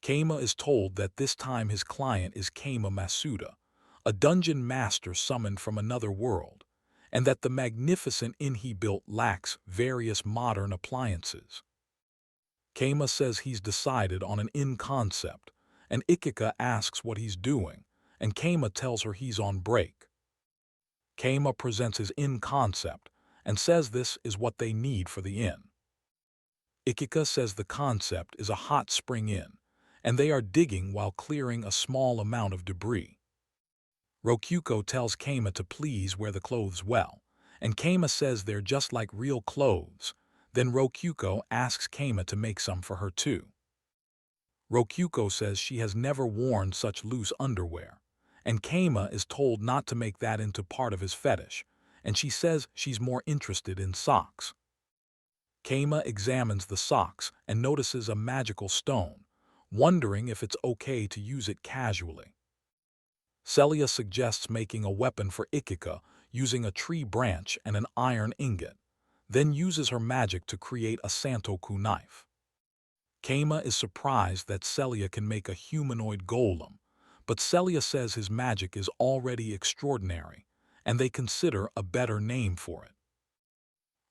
Keima is told that this time his client is Keima Masuda, a dungeon master summoned from another world, and that the magnificent inn he built lacks various modern appliances. Keima says he's decided on an inn concept, and Ikika asks what he's doing, and Keima tells her he's on break. Keima presents his inn concept and says this is what they need for the inn. Ikika says the concept is a hot spring inn, and they are digging while clearing a small amount of debris. Rokyuko tells Keima to please wear the clothes well, and Keima says they're just like real clothes. Then Rokyuko asks Keima to make some for her too. Rokyuko says she has never worn such loose underwear, and Keima is told not to make that into part of his fetish, and she says she's more interested in socks. Keima examines the socks and notices a magical stone, wondering if it's okay to use it casually. Celia suggests making a weapon for Ikika using a tree branch and an iron ingot, then uses her magic to create a Santoku knife. Keima is surprised that Celia can make a humanoid golem, but Celia says his magic is already extraordinary, and they consider a better name for it.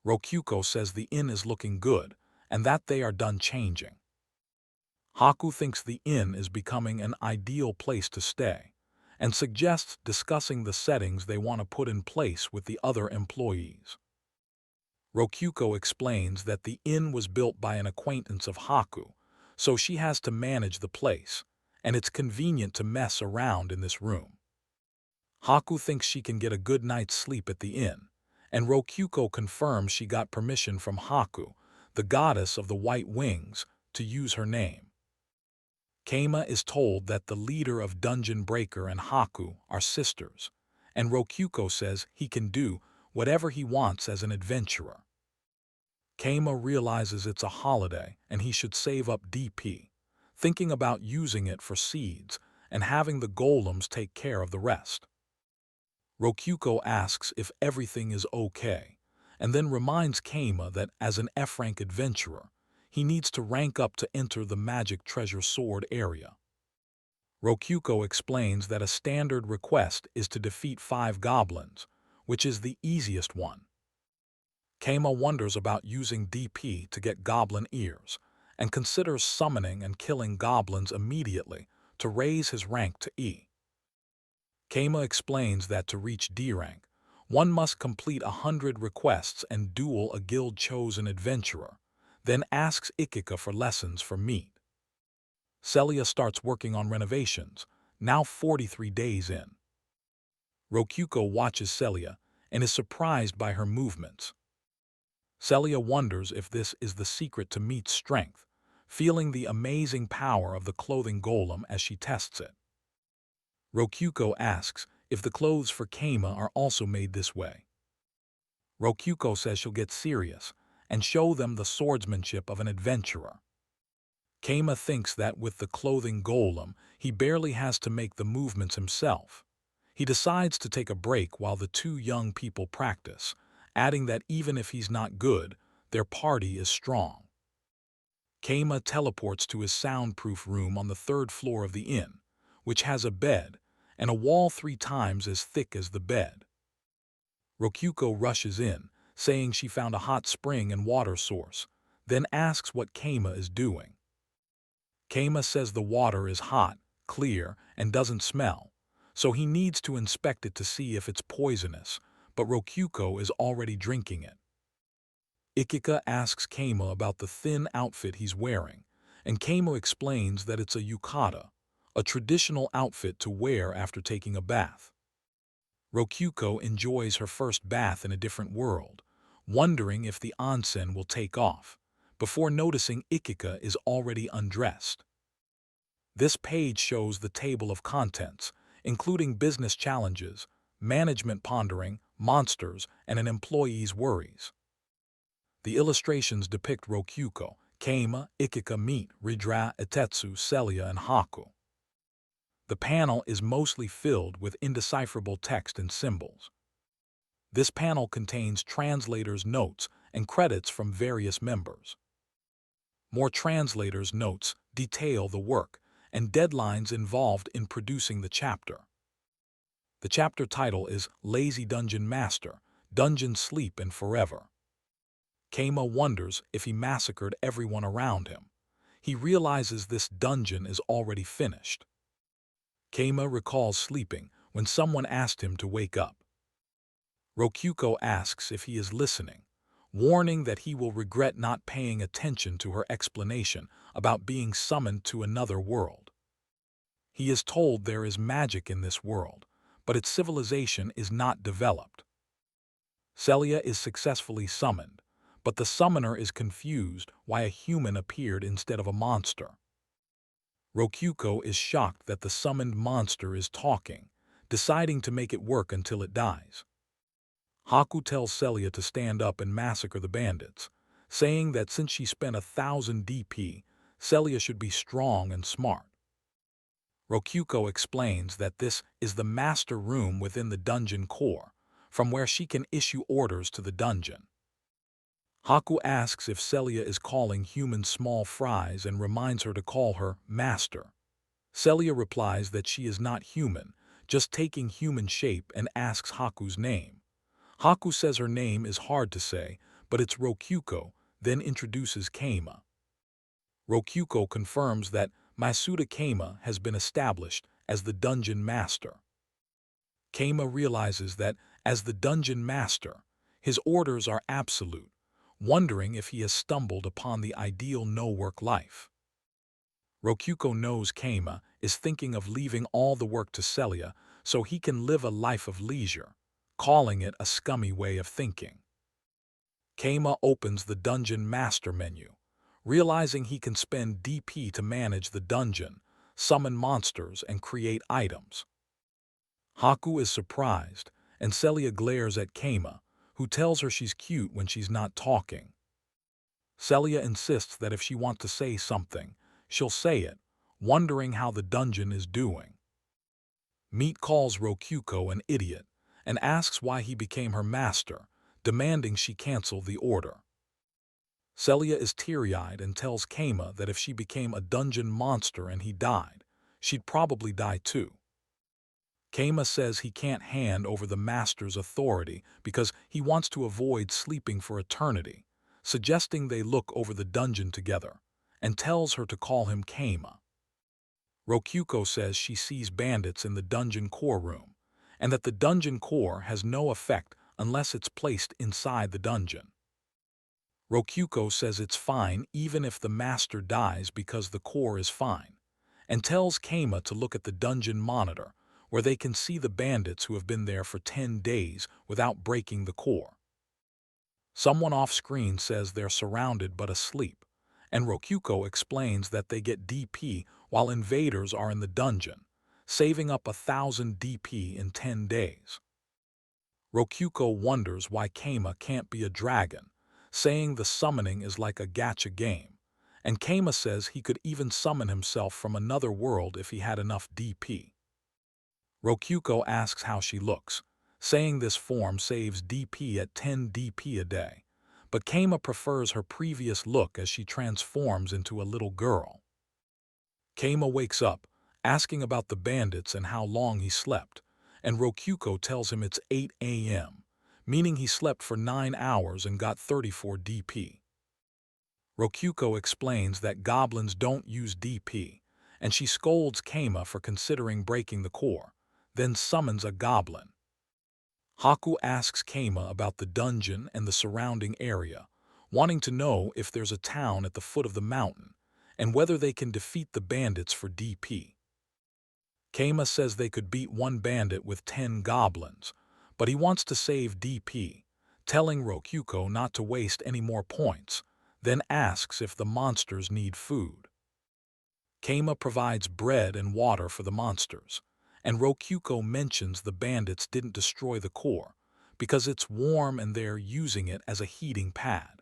Rokyuko says the inn is looking good, and that they are done changing. Haku thinks the inn is becoming an ideal place to stay, and suggests discussing the settings they want to put in place with the other employees. Rokyuko explains that the inn was built by an acquaintance of Haku, so she has to manage the place, and it's convenient to mess around in this room. Haku thinks she can get a good night's sleep at the inn, and Rokyuko confirms she got permission from Haku, the goddess of the white wings, to use her name. Keima is told that the leader of Dungeon Breaker and Haku are sisters, and Rokyuko says he can do whatever he wants as an adventurer. Keima realizes it's a holiday and he should save up DP, thinking about using it for seeds and having the golems take care of the rest. Rokyuko asks if everything is okay, and then reminds Keima that as an F-rank adventurer, he needs to rank up to enter the Magic Treasure Sword area. Rokyuko explains that a standard request is to defeat 5 goblins, which is the easiest one. Keima wonders about using DP to get goblin ears, and considers summoning and killing goblins immediately to raise his rank to E. Keima explains that to reach D rank, one must complete 100 requests and duel a guild-chosen adventurer, then asks Ikika for lessons for meat. Celia starts working on renovations, now 43 days in. Rokyuko watches Celia and is surprised by her movements. Celia wonders if this is the secret to Meat's strength, feeling the amazing power of the clothing golem as she tests it. Rokyuko asks if the clothes for Keima are also made this way. Rokyuko says she'll get serious and show them the swordsmanship of an adventurer. Keima thinks that with the clothing golem, he barely has to make the movements himself. He decides to take a break while the 2 young people practice, adding that even if he's not good, their party is strong. Keima teleports to his soundproof room on the 3rd floor of the inn, which has a bed and a wall 3 times as thick as the bed. Rokyuko rushes in, saying she found a hot spring and water source, then asks what Keima is doing. Keima says the water is hot, clear, and doesn't smell, so he needs to inspect it to see if it's poisonous, but Rokyuko is already drinking it. Ikika asks Keima about the thin outfit he's wearing, and Keima explains that it's a yukata, a traditional outfit to wear after taking a bath. Rokyuko enjoys her first bath in a different world, wondering if the onsen will take off, before noticing Ikika is already undressed. This page shows the table of contents, including business challenges, management pondering, monsters, and an employee's worries. The illustrations depict Rokyuko, Keima, Ikika, Meat, Ridra, Etetsu, Celia, and Haku. The panel is mostly filled with indecipherable text and symbols. This panel contains translators' notes and credits from various members. More translators' notes detail the work, and deadlines involved in producing the chapter. The chapter title is Lazy Dungeon Master, Dungeon Sleep and Forever. Keima wonders if he massacred everyone around him. He realizes this dungeon is already finished. Keima recalls sleeping when someone asked him to wake up. Rokyuko asks if he is listening, warning that he will regret not paying attention to her explanation about being summoned to another world. He is told there is magic in this world, but its civilization is not developed. Celia is successfully summoned, but the summoner is confused why a human appeared instead of a monster. Rokyuko is shocked that the summoned monster is talking, deciding to make it work until it dies. Haku tells Celia to stand up and massacre the bandits, saying that since she spent 1,000 DP, Celia should be strong and smart. Rokyuko explains that this is the master room within the dungeon core, from where she can issue orders to the dungeon. Haku asks if Celia is calling humans small fries and reminds her to call her master. Celia replies that she is not human, just taking human shape, and asks Haku's name. Haku says her name is hard to say, but it's Rokyuko, then introduces Keima. Rokyuko confirms that Masuda Keima has been established as the dungeon master. Keima realizes that, as the dungeon master, his orders are absolute, wondering if he has stumbled upon the ideal no-work life. Rokyuko knows Keima is thinking of leaving all the work to Celia so he can live a life of leisure, calling it a scummy way of thinking. Keima opens the dungeon master menu, realizing he can spend DP to manage the dungeon, summon monsters, and create items. Haku is surprised, and Celia glares at Keima, who tells her she's cute when she's not talking. Celia insists that if she wants to say something, she'll say it, wondering how the dungeon is doing. Meat calls Rokyuko an idiot and asks why he became her master, demanding she cancel the order. Celia is teary-eyed and tells Keima that if she became a dungeon monster and he died, she'd probably die too. Keima says he can't hand over the master's authority because he wants to avoid sleeping for eternity, suggesting they look over the dungeon together, and tells her to call him Keima. Rokyuko says she sees bandits in the dungeon core room, and that the dungeon core has no effect unless it's placed inside the dungeon. Rokyuko says it's fine even if the master dies because the core is fine, and tells Keima to look at the dungeon monitor, where they can see the bandits who have been there for 10 days without breaking the core. Someone off-screen says they're surrounded but asleep, and Rokyuko explains that they get DP while invaders are in the dungeon, saving up 1,000 DP in 10 days. Rokyuko wonders why Keima can't be a dragon, saying the summoning is like a gacha game, and Keima says he could even summon himself from another world if he had enough DP. Rokyuko asks how she looks, saying this form saves DP at 10 DP a day, but Keima prefers her previous look as she transforms into a little girl. Keima wakes up, asking about the bandits and how long he slept, and Rokyuko tells him it's 8 a.m., meaning he slept for 9 hours and got 34 DP. Rokyuko explains that goblins don't use DP, and she scolds Keima for considering breaking the core, then summons a goblin. Haku asks Keima about the dungeon and the surrounding area, wanting to know if there's a town at the foot of the mountain, and whether they can defeat the bandits for DP. Keima says they could beat one bandit with 10 goblins, but he wants to save DP, telling Rokyuko not to waste any more points, then asks if the monsters need food. Keima provides bread and water for the monsters, and Rokyuko mentions the bandits didn't destroy the core because it's warm and they're using it as a heating pad.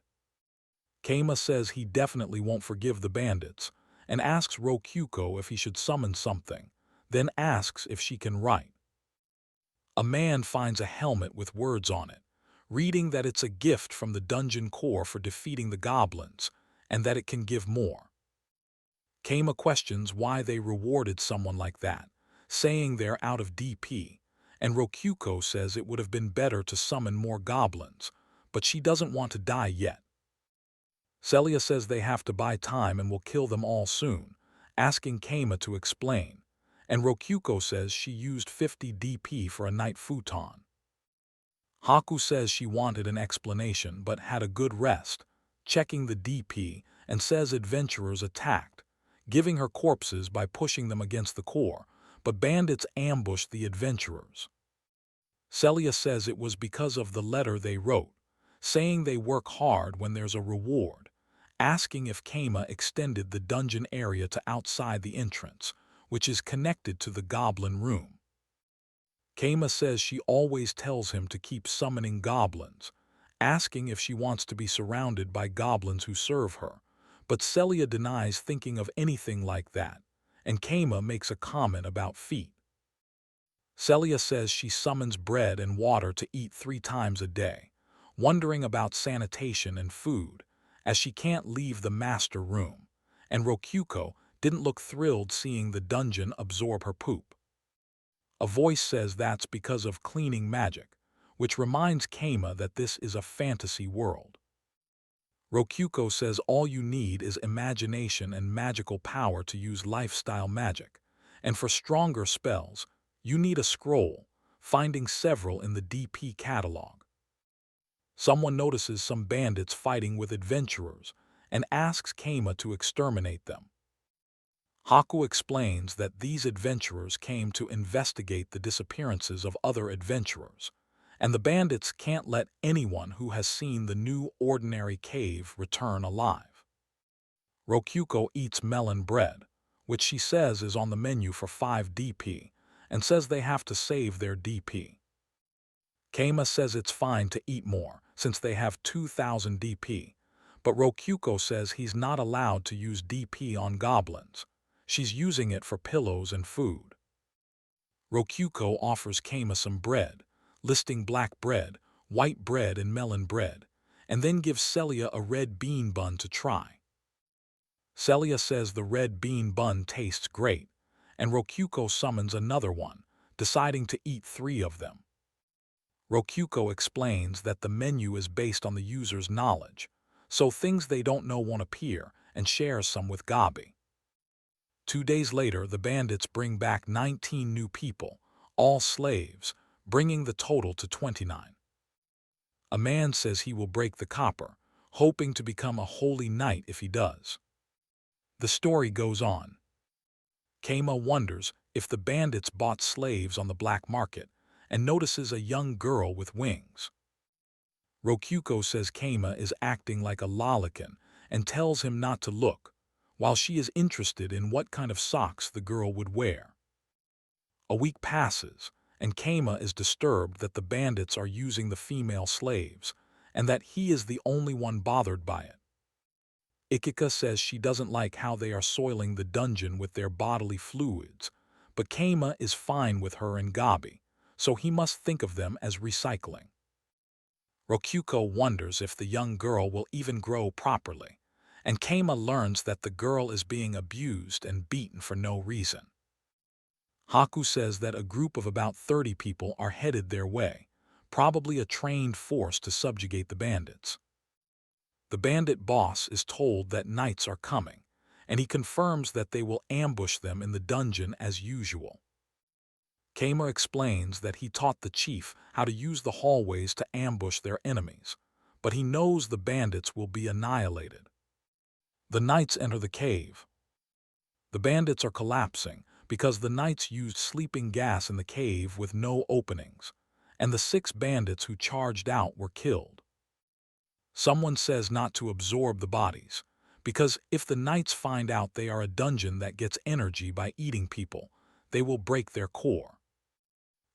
Keima says he definitely won't forgive the bandits and asks Rokyuko if he should summon something, then asks if she can write. A man finds a helmet with words on it, reading that it's a gift from the dungeon core for defeating the goblins and that it can give more. Kama questions why they rewarded someone like that, saying they're out of DP, and Rokyuko says it would have been better to summon more goblins, but she doesn't want to die yet. Celia says they have to buy time and will kill them all soon, asking Kama to explain, and Rokyuko says she used 50 DP for a night futon. Haku says she wanted an explanation but had a good rest, checking the DP, and says adventurers attacked, giving her corpses by pushing them against the core, but bandits ambushed the adventurers. Celia says it was because of the letter they wrote, saying they work hard when there's a reward, asking if Kama extended the dungeon area to outside the entrance, which is connected to the goblin room. Kama says she always tells him to keep summoning goblins, asking if she wants to be surrounded by goblins who serve her, but Celia denies thinking of anything like that, and Kama makes a comment about feet. Celia says she summons bread and water to eat 3 times a day, wondering about sanitation and food, as she can't leave the master room, and Rokyuko didn't look thrilled seeing the dungeon absorb her poop. A voice says that's because of cleaning magic, which reminds Kama that this is a fantasy world. Rokyuko says all you need is imagination and magical power to use lifestyle magic, and for stronger spells, you need a scroll, finding several in the DP catalog. Someone notices some bandits fighting with adventurers and asks Kama to exterminate them. Haku explains that these adventurers came to investigate the disappearances of other adventurers, and the bandits can't let anyone who has seen the new ordinary cave return alive. Rokyuko eats melon bread, which she says is on the menu for 5 DP, and says they have to save their DP. Kama says it's fine to eat more, since they have 2,000 DP, but Rokyuko says he's not allowed to use DP on goblins. She's using it for pillows and food. Rokyuko offers Kama some bread, listing black bread, white bread, and melon bread, and then gives Celia a red bean bun to try. Celia says the red bean bun tastes great, and Rokyuko summons another one, deciding to eat 3 of them. Rokyuko explains that the menu is based on the user's knowledge, so things they don't know won't appear, and shares some with Gabi. 2 days later, the bandits bring back 19 new people, all slaves, bringing the total to 29. A man says he will break the copper, hoping to become a holy knight if he does. The story goes on. Kama wonders if the bandits bought slaves on the black market and notices a young girl with wings. Rokyuko says Kama is acting like a lollican and tells him not to look, while she is interested in what kind of socks the girl would wear. A week passes, and Kama is disturbed that the bandits are using the female slaves, and that he is the only one bothered by it. Ikika says she doesn't like how they are soiling the dungeon with their bodily fluids, but Kama is fine with her and Gabi, so he must think of them as recycling. Rokyuko wonders if the young girl will even grow properly, and Kama learns that the girl is being abused and beaten for no reason. Haku says that a group of about 30 people are headed their way, probably a trained force to subjugate the bandits. The bandit boss is told that knights are coming, and he confirms that they will ambush them in the dungeon as usual. Kama explains that he taught the chief how to use the hallways to ambush their enemies, but he knows the bandits will be annihilated. The knights enter the cave. The bandits are collapsing because the knights used sleeping gas in the cave with no openings, and the 6 bandits who charged out were killed. Someone says not to absorb the bodies, because if the knights find out they are a dungeon that gets energy by eating people, they will break their core.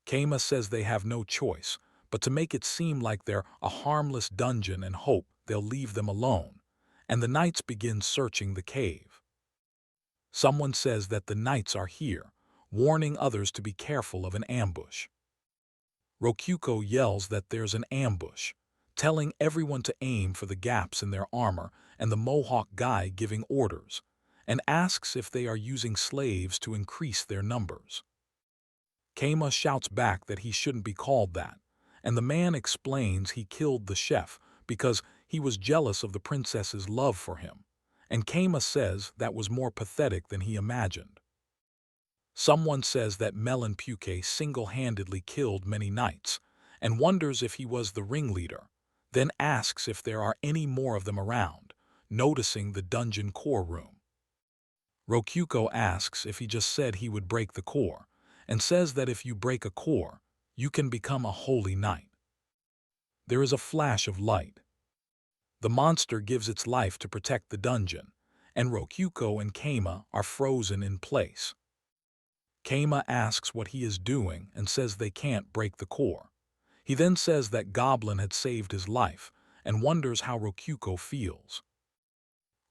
Kama says they have no choice, but to make it seem like they're a harmless dungeon and hope they'll leave them alone, and the knights begin searching the cave. Someone says that the knights are here, warning others to be careful of an ambush. Rokyuko yells that there's an ambush, telling everyone to aim for the gaps in their armor, and the Mohawk guy giving orders, and asks if they are using slaves to increase their numbers. Kama shouts back that he shouldn't be called that, and the man explains he killed the chef because he was jealous of the princess's love for him, and Kama says that was more pathetic than he imagined. Someone says that Melon Puke single-handedly killed many knights, and wonders if he was the ringleader, then asks if there are any more of them around, noticing the dungeon core room. Rokuko asks if he just said he would break the core, and says that if you break a core, you can become a holy knight. There is a flash of light. The monster gives its life to protect the dungeon, and Rokuko and Kama are frozen in place. Kama asks what he is doing and says they can't break the core. He then says that Goblin had saved his life and wonders how Rokuko feels.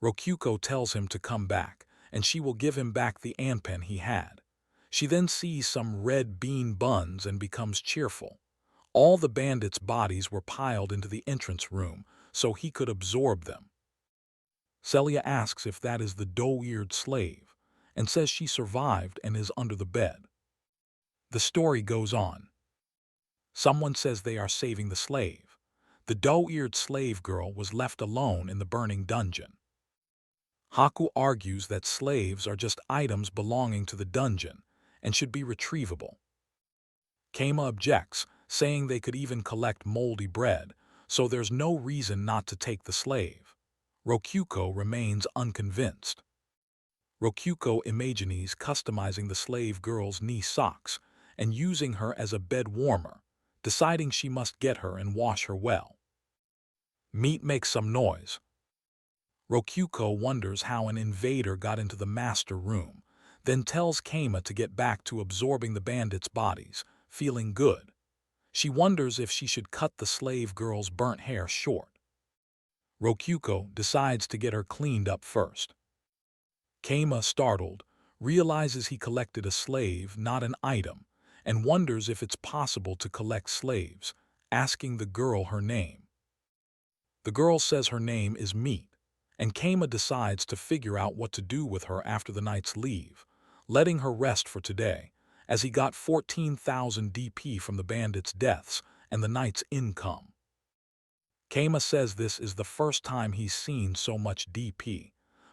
Rokuko tells him to come back, and she will give him back the anpen he had. She then sees some red bean buns and becomes cheerful. All the bandits' bodies were piled into the entrance room so he could absorb them. Celia asks if that is the doe-eared slave, and says she survived and is under the bed. The story goes on. Someone says they are saving the slave. The doe-eared slave girl was left alone in the burning dungeon. Haku argues that slaves are just items belonging to the dungeon and should be retrievable. Kama objects, saying they could even collect moldy bread, so there's no reason not to take the slave. Rokuko remains unconvinced. Rokuko imagines customizing the slave girl's knee socks and using her as a bed warmer, deciding she must get her and wash her well. Meat makes some noise. Rokuko wonders how an invader got into the master room, then tells Kama to get back to absorbing the bandits' bodies, feeling good. She wonders if she should cut the slave girl's burnt hair short. Rokuko decides to get her cleaned up first. Kama, startled, realizes he collected a slave, not an item, and wonders if it's possible to collect slaves, asking the girl her name. The girl says her name is Meat, and Kama decides to figure out what to do with her after the knights leave, letting her rest for today, as he got 14,000 DP from the bandits' deaths and the knights' income. Kama says this is the first time he's seen so much DP,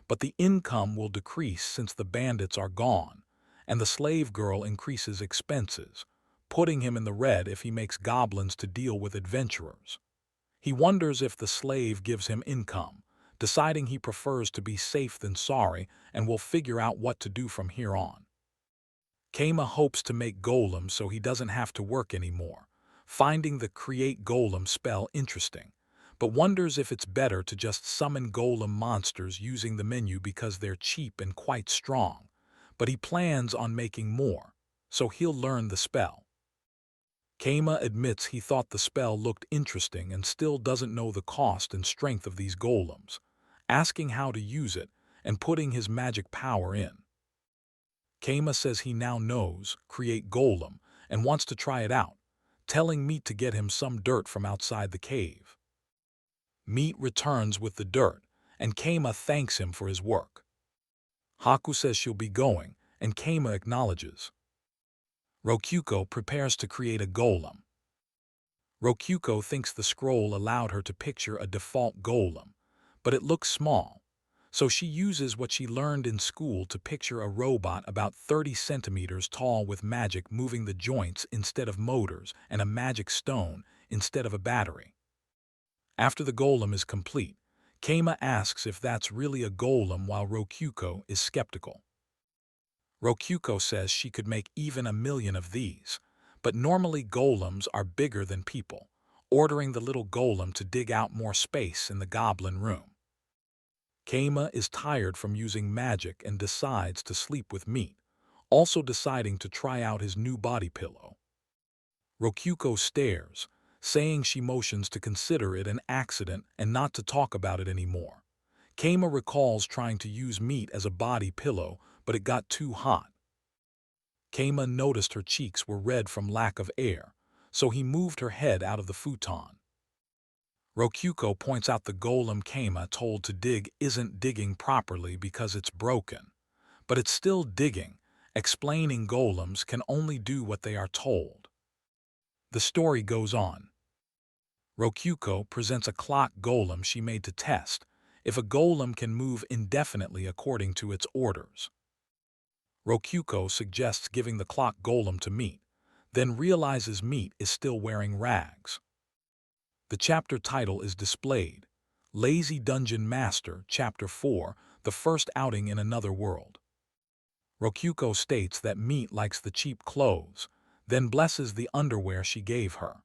but the income will decrease since the bandits are gone, and the slave girl increases expenses, putting him in the red if he makes goblins to deal with adventurers. He wonders if the slave gives him income, deciding he prefers to be safe than sorry and will figure out what to do from here on. Kama hopes to make golems so he doesn't have to work anymore, finding the create golem spell interesting, but wonders if it's better to just summon golem monsters using the menu because they're cheap and quite strong, but he plans on making more, so he'll learn the spell. Kama admits he thought the spell looked interesting and still doesn't know the cost and strength of these golems, asking how to use it and putting his magic power in. Kama says he now knows create golem and wants to try it out, telling Meat to get him some dirt from outside the cave. Meat returns with the dirt, and Kama thanks him for his work. Haku says she'll be going, and Kama acknowledges. Rokuko prepares to create a golem. Rokuko thinks the scroll allowed her to picture a default golem, but it looks small, so she uses what she learned in school to picture a robot about 30 centimeters tall with magic moving the joints instead of motors and a magic stone instead of a battery. After the golem is complete, Kama asks if that's really a golem while Rokuko is skeptical. Rokuko says she could make even 1,000,000 of these, but normally golems are bigger than people, ordering the little golem to dig out more space in the goblin room. Kama is tired from using magic and decides to sleep with Meat, also deciding to try out his new body pillow. Rokuko stares, saying she motions to consider it an accident and not to talk about it anymore. Kama recalls trying to use Meat as a body pillow, but it got too hot. Kama noticed her cheeks were red from lack of air, so he moved her head out of the futon. Rokuko points out the golem Kama told to dig isn't digging properly because it's broken, but it's still digging, explaining golems can only do what they are told. The story goes on. Rokuko presents a clock golem she made to test if a golem can move indefinitely according to its orders. Rokuko suggests giving the clock golem to Meat, then realizes Meat is still wearing rags. The chapter title is displayed, Lazy Dungeon Master, Chapter 4, The First Outing in Another World. Rokuko states that Meat likes the cheap clothes, then blesses the underwear she gave her.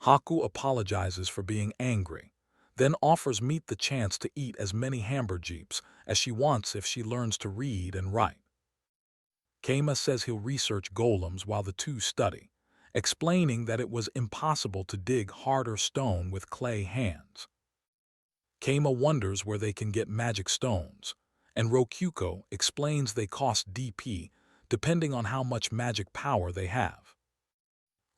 Haku apologizes for being angry, then offers Meat the chance to eat as many hamburgees as she wants if she learns to read and write. Kama says he'll research golems while the two study, explaining that it was impossible to dig harder stone with clay hands. Kama wonders where they can get magic stones, and Rokuko explains they cost DP depending on how much magic power they have.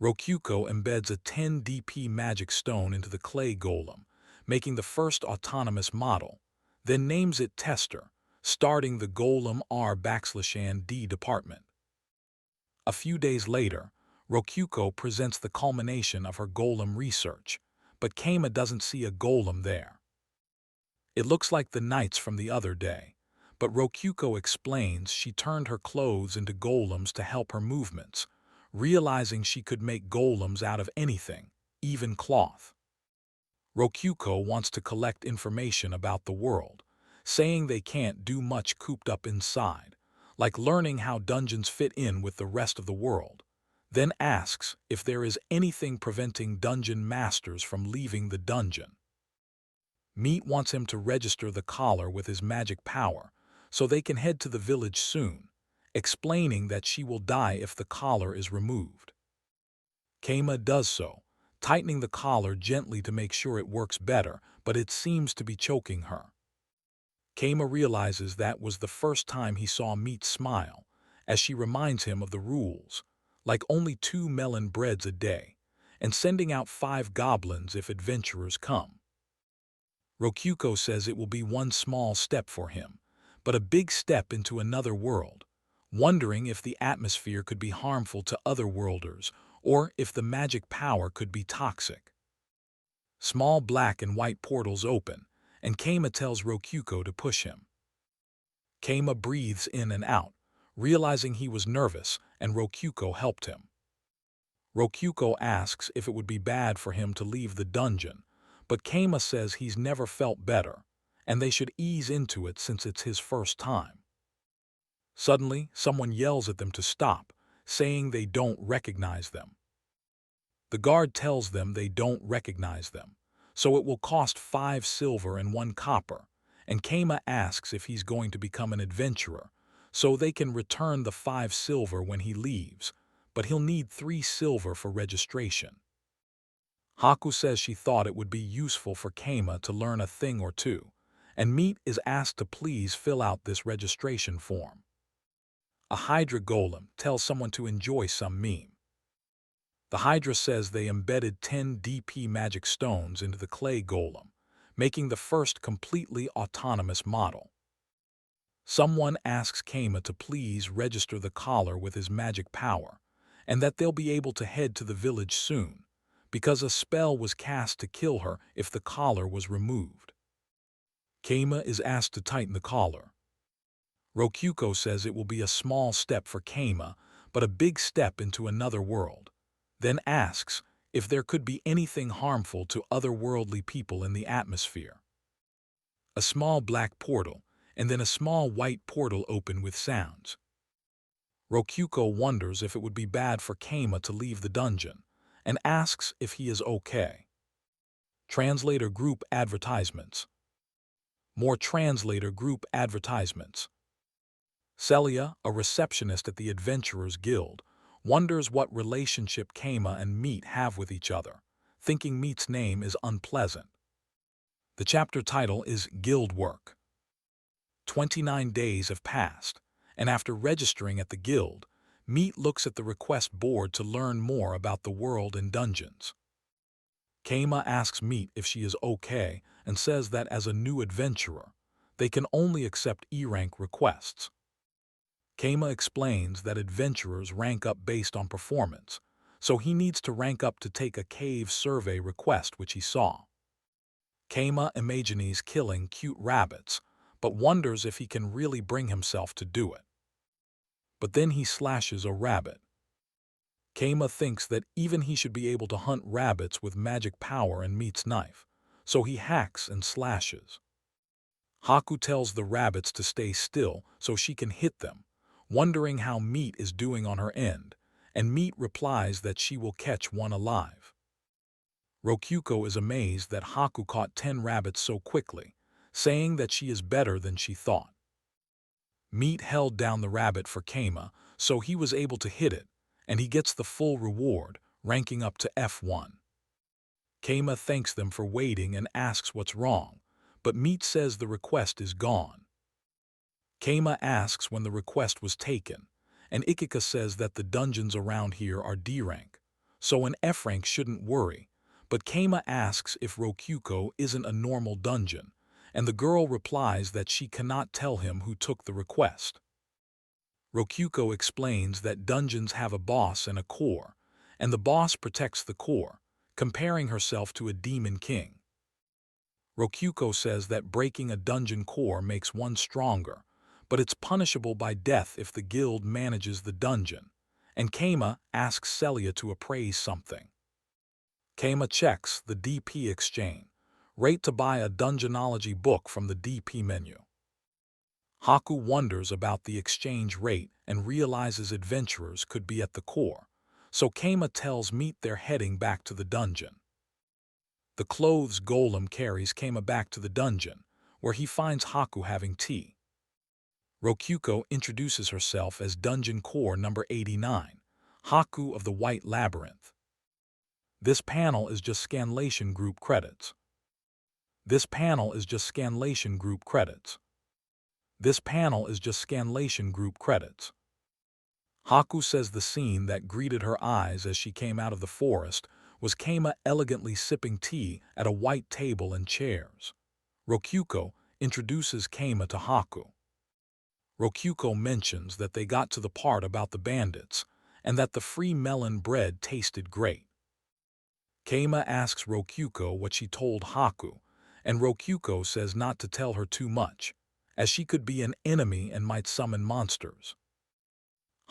Rokuko embeds a 10 DP magic stone into the clay golem, making the first autonomous model, then names it Tester, starting the Golem R\D department. A few days later, Rokuko presents the culmination of her golem research, but Kama doesn't see a golem there. It looks like the knights from the other day, but Rokuko explains she turned her clothes into golems to help her movements, realizing she could make golems out of anything, even cloth. Rokuko wants to collect information about the world, saying they can't do much cooped up inside, like learning how dungeons fit in with the rest of the world, then asks if there is anything preventing dungeon masters from leaving the dungeon. Meat wants him to register the collar with his magic power so they can head to the village soon, explaining that she will die if the collar is removed. Kama does so, tightening the collar gently to make sure it works better, but it seems to be choking her. Kama realizes that was the first time he saw Meat smile, as she reminds him of the rules, like only 2 melon breads a day, and sending out 5 goblins if adventurers come. Rokuko says it will be one small step for him, but a big step into another world, wondering if the atmosphere could be harmful to otherworlders or if the magic power could be toxic. Small black and white portals open, and Kama tells Rokuko to push him. Kama breathes in and out, realizing he was nervous, and Rokuko helped him. Rokuko asks if it would be bad for him to leave the dungeon, but Kama says he's never felt better, and they should ease into it since it's his first time. Suddenly, someone yells at them to stop, saying they don't recognize them. The guard tells them they don't recognize them, so it will cost 5 silver and 1 copper, and Kama asks if he's going to become an adventurer, so they can return the 5 silver when he leaves, but he'll need 3 silver for registration. Haku says she thought it would be useful for Kama to learn a thing or two, and Meat is asked to please fill out this registration form. A Hydra golem tells someone to enjoy some meme. The Hydra says they embedded 10 DP magic stones into the clay golem, making the first completely autonomous model. Someone asks Kama to please register the collar with his magic power, and that they'll be able to head to the village soon, because a spell was cast to kill her if the collar was removed. Kama is asked to tighten the collar. Rokuko says it will be a small step for Kama, but a big step into another world, then asks if there could be anything harmful to otherworldly people in the atmosphere. A small black portal, and then a small white portal open with sounds. Rokuko wonders if it would be bad for Kama to leave the dungeon, and asks if he is okay. Translator group advertisements. More translator group advertisements. Celia, a receptionist at the Adventurers Guild, wonders what relationship Kama and Meat have with each other, thinking Meat's name is unpleasant. The chapter title is Guild Work. 29 days have passed, and after registering at the guild, Meat looks at the request board to learn more about the world and dungeons. Keima asks Meat if she is okay and says that as a new adventurer, they can only accept E-rank requests. Keima explains that adventurers rank up based on performance, so he needs to rank up to take a cave survey request which he saw. Keima imagines killing cute rabbits, but wonders if he can really bring himself to do it. But then he slashes a rabbit. Keima thinks that even he should be able to hunt rabbits with magic power and Meat's knife, so he hacks and slashes. Haku tells the rabbits to stay still so she can hit them, wondering how Meat is doing on her end, and Meat replies that she will catch one alive. Rokyuko is amazed that Haku caught 10 rabbits so quickly, saying that she is better than she thought. Meat held down the rabbit for Keima, so he was able to hit it, and he gets the full reward, ranking up to F1. Keima thanks them for waiting and asks what's wrong, but Meat says the request is gone. Keima asks when the request was taken, and Ikika says that the dungeons around here are D rank, so an F rank shouldn't worry, but Keima asks if Rokyuko isn't a normal dungeon, and the girl replies that she cannot tell him who took the request. Rokyuko explains that dungeons have a boss and a core, and the boss protects the core, comparing herself to a demon king. Rokyuko says that breaking a dungeon core makes one stronger, but it's punishable by death if the guild manages the dungeon, and Keima asks Celia to appraise something. Keima checks the DP exchange rate to buy a dungeonology book from the DP menu. Haku wonders about the exchange rate and realizes adventurers could be at the core, so Keima tells Meat they're heading back to the dungeon. The clothes golem carries Keima back to the dungeon, where he finds Haku having tea. Rokyuko introduces herself as Dungeon Core number 89, Haku of the White Labyrinth. This panel is just Scanlation Group credits. This panel is just Scanlation Group credits. This panel is just Scanlation Group credits. Haku says the scene that greeted her eyes as she came out of the forest was Keima elegantly sipping tea at a white table and chairs. Rokyuko introduces Keima to Haku. Rokyuko mentions that they got to the part about the bandits and that the free melon bread tasted great. Keima asks Rokyuko what she told Haku, and Rokyuko says not to tell her too much, as she could be an enemy and might summon monsters.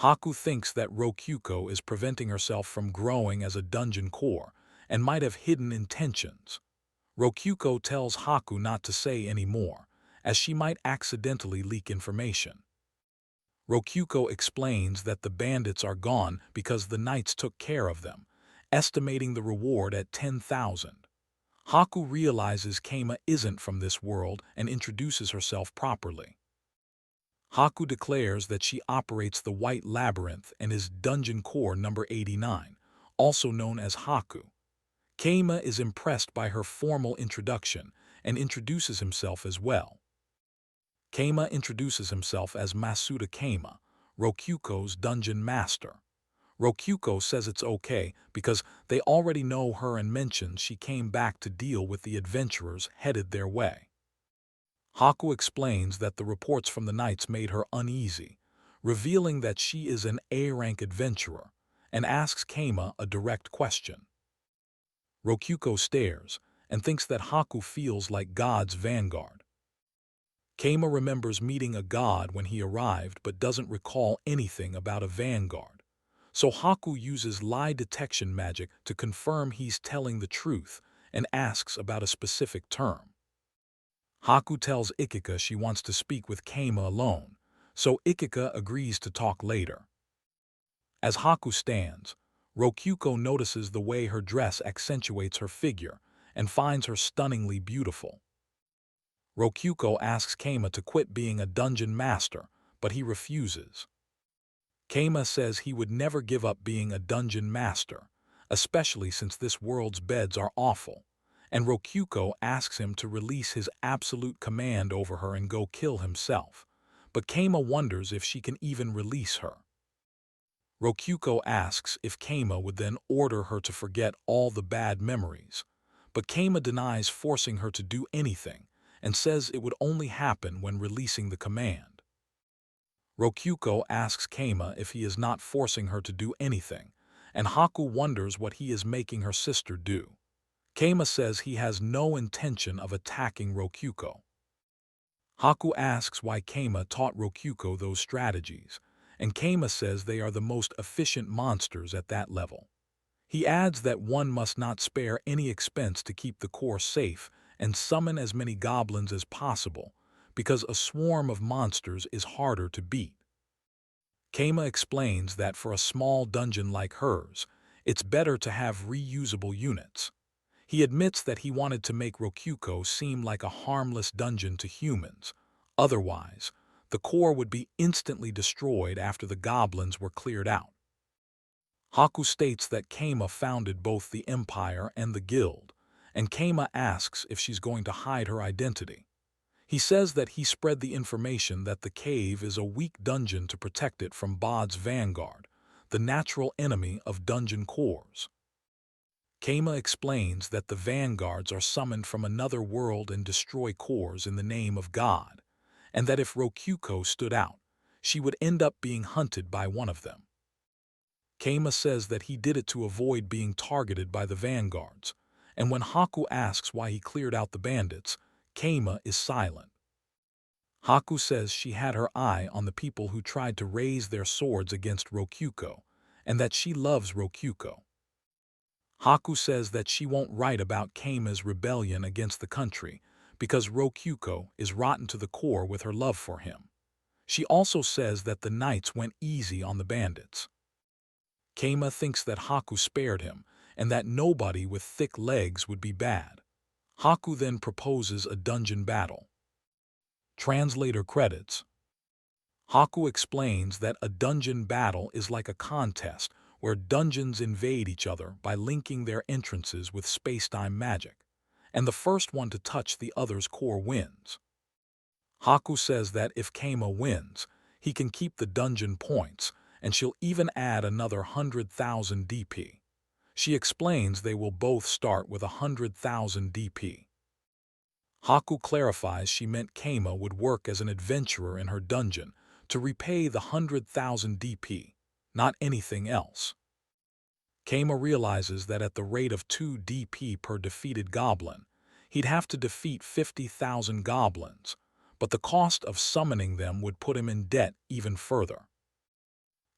Haku thinks that Rokyuko is preventing herself from growing as a dungeon core and might have hidden intentions. Rokyuko tells Haku not to say any more, as she might accidentally leak information. Rokyuko explains that the bandits are gone because the knights took care of them, estimating the reward at 10,000. Haku realizes Keima isn't from this world and introduces herself properly. Haku declares that she operates the White Labyrinth and is Dungeon Core number 89, also known as Haku. Keima is impressed by her formal introduction and introduces himself as well. Keima introduces himself as Masuda Keima, Rokyuko's dungeon master. Rokyuko says it's okay because they already know her and mentions she came back to deal with the adventurers headed their way. Haku explains that the reports from the knights made her uneasy, revealing that she is an A-rank adventurer, and asks Keima a direct question. Rokyuko stares and thinks that Haku feels like God's vanguard. Keima remembers meeting a god when he arrived but doesn't recall anything about a vanguard, so Haku uses lie detection magic to confirm he's telling the truth and asks about a specific term. Haku tells Ikika she wants to speak with Keima alone, so Ikika agrees to talk later. As Haku stands, Rokyuko notices the way her dress accentuates her figure and finds her stunningly beautiful. Rokyuko asks Keima to quit being a dungeon master, but he refuses. Keima says he would never give up being a dungeon master, especially since this world's beds are awful, and Rokyuko asks him to release his absolute command over her and go kill himself, but Keima wonders if she can even release her. Rokyuko asks if Keima would then order her to forget all the bad memories, but Kama denies forcing her to do anything and says it would only happen when releasing the command. Rokyuko asks Kama if he is not forcing her to do anything, and Haku wonders what he is making her sister do. Kama says he has no intention of attacking Rokyuko. Haku asks why Kama taught Rokyuko those strategies, and Kama says they are the most efficient monsters at that level. He adds that one must not spare any expense to keep the core safe and summon as many goblins as possible, because a swarm of monsters is harder to beat. Kama explains that for a small dungeon like hers, it's better to have reusable units. He admits that he wanted to make Rokyuko seem like a harmless dungeon to humans. Otherwise, the core would be instantly destroyed after the goblins were cleared out. Haku states that Kama founded both the Empire and the Guild, and Kama asks if she's going to hide her identity. He says that he spread the information that the cave is a weak dungeon to protect it from Bod's Vanguard, the natural enemy of dungeon cores. Kama explains that the Vanguards are summoned from another world and destroy cores in the name of God, and that if Rokyuko stood out, she would end up being hunted by one of them. Kama says that he did it to avoid being targeted by the Vanguards, and when Haku asks why he cleared out the bandits, Kama is silent. Haku says she had her eye on the people who tried to raise their swords against Rokyuko, and that she loves Rokyuko. Haku says that she won't write about Kama's rebellion against the country because Rokyuko is rotten to the core with her love for him. She also says that the knights went easy on the bandits. Kama thinks that Haku spared him and that nobody with thick legs would be bad. Haku then proposes a dungeon battle. Translator credits. Haku explains that a dungeon battle is like a contest where dungeons invade each other by linking their entrances with space-time magic, and the first one to touch the other's core wins. Haku says that if Kama wins, he can keep the dungeon points, and she'll even add another 100,000 DP. She explains they will both start with 100,000 DP. Haku clarifies she meant Kama would work as an adventurer in her dungeon to repay the 100,000 DP, not anything else. Kama realizes that at the rate of 2 DP per defeated goblin, he'd have to defeat 50,000 goblins, but the cost of summoning them would put him in debt even further.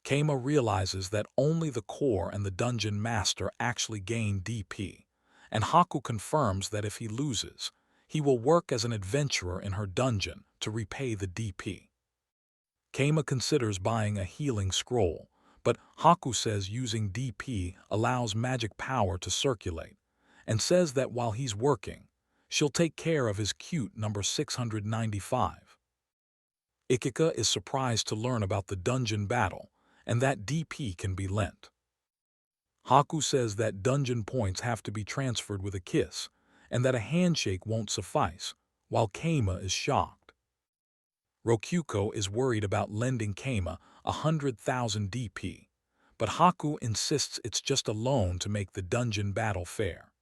Kama realizes that only the core and the dungeon master actually gain DP, and Haku confirms that if he loses, he will work as an adventurer in her dungeon to repay the DP. Kama considers buying a healing scroll, but Haku says using DP allows magic power to circulate, and says that while he's working, she'll take care of his cute number 695. Ikika is surprised to learn about the dungeon battle, and that DP can be lent. Haku says that dungeon points have to be transferred with a kiss, and that a handshake won't suffice, while Kama is shocked. Rokyuko is worried about lending Kama 100,000 DP, but Haku insists it's just a loan to make the dungeon battle fair.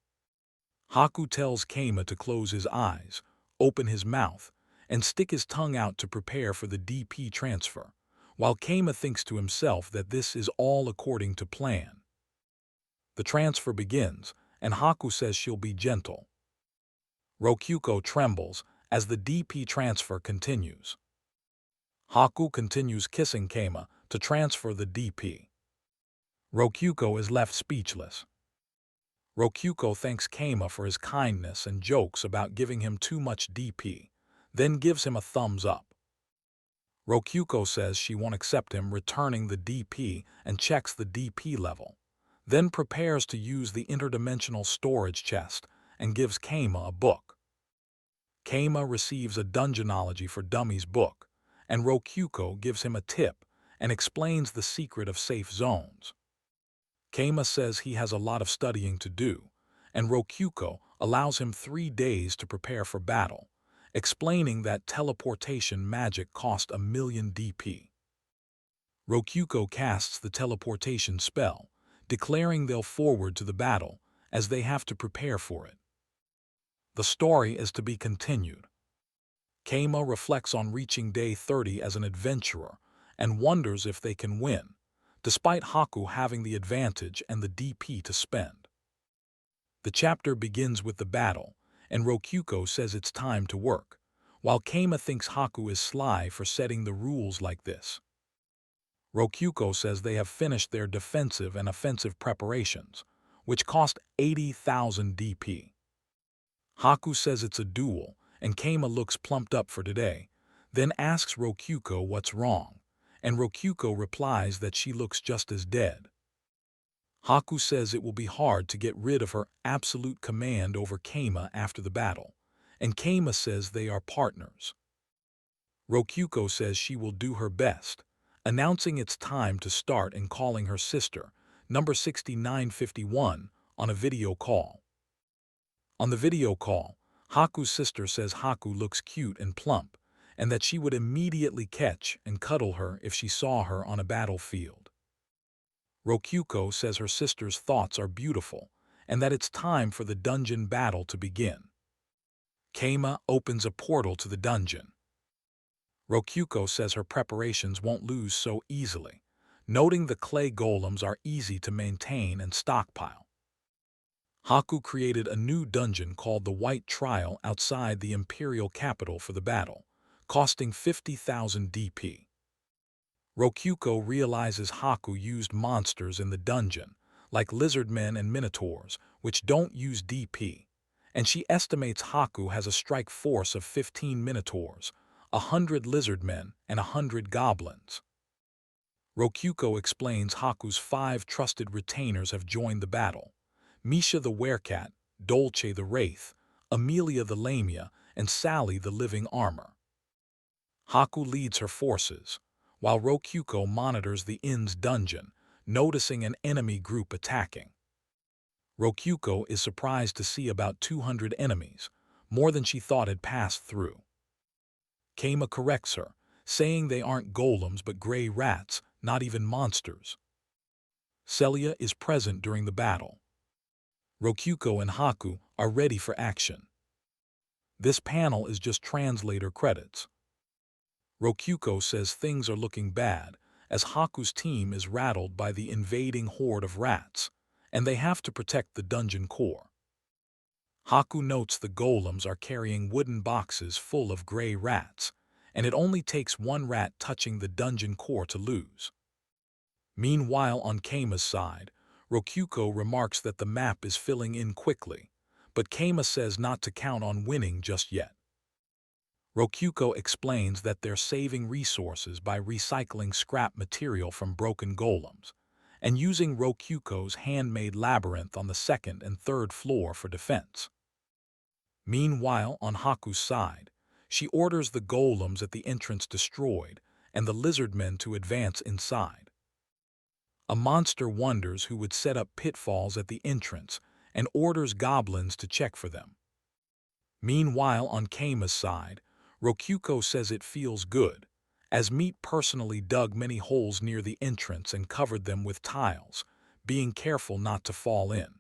Haku tells Kama to close his eyes, open his mouth, and stick his tongue out to prepare for the DP transfer, while Kama thinks to himself that this is all according to plan. The transfer begins, and Haku says she'll be gentle. Rokyuko trembles as the DP transfer continues. Haku continues kissing Kama to transfer the DP. Rokyuko is left speechless. Rokyuko thanks Kama for his kindness and jokes about giving him too much DP, then gives him a thumbs up. Rokyuko says she won't accept him returning the DP and checks the DP level, then prepares to use the interdimensional storage chest and gives Kama a book. Kama receives a Dungeonology for Dummies book, and Rokyuko gives him a tip and explains the secret of safe zones. Kama says he has a lot of studying to do, and Rokyuko allows him 3 days to prepare for battle, explaining that teleportation magic cost 1,000,000 DP. Rokyuko casts the teleportation spell, declaring they'll forward to the battle as they have to prepare for it. The story is to be continued. Keima reflects on reaching day 30 as an adventurer and wonders if they can win, despite Haku having the advantage and the DP to spend. The chapter begins with the battle, and Rokyuko says it's time to work, while Keima thinks Haku is sly for setting the rules like this. Rokyuko says they have finished their defensive and offensive preparations, which cost 80,000 DP. Haku says it's a duel, and Keima looks plumped up for today, then asks Rokyuko what's wrong, and Rokyuko replies that she looks just as dead. Haku says it will be hard to get rid of her absolute command over Keima after the battle, and Keima says they are partners. Rokyuko says she will do her best, announcing it's time to start and calling her sister, number 6951, on a video call. On the video call, Haku's sister says Haku looks cute and plump, and that she would immediately catch and cuddle her if she saw her on a battlefield. Rokyuko says her sister's thoughts are beautiful, and that it's time for the dungeon battle to begin. Keima opens a portal to the dungeon. Rokyuko says her preparations won't lose so easily, noting the clay golems are easy to maintain and stockpile. Haku created a new dungeon called the White Trial outside the imperial capital for the battle, costing 50,000 DP. Rokyuko realizes Haku used monsters in the dungeon, like lizardmen and minotaurs, which don't use DP, and she estimates Haku has a strike force of 15 minotaurs, 100 lizardmen, and 100 goblins. Rokyuko explains Haku's 5 trusted retainers have joined the battle: Misha the Werecat, Dolce the Wraith, Amelia the Lamia, and Sally the Living Armor. Haku leads her forces, while Rokyuko monitors the inn's dungeon, noticing an enemy group attacking. Rokyuko is surprised to see about 200 enemies, more than she thought had passed through. Keima corrects her, saying they aren't golems but gray rats, not even monsters. Celia is present during the battle. Rokyuko and Haku are ready for action. This panel is just translator credits. Rokyuko says things are looking bad, as Haku's team is rattled by the invading horde of rats, and they have to protect the dungeon core. Haku notes the golems are carrying wooden boxes full of gray rats, and it only takes one rat touching the dungeon core to lose. Meanwhile, on Keima's side, Rokyuko remarks that the map is filling in quickly, but Keima says not to count on winning just yet. Rokyuko explains that they're saving resources by recycling scrap material from broken golems, and using Rokyuko's handmade labyrinth on the 2nd and 3rd floor for defense. Meanwhile, on Haku's side, she orders the golems at the entrance destroyed and the lizardmen to advance inside. A monster wonders who would set up pitfalls at the entrance and orders goblins to check for them. Meanwhile, on Keima's side, Rokyuko says it feels good, as Meat personally dug many holes near the entrance and covered them with tiles, being careful not to fall in.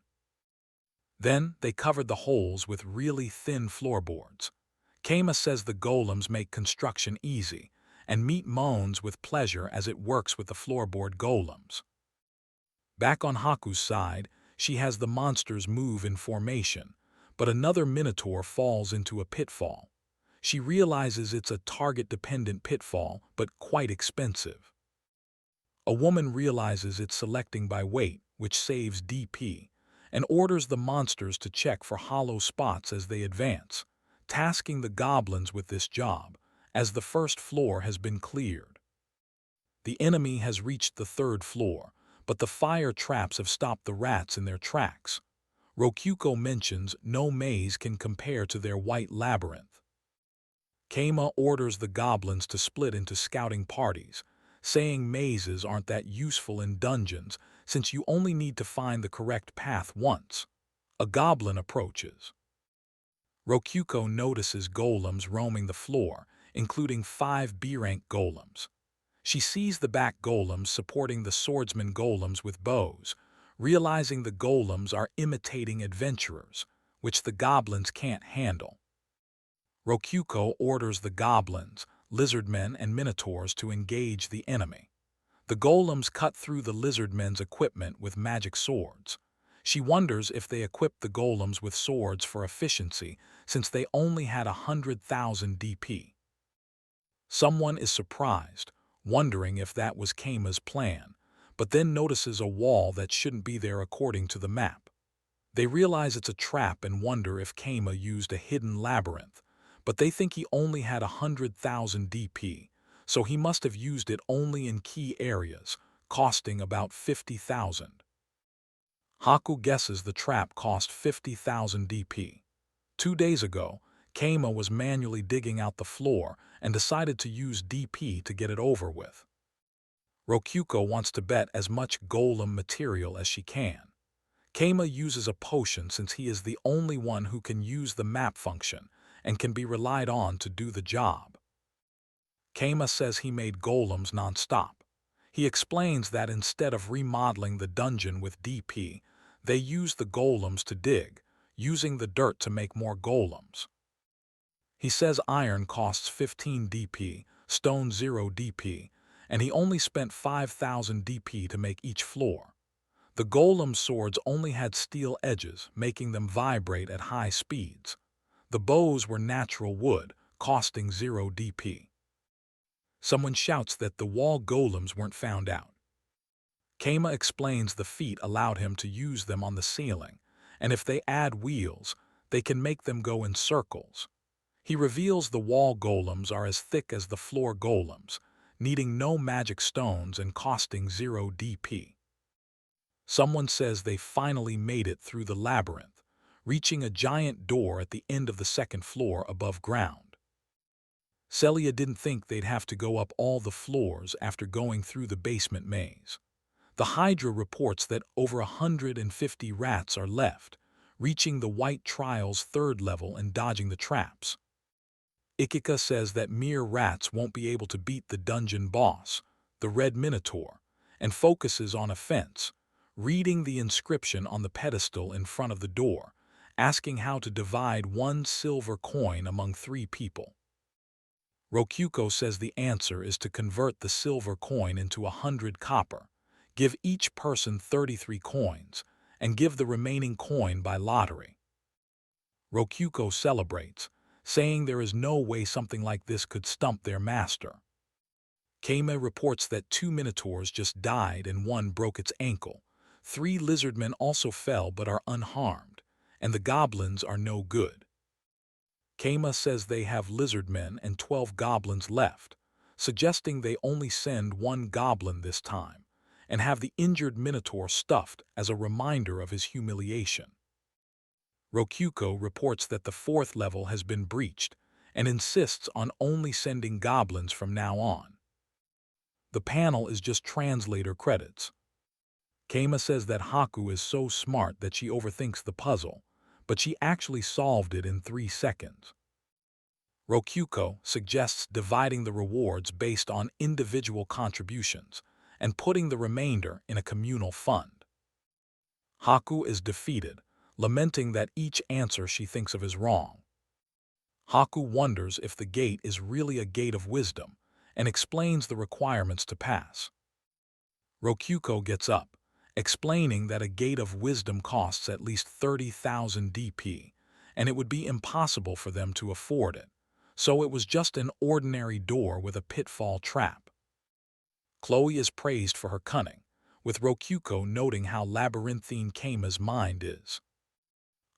Then they covered the holes with really thin floorboards. Keima says the golems make construction easy, and Meat moans with pleasure as it works with the floorboard golems. Back on Haku's side, she has the monsters move in formation, but another minotaur falls into a pitfall. She realizes it's a target-dependent pitfall, but quite expensive. A woman realizes it's selecting by weight, which saves DP, and orders the monsters to check for hollow spots as they advance, tasking the goblins with this job, as the 1st floor has been cleared. The enemy has reached the 3rd floor, but the fire traps have stopped the rats in their tracks. Rokyuko mentions no maze can compare to their white labyrinth. Keima orders the goblins to split into scouting parties, saying mazes aren't that useful in dungeons since you only need to find the correct path once. A goblin approaches. Rokyuko notices golems roaming the floor, including 5 B-rank golems. She sees the back golems supporting the swordsman golems with bows, realizing the golems are imitating adventurers, which the goblins can't handle. Rokuko orders the goblins, lizardmen, and minotaurs to engage the enemy. The golems cut through the lizardmen's equipment with magic swords. She wonders if they equipped the golems with swords for efficiency, since they only had 100,000 DP. Someone is surprised, wondering if that was Kama's plan, but then notices a wall that shouldn't be there according to the map. They realize it's a trap and wonder if Kama used a hidden labyrinth, but they think he only had 100,000 DP, so he must have used it only in key areas, costing about 50,000. Haku guesses the trap cost 50,000 DP. 2 days ago, Kama was manually digging out the floor and decided to use DP to get it over with. Rokuko wants to bet as much golem material as she can. Kama uses a potion since he is the only one who can use the map function and can be relied on to do the job. Kama says he made golems non-stop. He explains that instead of remodeling the dungeon with DP, they used the golems to dig, using the dirt to make more golems. He says iron costs 15 DP, stone 0 DP, and he only spent 5,000 DP to make each floor. The golem swords only had steel edges, making them vibrate at high speeds. The bows were natural wood, costing 0 DP. Someone shouts that the wall golems weren't found out. Kama explains the feat allowed him to use them on the ceiling, and if they add wheels, they can make them go in circles. He reveals the wall golems are as thick as the floor golems, needing no magic stones and costing 0 DP. Someone says they finally made it through the labyrinth, reaching a giant door at the end of the second floor above ground. Celia didn't think they'd have to go up all the floors after going through the basement maze. The Hydra reports that over 150 rats are left, reaching the White Trial's third level and dodging the traps. Ikika says that mere rats won't be able to beat the dungeon boss, the Red Minotaur, and focuses on offense, reading the inscription on the pedestal in front of the door, asking how to divide 1 silver coin among 3 people. Rokuko says the answer is to convert the silver coin into 100 copper, give each person 33 coins, and give the remaining coin by lottery. Rokuko celebrates, saying there is no way something like this could stump their master. Kama reports that 2 minotaurs just died and 1 broke its ankle. 3 lizardmen also fell but are unharmed, and the goblins are no good. Kama says they have lizardmen and 12 goblins left, suggesting they only send 1 goblin this time, and have the injured minotaur stuffed as a reminder of his humiliation. Rokuko reports that the 4th level has been breached and insists on only sending goblins from now on. The panel is just translator credits. Kama says that Haku is so smart that she overthinks the puzzle, but she actually solved it in 3 seconds. Rokuko suggests dividing the rewards based on individual contributions and putting the remainder in a communal fund. Haku is defeated, lamenting that each answer she thinks of is wrong. Haku wonders if the gate is really a gate of wisdom and explains the requirements to pass. Rokuko gets up, explaining that a gate of wisdom costs at least 30,000 DP, and it would be impossible for them to afford it, so it was just an ordinary door with a pitfall trap. Chloe is praised for her cunning, with Rokuko noting how labyrinthine Kama's mind is.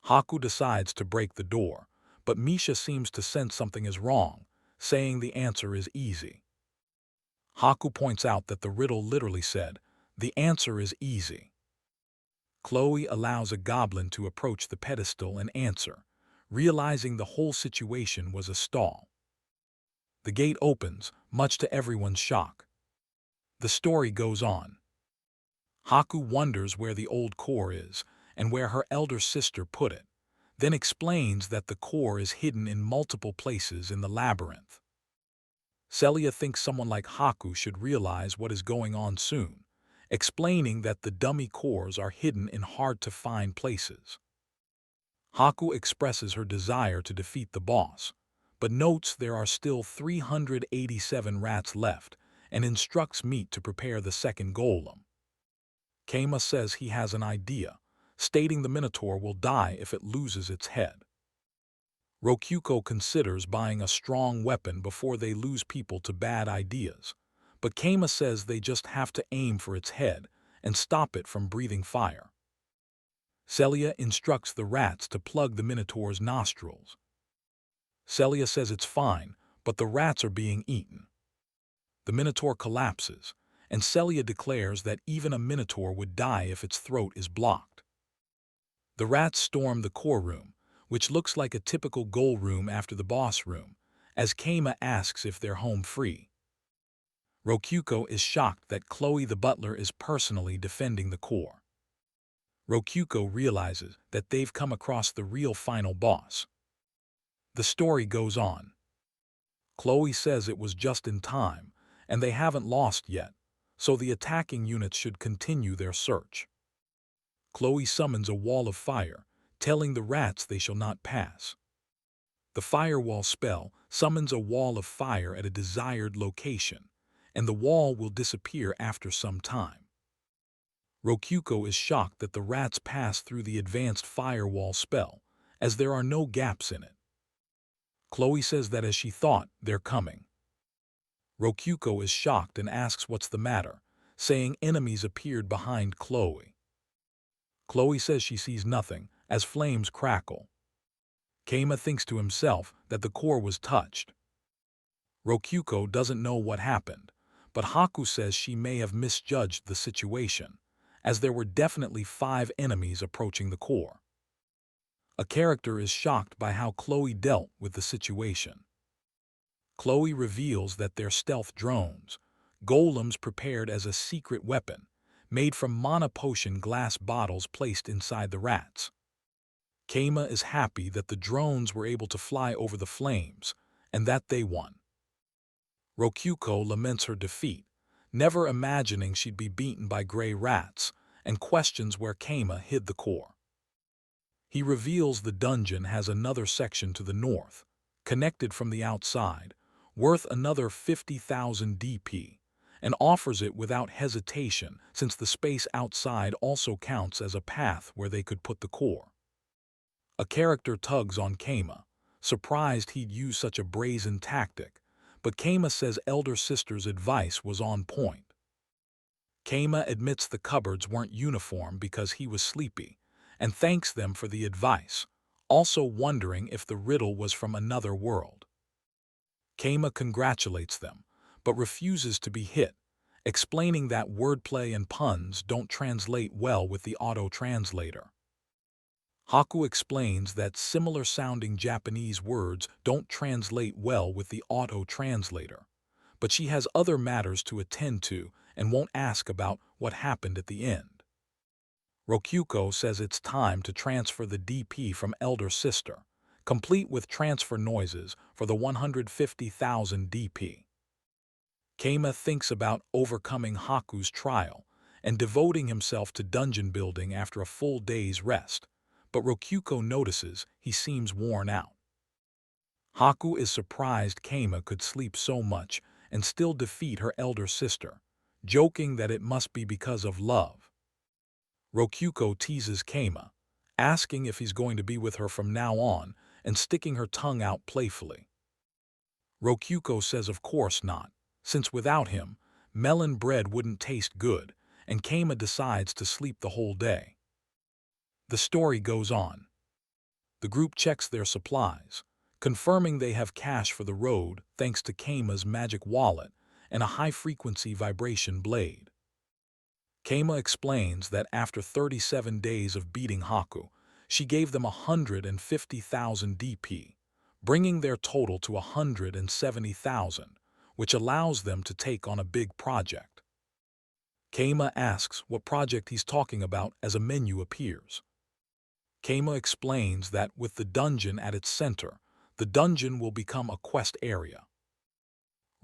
Haku decides to break the door, but Misha seems to sense something is wrong, saying the answer is easy. Haku points out that the riddle literally said, "The answer is easy." Chloe allows a goblin to approach the pedestal and answer, realizing the whole situation was a stall. The gate opens, much to everyone's shock. The story goes on. Haku wonders where the old core is and where her elder sister put it, then explains that the core is hidden in multiple places in the labyrinth. Celia thinks someone like Haku should realize what is going on soon, explaining that the dummy cores are hidden in hard-to-find places. Haku expresses her desire to defeat the boss, but notes there are still 387 rats left and instructs Meat to prepare the second golem. Keima says he has an idea, stating the Minotaur will die if it loses its head. Rokyuko considers buying a strong weapon before they lose people to bad ideas, but Keima says they just have to aim for its head and stop it from breathing fire. Celia instructs the rats to plug the Minotaur's nostrils. Celia says it's fine, but the rats are being eaten. The Minotaur collapses, and Celia declares that even a Minotaur would die if its throat is blocked. The rats storm the core room, which looks like a typical goal room after the boss room, as Keima asks if they're home free. Rokyuko is shocked that Chloe the butler is personally defending the core. Rokyuko realizes that they've come across the real final boss. The story goes on. Chloe says it was just in time, and they haven't lost yet, so the attacking units should continue their search. Chloe summons a wall of fire, telling the rats they shall not pass. The firewall spell summons a wall of fire at a desired location, and the wall will disappear after some time. Rokyuko is shocked that the rats pass through the advanced firewall spell, as there are no gaps in it. Chloe says that as she thought, they're coming. Rokyuko is shocked and asks what's the matter, saying enemies appeared behind Chloe. Chloe says she sees nothing, as flames crackle. Keima thinks to himself that the core was touched. Rokyuko doesn't know what happened, but Haku says she may have misjudged the situation, as there were definitely 5 enemies approaching the core. A character is shocked by how Chloe dealt with the situation. Chloe reveals that they're stealth drones, golems prepared as a secret weapon, made from mana potion glass bottles placed inside the rats. Keima is happy that the drones were able to fly over the flames, and that they won. Rokyuko laments her defeat, never imagining she'd be beaten by gray rats, and questions where Keima hid the core. He reveals the dungeon has another section to the north, connected from the outside, worth another 50,000 DP, and offers it without hesitation since the space outside also counts as a path where they could put the core. A character tugs on Keima, surprised he'd use such a brazen tactic, but Keima says elder sister's advice was on point. Keima admits the cupboards weren't uniform because he was sleepy, and thanks them for the advice, also wondering if the riddle was from another world. Keima congratulates them, but refuses to be hit, explaining that wordplay and puns don't translate well with the auto-translator. Haku explains that similar-sounding Japanese words don't translate well with the auto-translator, but she has other matters to attend to and won't ask about what happened at the end. Rokyuko says it's time to transfer the DP from elder sister, complete with transfer noises for the 150,000 DP. Keima thinks about overcoming Haku's trial and devoting himself to dungeon building after a full day's rest, but Rokyuko notices he seems worn out. Haku is surprised Keima could sleep so much and still defeat her elder sister, joking that it must be because of love. Rokyuko teases Keima, asking if he's going to be with her from now on and sticking her tongue out playfully. Rokyuko says of course not, since without him, melon bread wouldn't taste good, and Keima decides to sleep the whole day. The story goes on. The group checks their supplies, confirming they have cash for the road thanks to Keima's magic wallet and a high-frequency vibration blade. Keima explains that after 37 days of beating Haku, she gave them 150,000 DP, bringing their total to 170,000, which allows them to take on a big project. Keima asks what project he's talking about as a menu appears. Keima explains that with the dungeon at its center, the dungeon will become a quest area.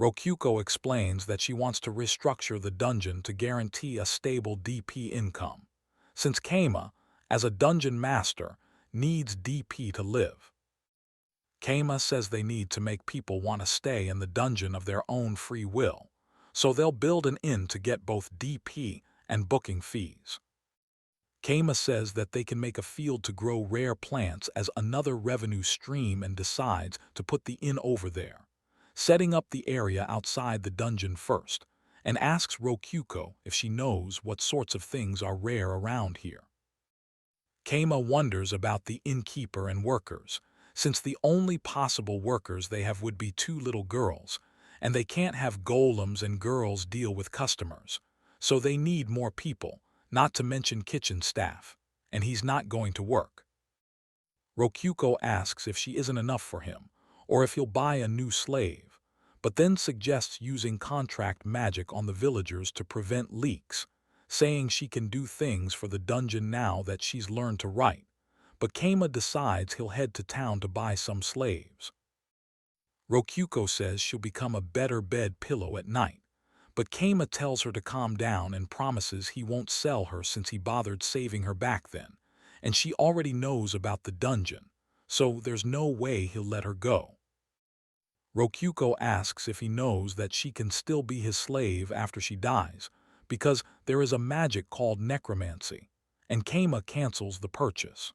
Rokyuko explains that she wants to restructure the dungeon to guarantee a stable DP income, since Keima, as a dungeon master, needs DP to live. Kama says they need to make people want to stay in the dungeon of their own free will, so they'll build an inn to get both DP and booking fees. Kama says that they can make a field to grow rare plants as another revenue stream and decides to put the inn over there, setting up the area outside the dungeon first, and asks Rokuko if she knows what sorts of things are rare around here. Kama wonders about the innkeeper and workers, since the only possible workers they have would be two little girls, and they can't have golems and girls deal with customers, so they need more people, not to mention kitchen staff, and he's not going to work. Rokuko asks if she isn't enough for him, or if he'll buy a new slave, but then suggests using contract magic on the villagers to prevent leaks, saying she can do things for the dungeon now that she's learned to write, but Kama decides he'll head to town to buy some slaves. Rokuko says she'll become a better bed pillow at night, but Kama tells her to calm down and promises he won't sell her since he bothered saving her back then, and she already knows about the dungeon, so there's no way he'll let her go. Rokuko asks if he knows that she can still be his slave after she dies, because there is a magic called necromancy, and Kama cancels the purchase.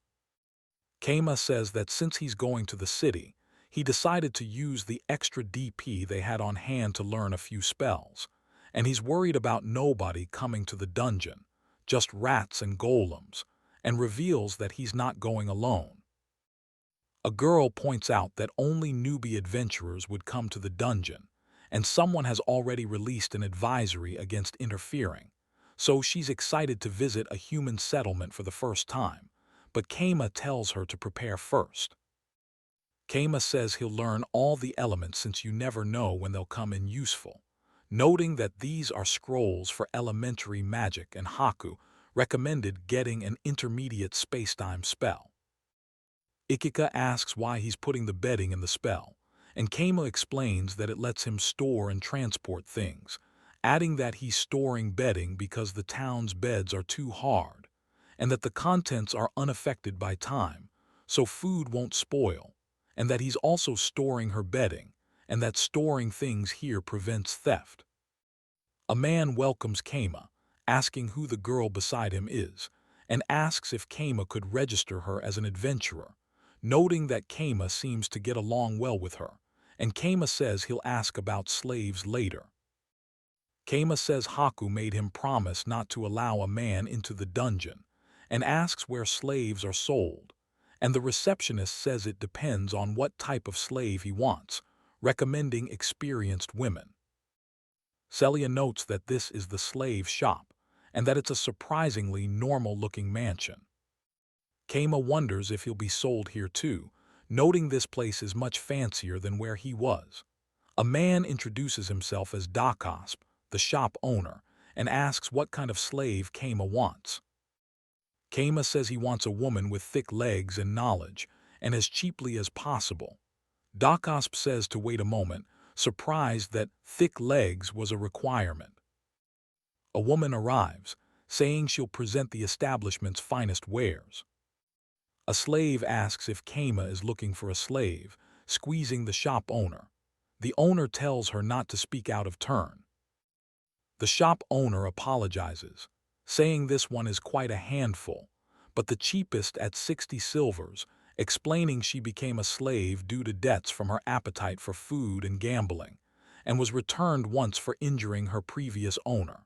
Kama says that since he's going to the city, he decided to use the extra DP they had on hand to learn a few spells, and he's worried about nobody coming to the dungeon, just rats and golems, and reveals that he's not going alone. A girl points out that only newbie adventurers would come to the dungeon, and someone has already released an advisory against interfering, so she's excited to visit a human settlement for the first time, but Kama tells her to prepare first. Kama says he'll learn all the elements since you never know when they'll come in useful, noting that these are scrolls for elementary magic and Haku recommended getting an intermediate spacetime spell. Ikika asks why he's putting the bedding in the spell, and Kama explains that it lets him store and transport things, adding that he's storing bedding because the town's beds are too hard, and that the contents are unaffected by time, so food won't spoil, and that he's also storing her bedding, and that storing things here prevents theft. A man welcomes Kama, asking who the girl beside him is, and asks if Kama could register her as an adventurer, noting that Kama seems to get along well with her, and Kama says he'll ask about slaves later. Kama says Haku made him promise not to allow a man into the dungeon, and asks where slaves are sold, and the receptionist says it depends on what type of slave he wants, recommending experienced women. Celia notes that this is the slave shop, and that it's a surprisingly normal-looking mansion. Kama wonders if he'll be sold here too, noting this place is much fancier than where he was. A man introduces himself as Dakosp, the shop owner, and asks what kind of slave Kama wants. Kama says he wants a woman with thick legs and knowledge, and as cheaply as possible. Dakosp says to wait a moment, surprised that thick legs was a requirement. A woman arrives, saying she'll present the establishment's finest wares. A slave asks if Kama is looking for a slave, squeezing the shop owner. The owner tells her not to speak out of turn. The shop owner apologizes, saying this one is quite a handful, but the cheapest at 60 silvers, explaining she became a slave due to debts from her appetite for food and gambling, and was returned once for injuring her previous owner.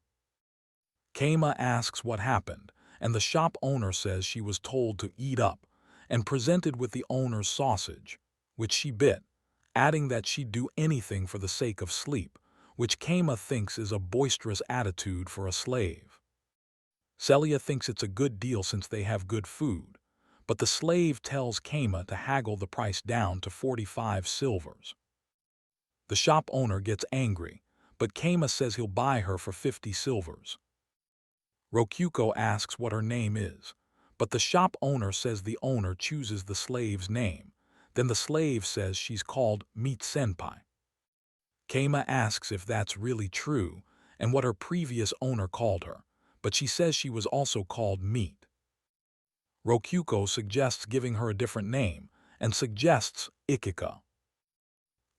Kama asks what happened, and the shop owner says she was told to eat up, and presented with the owner's sausage, which she bit, adding that she'd do anything for the sake of sleep, which Kama thinks is a boisterous attitude for a slave. Celia thinks it's a good deal since they have good food, but the slave tells Kama to haggle the price down to 45 silvers. The shop owner gets angry, but Kama says he'll buy her for 50 silvers. Rokuko asks what her name is, but the shop owner says the owner chooses the slave's name. Then the slave says she's called Meat Senpai. Kama asks if that's really true and what her previous owner called her, but she says she was also called Meat. Rokyuko suggests giving her a different name and suggests Ikika.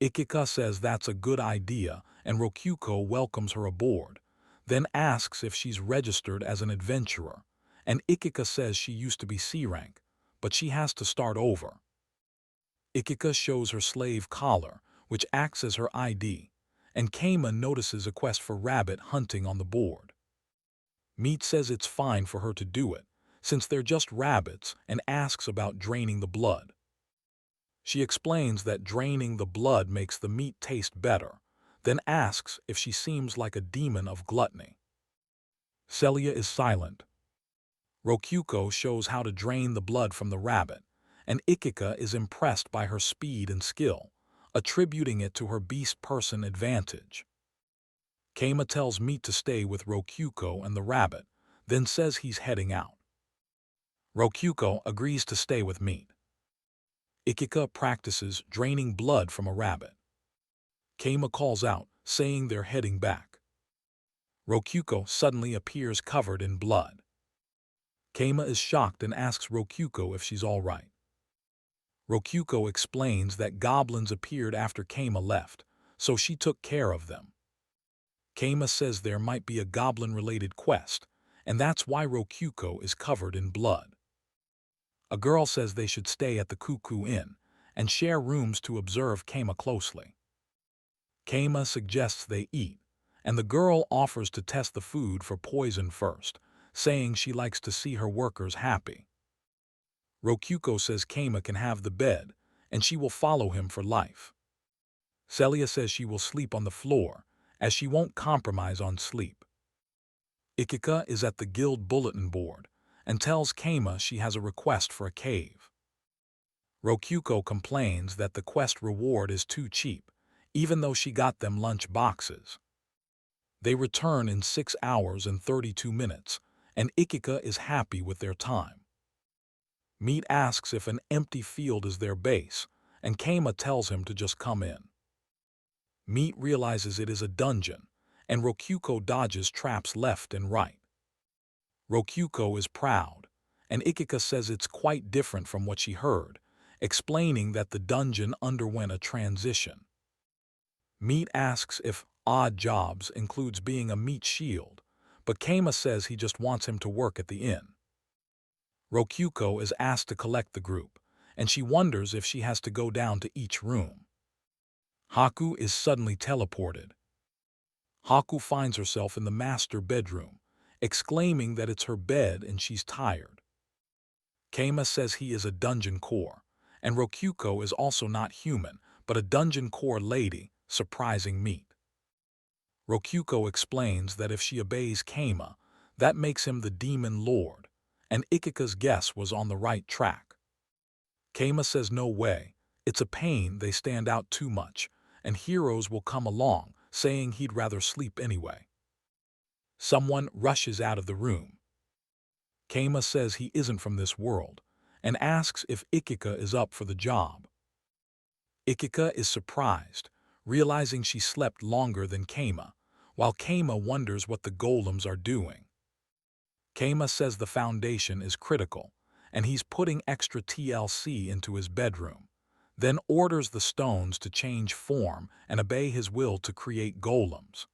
Ikika says that's a good idea and Rokyuko welcomes her aboard, then asks if she's registered as an adventurer, and Ikika says she used to be C rank, but she has to start over. Ikika shows her slave collar, which acts as her ID, and Keima notices a quest for rabbit hunting on the board. Meat says it's fine for her to do it, since they're just rabbits, and asks about draining the blood. She explains that draining the blood makes the meat taste better, then asks if she seems like a demon of gluttony. Celia is silent. Rokyuko shows how to drain the blood from the rabbit, and Ikika is impressed by her speed and skill, attributing it to her beast-person advantage. Keima tells Meat to stay with Rokyuko and the rabbit, then says he's heading out. Rokyuko agrees to stay with Meat. Ikika practices draining blood from a rabbit. Keima calls out, saying they're heading back. Rokyuko suddenly appears covered in blood. Keima is shocked and asks Rokyuko if she's all right. Rokyuko explains that goblins appeared after Keima left, so she took care of them. Keima says there might be a goblin-related quest, and that's why Rokyuko is covered in blood. A girl says they should stay at the Cuckoo Inn and share rooms to observe Keima closely. Keima suggests they eat, and the girl offers to test the food for poison first, saying she likes to see her workers happy. Rokyuko says Keima can have the bed, and she will follow him for life. Celia says she will sleep on the floor, as she won't compromise on sleep. Ikika is at the guild bulletin board, and tells Keima she has a request for a cave. Rokyuko complains that the quest reward is too cheap, even though she got them lunch boxes. They return in 6 hours and 32 minutes, and Ikika is happy with their time. Meat asks if an empty field is their base, and Keima tells him to just come in. Meat realizes it is a dungeon, and Rokyuko dodges traps left and right. Rokyuko is proud, and Ikika says it's quite different from what she heard, explaining that the dungeon underwent a transition. Meat asks if odd jobs includes being a meat shield, but Keima says he just wants him to work at the inn. Rokyuko is asked to collect the group, and she wonders if she has to go down to each room. Haku is suddenly teleported. Haku finds herself in the master bedroom, exclaiming that it's her bed and she's tired. Keima says he is a dungeon core, and Rokyuko is also not human, but a dungeon core lady, surprising Meat. Rokyuko explains that if she obeys Keima, that makes him the demon lord, and Ikika's guess was on the right track. Keima says no way, it's a pain they stand out too much, and heroes will come along, saying he'd rather sleep anyway. Someone rushes out of the room. Keima says he isn't from this world, and asks if Ikika is up for the job. Ikika is surprised, realizing she slept longer than Keima, while Keima wonders what the golems are doing. Keima says the foundation is critical, and he's putting extra TLC into his bedroom, then orders the stones to change form and obey his will to create golems.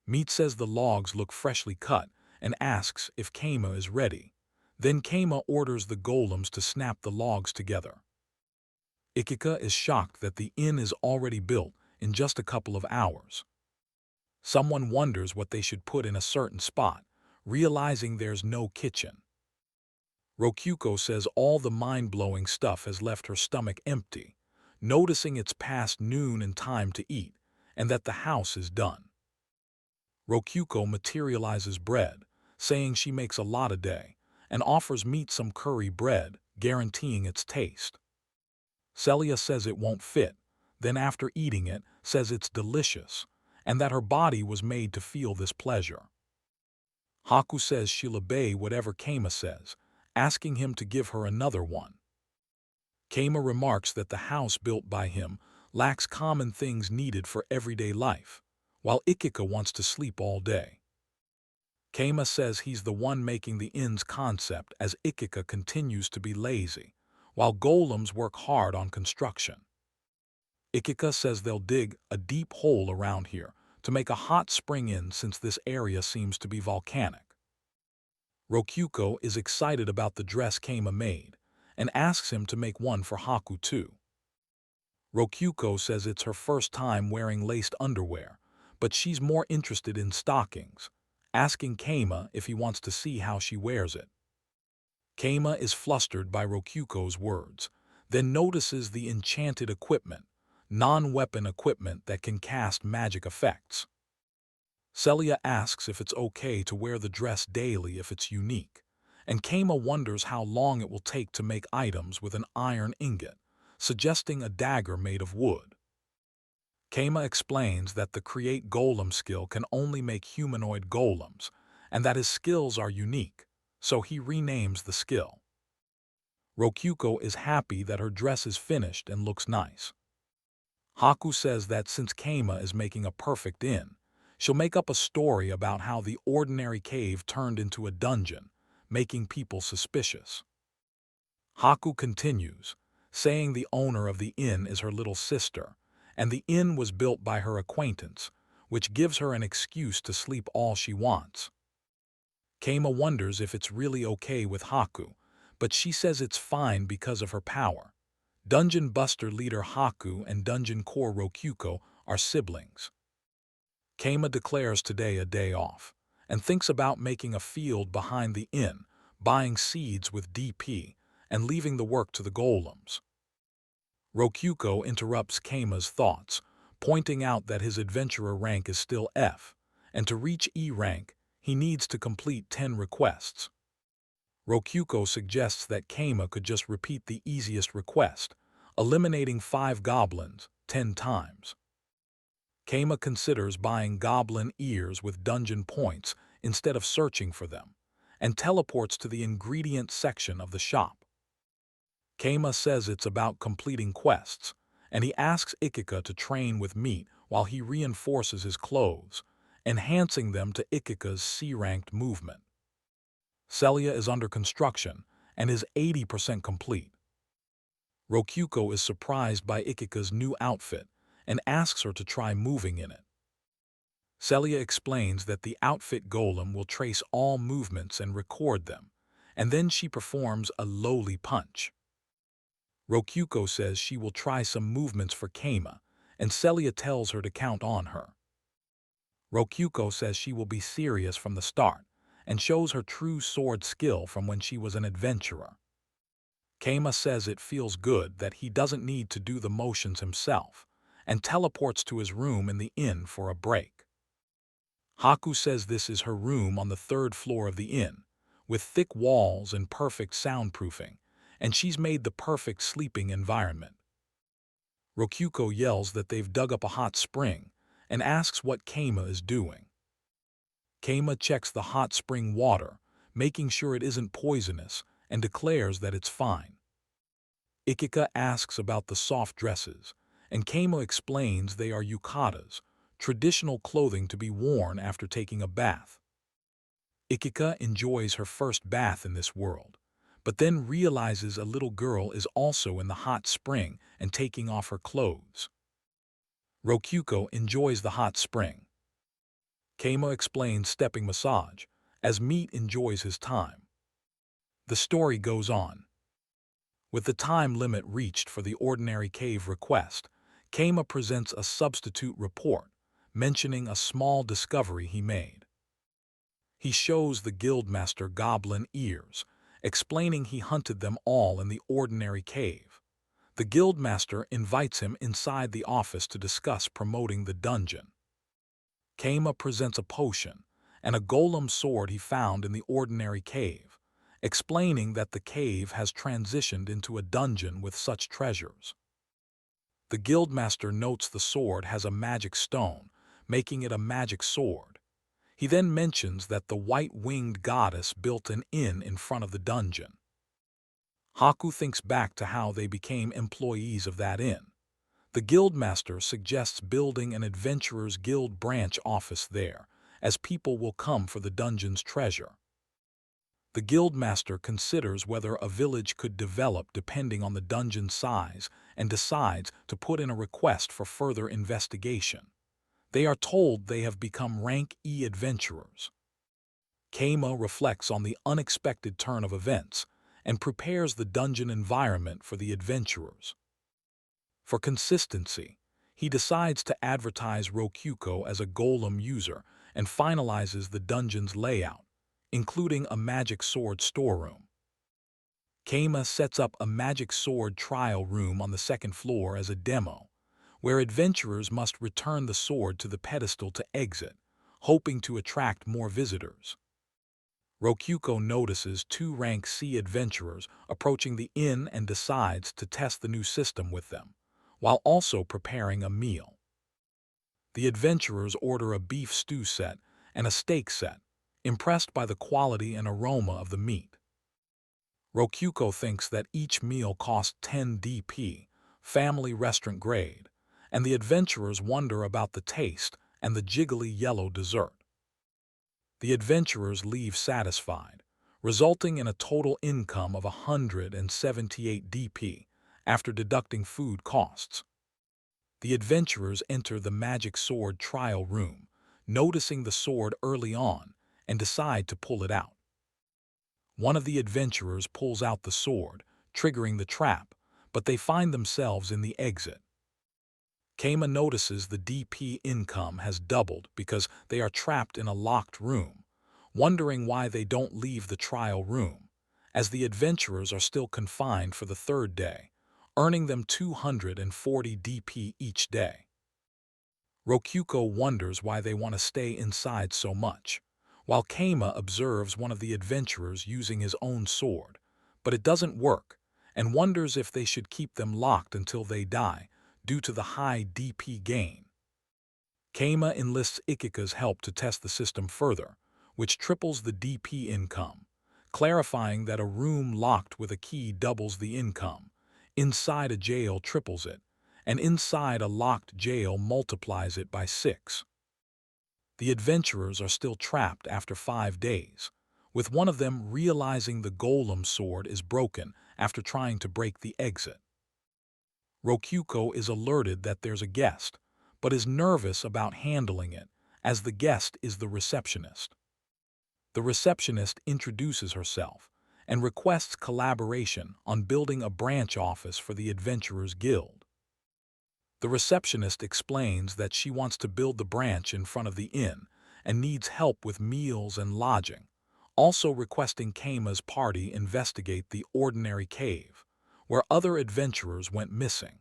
Meat says the logs look freshly cut and asks if Keima is ready. Then Keima orders the golems to snap the logs together. Ikika is shocked that the inn is already built in just a couple of hours. Someone wonders what they should put in a certain spot, realizing there's no kitchen. Rokyuko says all the mind-blowing stuff has left her stomach empty, noticing it's past noon and time to eat, and that the house is done. Rokyuko materializes bread, saying she makes a lot a day, and offers Meat some curry bread, guaranteeing its taste. Celia says it won't fit, then after eating it, says it's delicious, and that her body was made to feel this pleasure. Haku says she'll obey whatever Keima says, asking him to give her another one. Keima remarks that the house built by him lacks common things needed for everyday life, while Ikika wants to sleep all day. Keima says he's the one making the inn's concept as Ikika continues to be lazy, while golems work hard on construction. Ikika says they'll dig a deep hole around here to make a hot spring in since this area seems to be volcanic. Rokyuko is excited about the dress Keima made and asks him to make one for Haku too. Rokyuko says it's her first time wearing laced underwear, but she's more interested in stockings, asking Keima if he wants to see how she wears it. Keima is flustered by Rokyuko's words, then notices the enchanted equipment, non-weapon equipment that can cast magic effects. Celia asks if it's okay to wear the dress daily if it's unique, and Keima wonders how long it will take to make items with an iron ingot, suggesting a dagger made of wood. Keima explains that the create golem skill can only make humanoid golems, and that his skills are unique, so he renames the skill. Rokyuko is happy that her dress is finished and looks nice. Haku says that since Keima is making a perfect inn, she'll make up a story about how the ordinary cave turned into a dungeon, making people suspicious. Haku continues, saying the owner of the inn is her little sister, and the inn was built by her acquaintance, which gives her an excuse to sleep all she wants. Keima wonders if it's really okay with Haku, but she says it's fine because of her power. Dungeon Buster leader Haku and Dungeon Core Rokyuko are siblings. Keima declares today a day off, and thinks about making a field behind the inn, buying seeds with DP, and leaving the work to the golems. Rokyuko interrupts Keima's thoughts, pointing out that his adventurer rank is still F, and to reach E rank, he needs to complete 10 requests. Rokyuko suggests that Keima could just repeat the easiest request, eliminating 5 goblins 10 times. Keima considers buying goblin ears with dungeon points instead of searching for them, and teleports to the ingredient section of the shop. Keima says it's about completing quests, and he asks Ikika to train with meat while he reinforces his clothes, enhancing them to Ikika's C-ranked movement. Celia is under construction and is 80% complete. Rokyuko is surprised by Ikika's new outfit and asks her to try moving in it. Celia explains that the outfit golem will trace all movements and record them, and then she performs a lowly punch. Rokyuko says she will try some movements for Keima, and Celia tells her to count on her. Rokyuko says she will be serious from the start, and shows her true sword skill from when she was an adventurer. Keima says it feels good that he doesn't need to do the motions himself, and teleports to his room in the inn for a break. Haku says this is her room on the 3rd floor of the inn, with thick walls and perfect soundproofing, and she's made the perfect sleeping environment. Rokyuko yells that they've dug up a hot spring, and asks what Keima is doing. Keima checks the hot spring water, making sure it isn't poisonous, and declares that it's fine. Ikika asks about the soft dresses, and Keima explains they are yukatas, traditional clothing to be worn after taking a bath. Ikika enjoys her first bath in this world, but then realizes a little girl is also in the hot spring and taking off her clothes. Rokyuko enjoys the hot spring. Keima explains stepping massage, as Meat enjoys his time. The story goes on. With the time limit reached for the ordinary cave request, Keima presents a substitute report, mentioning a small discovery he made. He shows the guildmaster goblin ears, explaining he hunted them all in the ordinary cave. The guildmaster invites him inside the office to discuss promoting the dungeon. Keima presents a potion and a golem sword he found in the ordinary cave, explaining that the cave has transitioned into a dungeon with such treasures. The guildmaster notes the sword has a magic stone, making it a magic sword. He then mentions that the white-winged goddess built an inn in front of the dungeon. Haku thinks back to how they became employees of that inn. The guildmaster suggests building an adventurer's guild branch office there, as people will come for the dungeon's treasure. The guildmaster considers whether a village could develop depending on the dungeon's size and decides to put in a request for further investigation. They are told they have become rank E adventurers. Kama reflects on the unexpected turn of events and prepares the dungeon environment for the adventurers. For consistency, he decides to advertise Rokuko as a golem user and finalizes the dungeon's layout, including a magic sword storeroom. Kama sets up a magic sword trial room on the second floor as a demo, where adventurers must return the sword to the pedestal to exit, hoping to attract more visitors. Rokuko notices two rank C adventurers approaching the inn and decides to test the new system with them, while also preparing a meal. The adventurers order a beef stew set and a steak set, impressed by the quality and aroma of the meat. Rokuko thinks that each meal costs 10 DP, family restaurant grade, and the adventurers wonder about the taste and the jiggly yellow dessert. The adventurers leave satisfied, resulting in a total income of 178 DP after deducting food costs. The adventurers enter the magic sword trial room, noticing the sword early on, and decide to pull it out. One of the adventurers pulls out the sword, triggering the trap, but they find themselves in the exit. Kama notices the DP income has doubled because they are trapped in a locked room, wondering why they don't leave the trial room, as the adventurers are still confined for the third day, earning them 240 DP each day. Rokuko wonders why they want to stay inside so much, while Kama observes one of the adventurers using his own sword, but it doesn't work, and wonders if they should keep them locked until they die, due to the high DP gain. Kama enlists Ikika's help to test the system further, which triples the DP income, clarifying that a room locked with a key doubles the income, inside a jail triples it, and inside a locked jail multiplies it by 6. The adventurers are still trapped after 5 days, with one of them realizing the golem sword is broken after trying to break the exit. Rokuko is alerted that there's a guest, but is nervous about handling it, as the guest is the receptionist. The receptionist introduces herself and requests collaboration on building a branch office for the Adventurers Guild. The receptionist explains that she wants to build the branch in front of the inn and needs help with meals and lodging, also requesting Kama's party investigate the ordinary cave, where other adventurers went missing.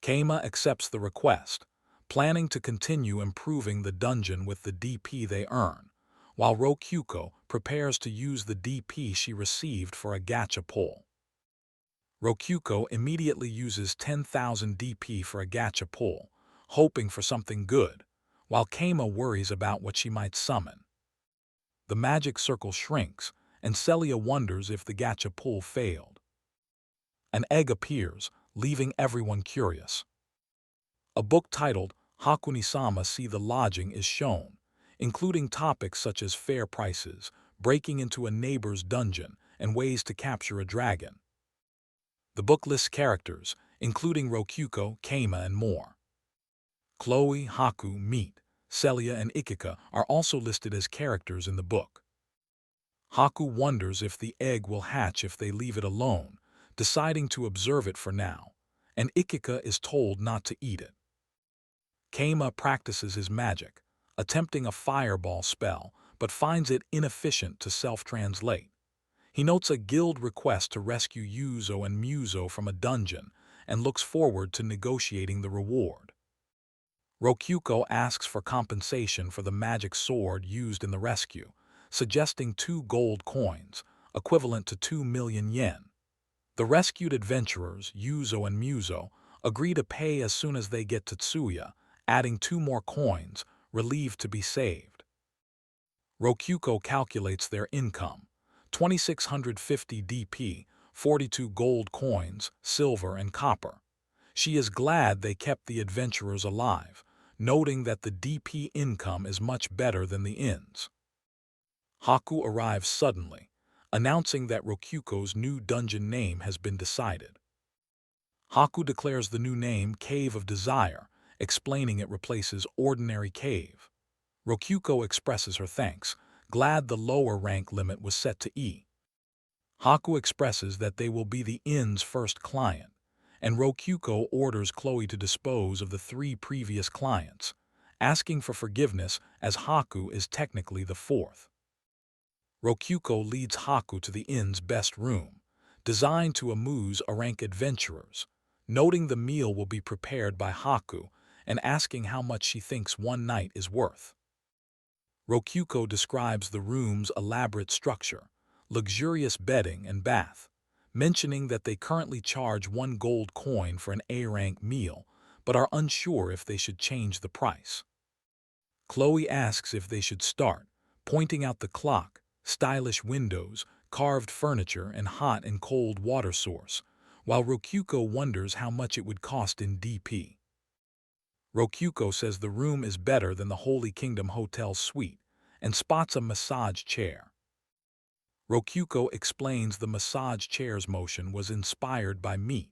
Kama accepts the request, planning to continue improving the dungeon with the DP they earn, while Rokuko prepares to use the DP she received for a gacha pull. Rokuko immediately uses 10,000 DP for a gacha pull, hoping for something good, while Kama worries about what she might summon. The magic circle shrinks, and Celia wonders if the gacha pull failed. An egg appears, leaving everyone curious. A book titled Hakuni-sama See the Lodging is shown, including topics such as fair prices, breaking into a neighbor's dungeon, and ways to capture a dragon. The book lists characters, including Rokuko, Kama, and more. Chloe, Haku, Meet, Celia, and Ikika are also listed as characters in the book. Haku wonders if the egg will hatch if they leave it alone, deciding to observe it for now, and Ikika is told not to eat it. Kama practices his magic, attempting a fireball spell, but finds it inefficient to self-translate. He notes a guild request to rescue Yuzo and Muzo from a dungeon and looks forward to negotiating the reward. Rokuko asks for compensation for the magic sword used in the rescue, suggesting 2 gold coins, equivalent to 2 million yen. The rescued adventurers, Yuzo and Muzo, agree to pay as soon as they get to Tsuya, adding 2 more coins, relieved to be saved. Rokuko calculates their income, 2,650 DP, 42 gold coins, silver, and copper. She is glad they kept the adventurers alive, noting that the DP income is much better than the inn's. Haku arrives suddenly, announcing that Rokyuko's new dungeon name has been decided. Haku declares the new name Cave of Desire, explaining it replaces ordinary cave. Rokyuko expresses her thanks, glad the lower rank limit was set to E. Haku expresses that they will be the inn's first client, and Rokyuko orders Chloe to dispose of the 3 previous clients, asking for forgiveness as Haku is technically the 4th. Rokyuko leads Haku to the inn's best room, designed to amuse rank adventurers, noting the meal will be prepared by Haku and asking how much she thinks one night is worth. Rokyuko describes the room's elaborate structure, luxurious bedding and bath, mentioning that they currently charge 1 gold coin for an A-rank meal, but are unsure if they should change the price. Chloe asks if they should start, pointing out the clock, stylish windows, carved furniture, and hot and cold water source, while Rokyuko wonders how much it would cost in DP. Rokyuko says the room is better than the Holy Kingdom Hotel suite and spots a massage chair. Rokyuko explains the massage chair's motion was inspired by meat,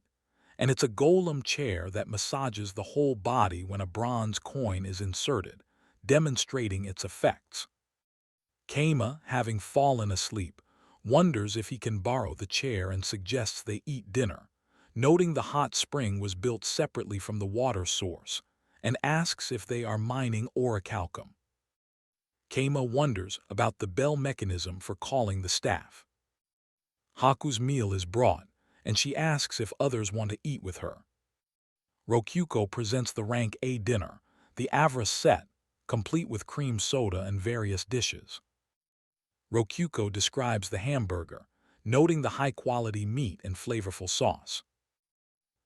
and it's a golem chair that massages the whole body when a bronze coin is inserted, demonstrating its effects. Keima, having fallen asleep, wonders if he can borrow the chair and suggests they eat dinner, noting the hot spring was built separately from the water source, and asks if they are mining orichalcum. Keima wonders about the bell mechanism for calling the staff. Haku's meal is brought, and she asks if others want to eat with her. Rokyuko presents the rank A dinner, the avarice set, complete with cream soda and various dishes. Rokyuko describes the hamburger, noting the high-quality meat and flavorful sauce.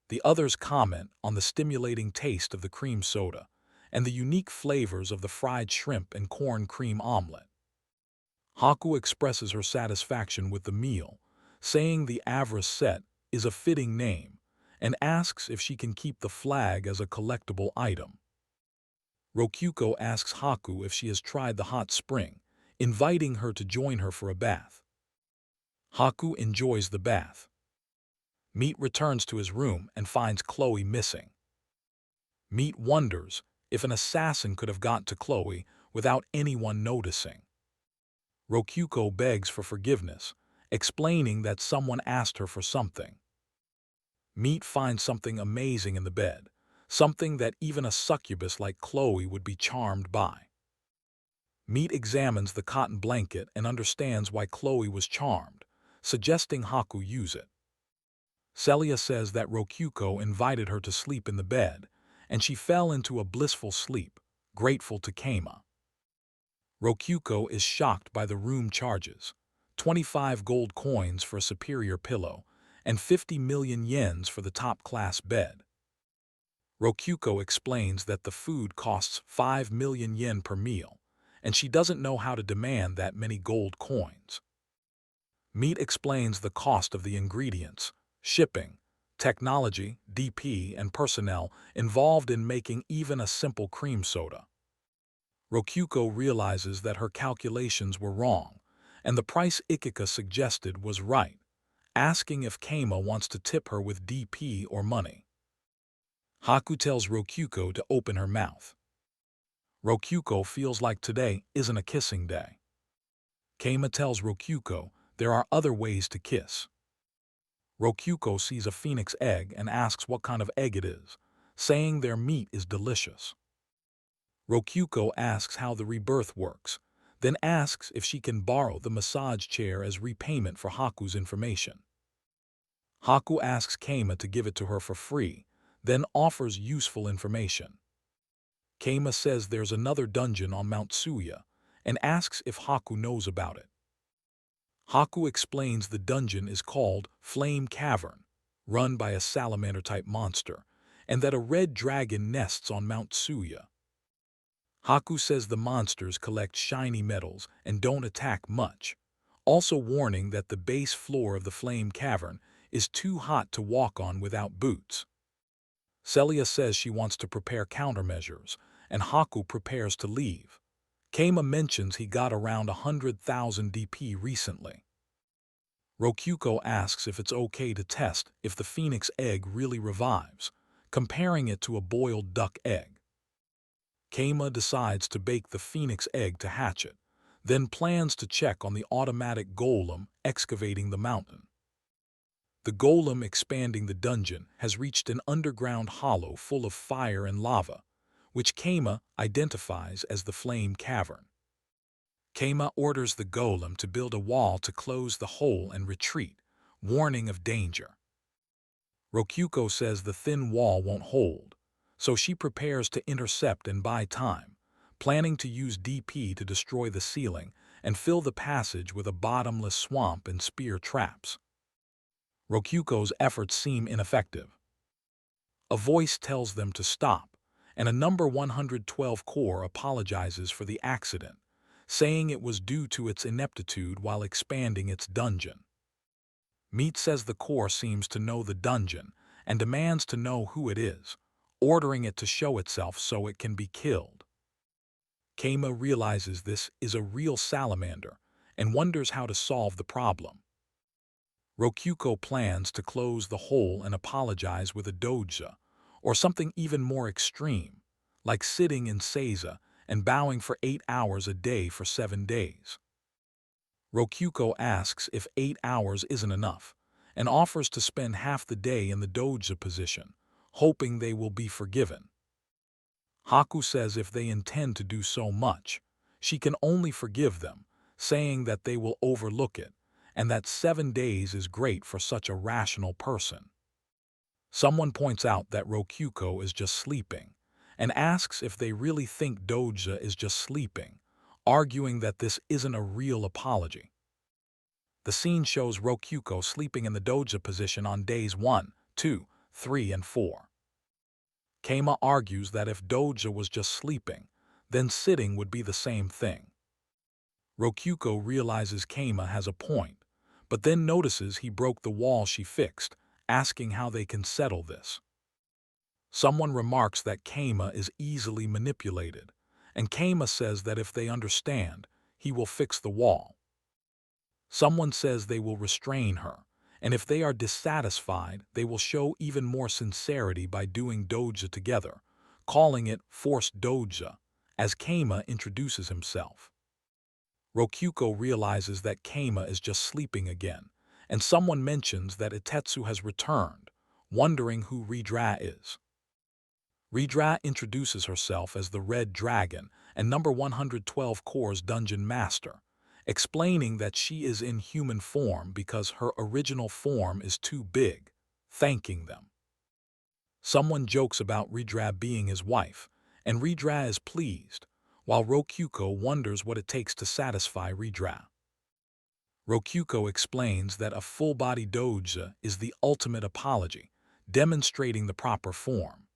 The others comment on the stimulating taste of the cream soda and the unique flavors of the fried shrimp and corn cream omelet. Haku expresses her satisfaction with the meal, saying the avarice set is a fitting name, and asks if she can keep the flag as a collectible item. Rokyuko asks Haku if she has tried the hot spring, inviting her to join her for a bath. Haku enjoys the bath. Meat returns to his room and finds Chloe missing. Meat wonders if an assassin could have got to Chloe without anyone noticing. Rokyuko begs for forgiveness, explaining that someone asked her for something. Meat finds something amazing in the bed, something that even a succubus like Chloe would be charmed by. Meat examines the cotton blanket and understands why Chloe was charmed, suggesting Haku use it. Celia says that Rokyuko invited her to sleep in the bed, and she fell into a blissful sleep, grateful to Keima. Rokyuko is shocked by the room charges, 25 gold coins for a superior pillow, and 50 million yens for the top-class bed. Rokyuko explains that the food costs 5 million yen per meal, and she doesn't know how to demand that many gold coins. Meat explains the cost of the ingredients, shipping, technology, DP, and personnel involved in making even a simple cream soda. Rokyuko realizes that her calculations were wrong, and the price Ikika suggested was right, asking if Keima wants to tip her with DP or money. Haku tells Rokyuko to open her mouth. Rokyuko feels like today isn't a kissing day. Keima tells Rokyuko there are other ways to kiss. Rokyuko sees a phoenix egg and asks what kind of egg it is, saying their meat is delicious. Rokyuko asks how the rebirth works, then asks if she can borrow the massage chair as repayment for Haku's information. Haku asks Keima to give it to her for free, then offers useful information. Keima says there's another dungeon on Mount Suya and asks if Haku knows about it. Haku explains the dungeon is called Flame Cavern, run by a salamander-type monster, and that a red dragon nests on Mount Suya. Haku says the monsters collect shiny metals and don't attack much, also warning that the base floor of the Flame Cavern is too hot to walk on without boots. Celia says she wants to prepare countermeasures and Haku prepares to leave. Keima mentions he got around 100,000 DP recently. Rokyuko asks if it's okay to test if the phoenix egg really revives, comparing it to a boiled duck egg. Keima decides to bake the phoenix egg to hatch it, then plans to check on the automatic golem excavating the mountain. The golem expanding the dungeon has reached an underground hollow full of fire and lava, which Keima identifies as the Flame Cavern. Keima orders the golem to build a wall to close the hole and retreat, warning of danger. Rokyuko says the thin wall won't hold, so she prepares to intercept and buy time, planning to use DP to destroy the ceiling and fill the passage with a bottomless swamp and spear traps. Rokyuko's efforts seem ineffective. A voice tells them to stop, and a number 112 core apologizes for the accident, saying it was due to its ineptitude while expanding its dungeon. Meat says the core seems to know the dungeon and demands to know who it is, ordering it to show itself so it can be killed. Keima realizes this is a real salamander and wonders how to solve the problem. Rokyuko plans to close the hole and apologize with a doja, or something even more extreme, like sitting in seiza and bowing for 8 hours a day for 7 days. Rokyuko asks if 8 hours isn't enough, and offers to spend half the day in the doja position, hoping they will be forgiven. Haku says if they intend to do so much, she can only forgive them, saying that they will overlook it, and that 7 days is great for such a rational person. Someone points out that Rokyuko is just sleeping, and asks if they really think doja is just sleeping, arguing that this isn't a real apology. The scene shows Rokyuko sleeping in the doja position on days 1, 2, 3, and 4. Keima argues that if doja was just sleeping, then sitting would be the same thing. Rokyuko realizes Keima has a point, but then notices he broke the wall she fixed, asking how they can settle this. Someone remarks that Keima is easily manipulated, and Keima says that if they understand, he will fix the wall. Someone says they will restrain her, and if they are dissatisfied, they will show even more sincerity by doing doja together, calling it forced doja, as Keima introduces himself. Rokyuko realizes that Keima is just sleeping again, and someone mentions that Itetsu has returned, wondering who Ridra is. Ridra introduces herself as the Red Dragon and number 112 Core's Dungeon Master, explaining that she is in human form because her original form is too big, thanking them. Someone jokes about Ridra being his wife, and Ridra is pleased, while Rokyuko wonders what it takes to satisfy Ridra. Rokyuko explains that a full-body doja is the ultimate apology, demonstrating the proper form.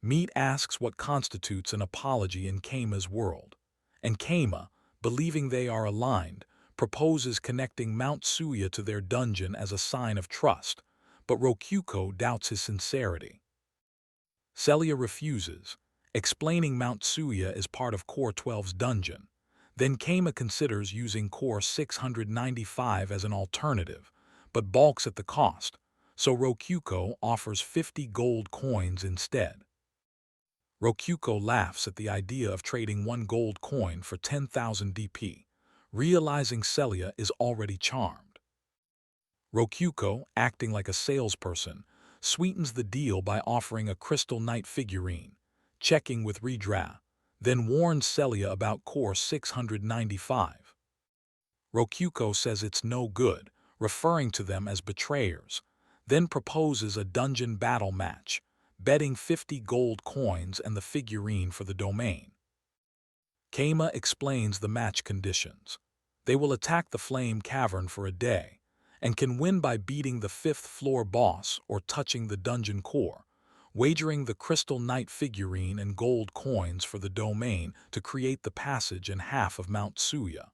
Meat asks what constitutes an apology in Keima's world, and Keima, believing they are aligned, proposes connecting Mount Suya to their dungeon as a sign of trust, but Rokyuko doubts his sincerity. Celia refuses, explaining Mount Suya is part of Core 12's dungeon. Then Keima considers using Core 695 as an alternative, but balks at the cost, so Rokyuko offers 50 gold coins instead. Rokyuko laughs at the idea of trading 1 gold coin for 10,000 DP, realizing Celia is already charmed. Rokyuko, acting like a salesperson, sweetens the deal by offering a Crystal Knight figurine, checking with Ridra, then warns Celia about Core 695. Rokyuko says it's no good, referring to them as betrayers, then proposes a dungeon battle match, betting 50 gold coins and the figurine for the domain. Keima explains the match conditions. They will attack the Flame Cavern for a day, and can win by beating the 5th floor boss or touching the dungeon core, wagering the Crystal Knight figurine and gold coins for the domain to create the passage and half of Mount Suya.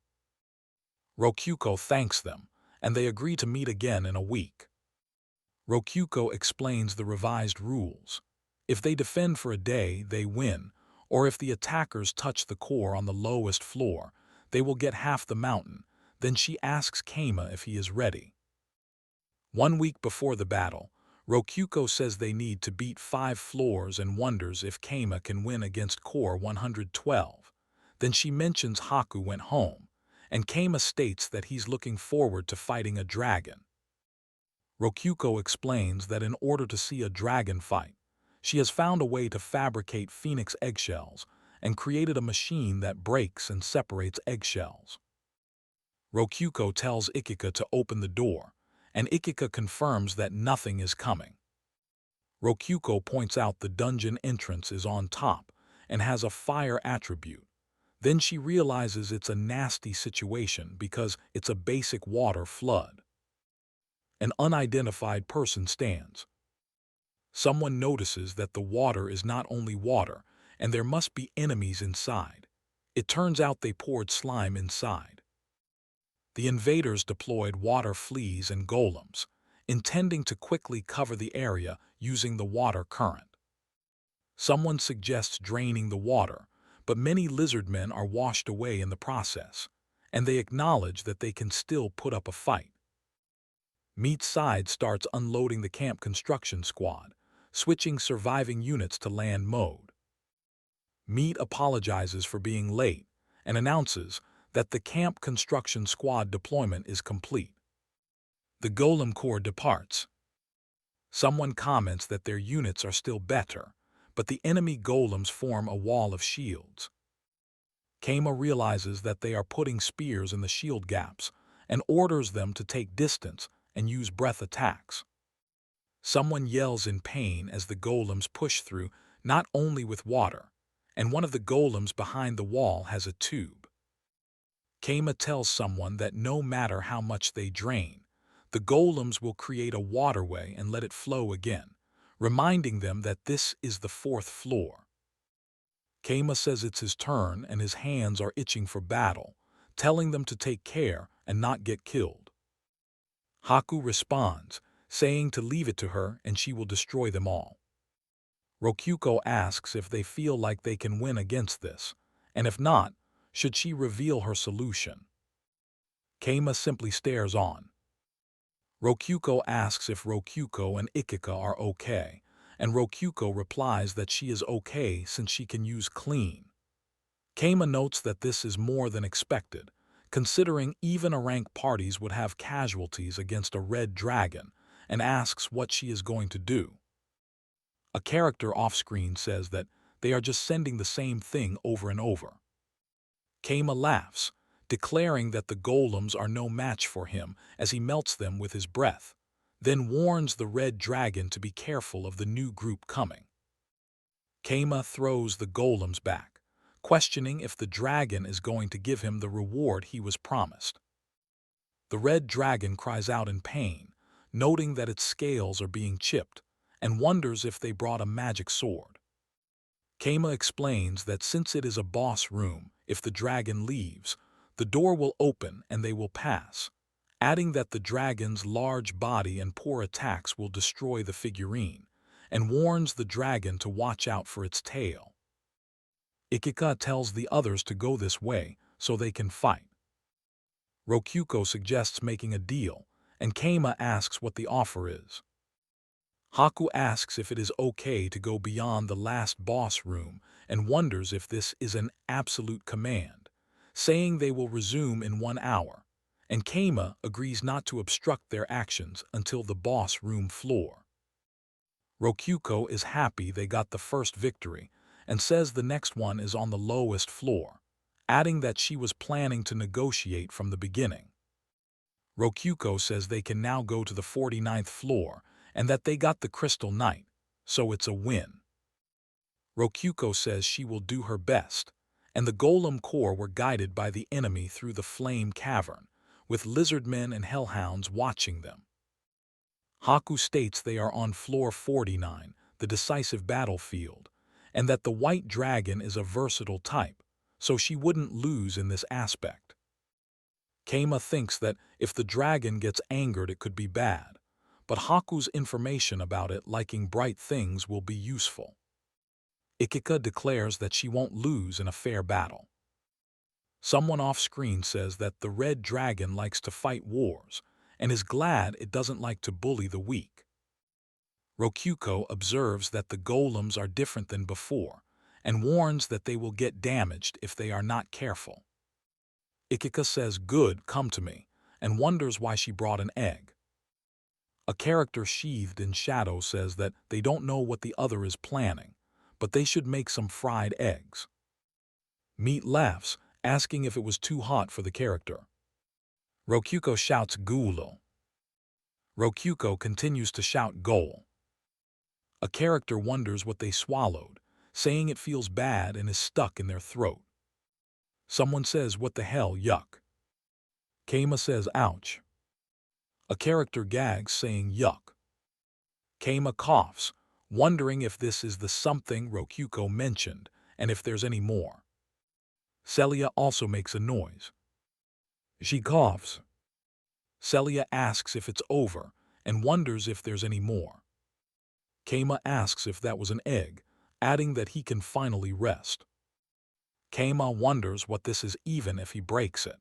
Rokyuko thanks them, and they agree to meet again in a week. Rokyuko explains the revised rules. If they defend for a day, they win, or if the attackers touch the core on the lowest floor, they will get half the mountain. Then she asks Kama if he is ready. 1 week before the battle, Rokuko says they need to beat 5 floors and wonders if Kama can win against Core 112. Then she mentions Haku went home, and Kama states that he's looking forward to fighting a dragon. Rokuko explains that in order to see a dragon fight, she has found a way to fabricate phoenix eggshells and created a machine that breaks and separates eggshells. Rokuko tells Ikika to open the door, and Ikika confirms that nothing is coming. Rokuko points out the dungeon entrance is on top and has a fire attribute. Then she realizes it's a nasty situation because it's a basic water flood. An unidentified person stands. Someone notices that the water is not only water, and there must be enemies inside. It turns out they poured slime inside. The invaders deployed water fleas and golems, intending to quickly cover the area using the water current. Someone suggests draining the water, but many lizardmen are washed away in the process, and they acknowledge that they can still put up a fight. Meat's side starts unloading the camp construction squad, switching surviving units to land mode. Meat apologizes for being late and announces that the camp construction squad deployment is complete. The Golem Corps departs. Someone comments that their units are still better, but the enemy golems form a wall of shields. Kama realizes that they are putting spears in the shield gaps and orders them to take distance and use breath attacks. Someone yells in pain as the golems push through, not only with water, and one of the golems behind the wall has a tube. Kama tells someone that no matter how much they drain, the golems will create a waterway and let it flow again, reminding them that this is the 4th floor. Kama says it's his turn and his hands are itching for battle, telling them to take care and not get killed. Haku responds, saying to leave it to her and she will destroy them all. Rokuko asks if they feel like they can win against this, and if not, should she reveal her solution. Kama simply stares on. Rokuko asks if Rokuko and Ikika are okay, and Rokuko replies that she is okay since she can use clean. Kama notes that this is more than expected, considering even a rank parties would have casualties against a red dragon, and asks what she is going to do. A character off-screen says that they are just sending the same thing over and over. Kama laughs, declaring that the golems are no match for him as he melts them with his breath, then warns the red dragon to be careful of the new group coming. Kama throws the golems back, questioning if the dragon is going to give him the reward he was promised. The red dragon cries out in pain, noting that its scales are being chipped, and wonders if they brought a magic sword. Kama explains that since it is a boss room, if the dragon leaves, the door will open and they will pass, adding that the dragon's large body and poor attacks will destroy the figurine, and warns the dragon to watch out for its tail. Ikika tells the others to go this way so they can fight. Rokuko suggests making a deal, and Kama asks what the offer is. Haku asks if it is okay to go beyond the last boss room and wonders if this is an absolute command, saying they will resume in 1 hour, and Kama agrees not to obstruct their actions until the boss room floor. Rokuko is happy they got the first victory and says the next one is on the lowest floor, adding that she was planning to negotiate from the beginning. Rokuko says they can now go to the 49th floor and that they got the Crystal Knight, so it's a win. Rokuko says she will do her best, and the Golem Corps were guided by the enemy through the Flame Cavern, with lizardmen and hellhounds watching them. Haku states they are on floor 49, the decisive battlefield, and that the white dragon is a versatile type, so she wouldn't lose in this aspect. Kama thinks that if the dragon gets angered it could be bad, but Haku's information about it liking bright things will be useful. Ikika declares that she won't lose in a fair battle. Someone off-screen says that the red dragon likes to fight wars and is glad it doesn't like to bully the weak. Rokuko observes that the golems are different than before and warns that they will get damaged if they are not careful. Ikika says, "Good, come to me," and wonders why she brought an egg. A character sheathed in shadow says that they don't know what the other is planning, but they should make some fried eggs. Meat laughs, asking if it was too hot for the character. Rokuko shouts "Gulo." Rokuko continues to shout "Goal." A character wonders what they swallowed, saying it feels bad and is stuck in their throat. Someone says, "What the hell, yuck." Keima says, "Ouch." A character gags, saying "Yuck." Keima coughs, wondering if this is the something Rokuko mentioned and if there's any more. Celia also makes a noise. She coughs. Celia asks if it's over and wonders if there's any more. Keima asks if that was an egg, adding that he can finally rest. Keima wonders what this is even if he breaks it.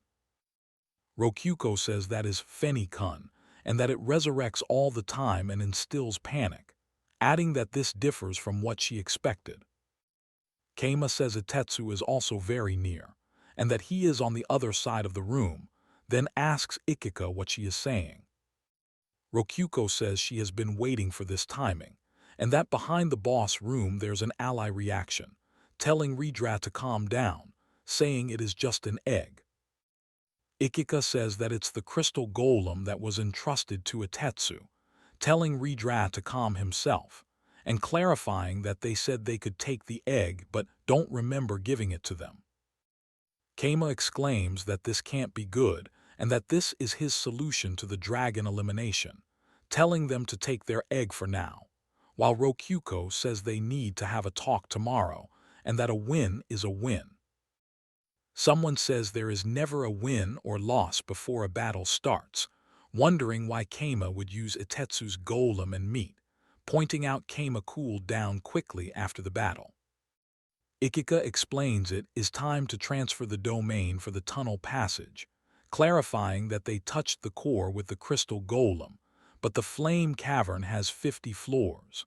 Rokuko says that is Feni-kun, and that it resurrects all the time and instills panic, adding that this differs from what she expected. Keima says Itetsu is also very near, and that he is on the other side of the room, then asks Ikika what she is saying. Rokuko says she has been waiting for this timing, and that behind the boss room there's an ally reaction, telling Ridra to calm down, saying it is just an egg. Ikika says that it's the crystal golem that was entrusted to Itetsu, telling Ridra to calm himself, and clarifying that they said they could take the egg but don't remember giving it to them. Keima exclaims that this can't be good and that this is his solution to the dragon elimination, telling them to take their egg for now, while Rokuko says they need to have a talk tomorrow and that a win is a win. Someone says there is never a win or loss before a battle starts, wondering why Keima would use Itetsu's golem and meat, pointing out Keima cooled down quickly after the battle. Ikika explains it is time to transfer the domain for the tunnel passage, clarifying that they touched the core with the crystal golem, but the flame cavern has 50 floors.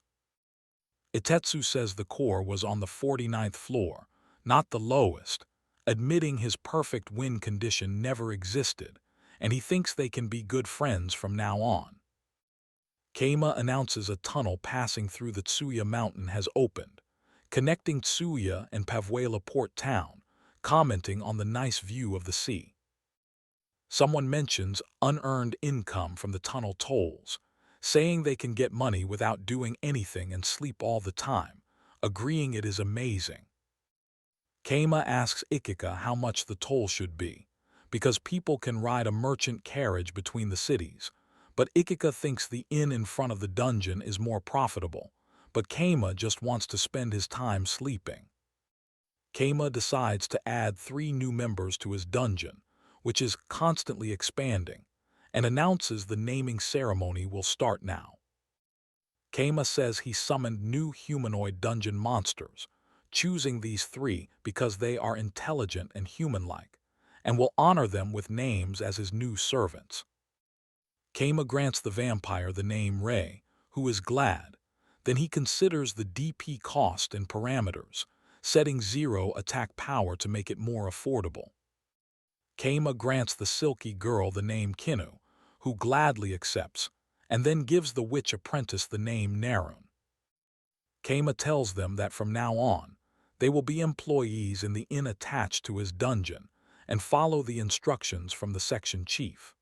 Itetsu says the core was on the 49th floor, not the lowest, admitting his perfect win condition never existed, and he thinks they can be good friends from now on. Keima announces a tunnel passing through the Tsuya mountain has opened, connecting Tsuya and Pavuela port town, commenting on the nice view of the sea. Someone mentions unearned income from the tunnel tolls, saying they can get money without doing anything and sleep all the time, agreeing it is amazing. Keima asks Ikika how much the toll should be, because people can ride a merchant carriage between the cities, but Ikika thinks the inn in front of the dungeon is more profitable, but Keima just wants to spend his time sleeping. Keima decides to add 3 new members to his dungeon, which is constantly expanding, and announces the naming ceremony will start now. Keima says he summoned new humanoid dungeon monsters, choosing these 3 because they are intelligent and human-like, and will honor them with names as his new servants. Keima grants the vampire the name Rei, who is glad. Then he considers the DP cost and parameters, setting 0 attack power to make it more affordable. Keima grants the silky girl the name Kinu, who gladly accepts, and then gives the witch apprentice the name Narun. Keima tells them that from now on, they will be employees in the inn attached to his dungeon and follow the instructions from the section chief.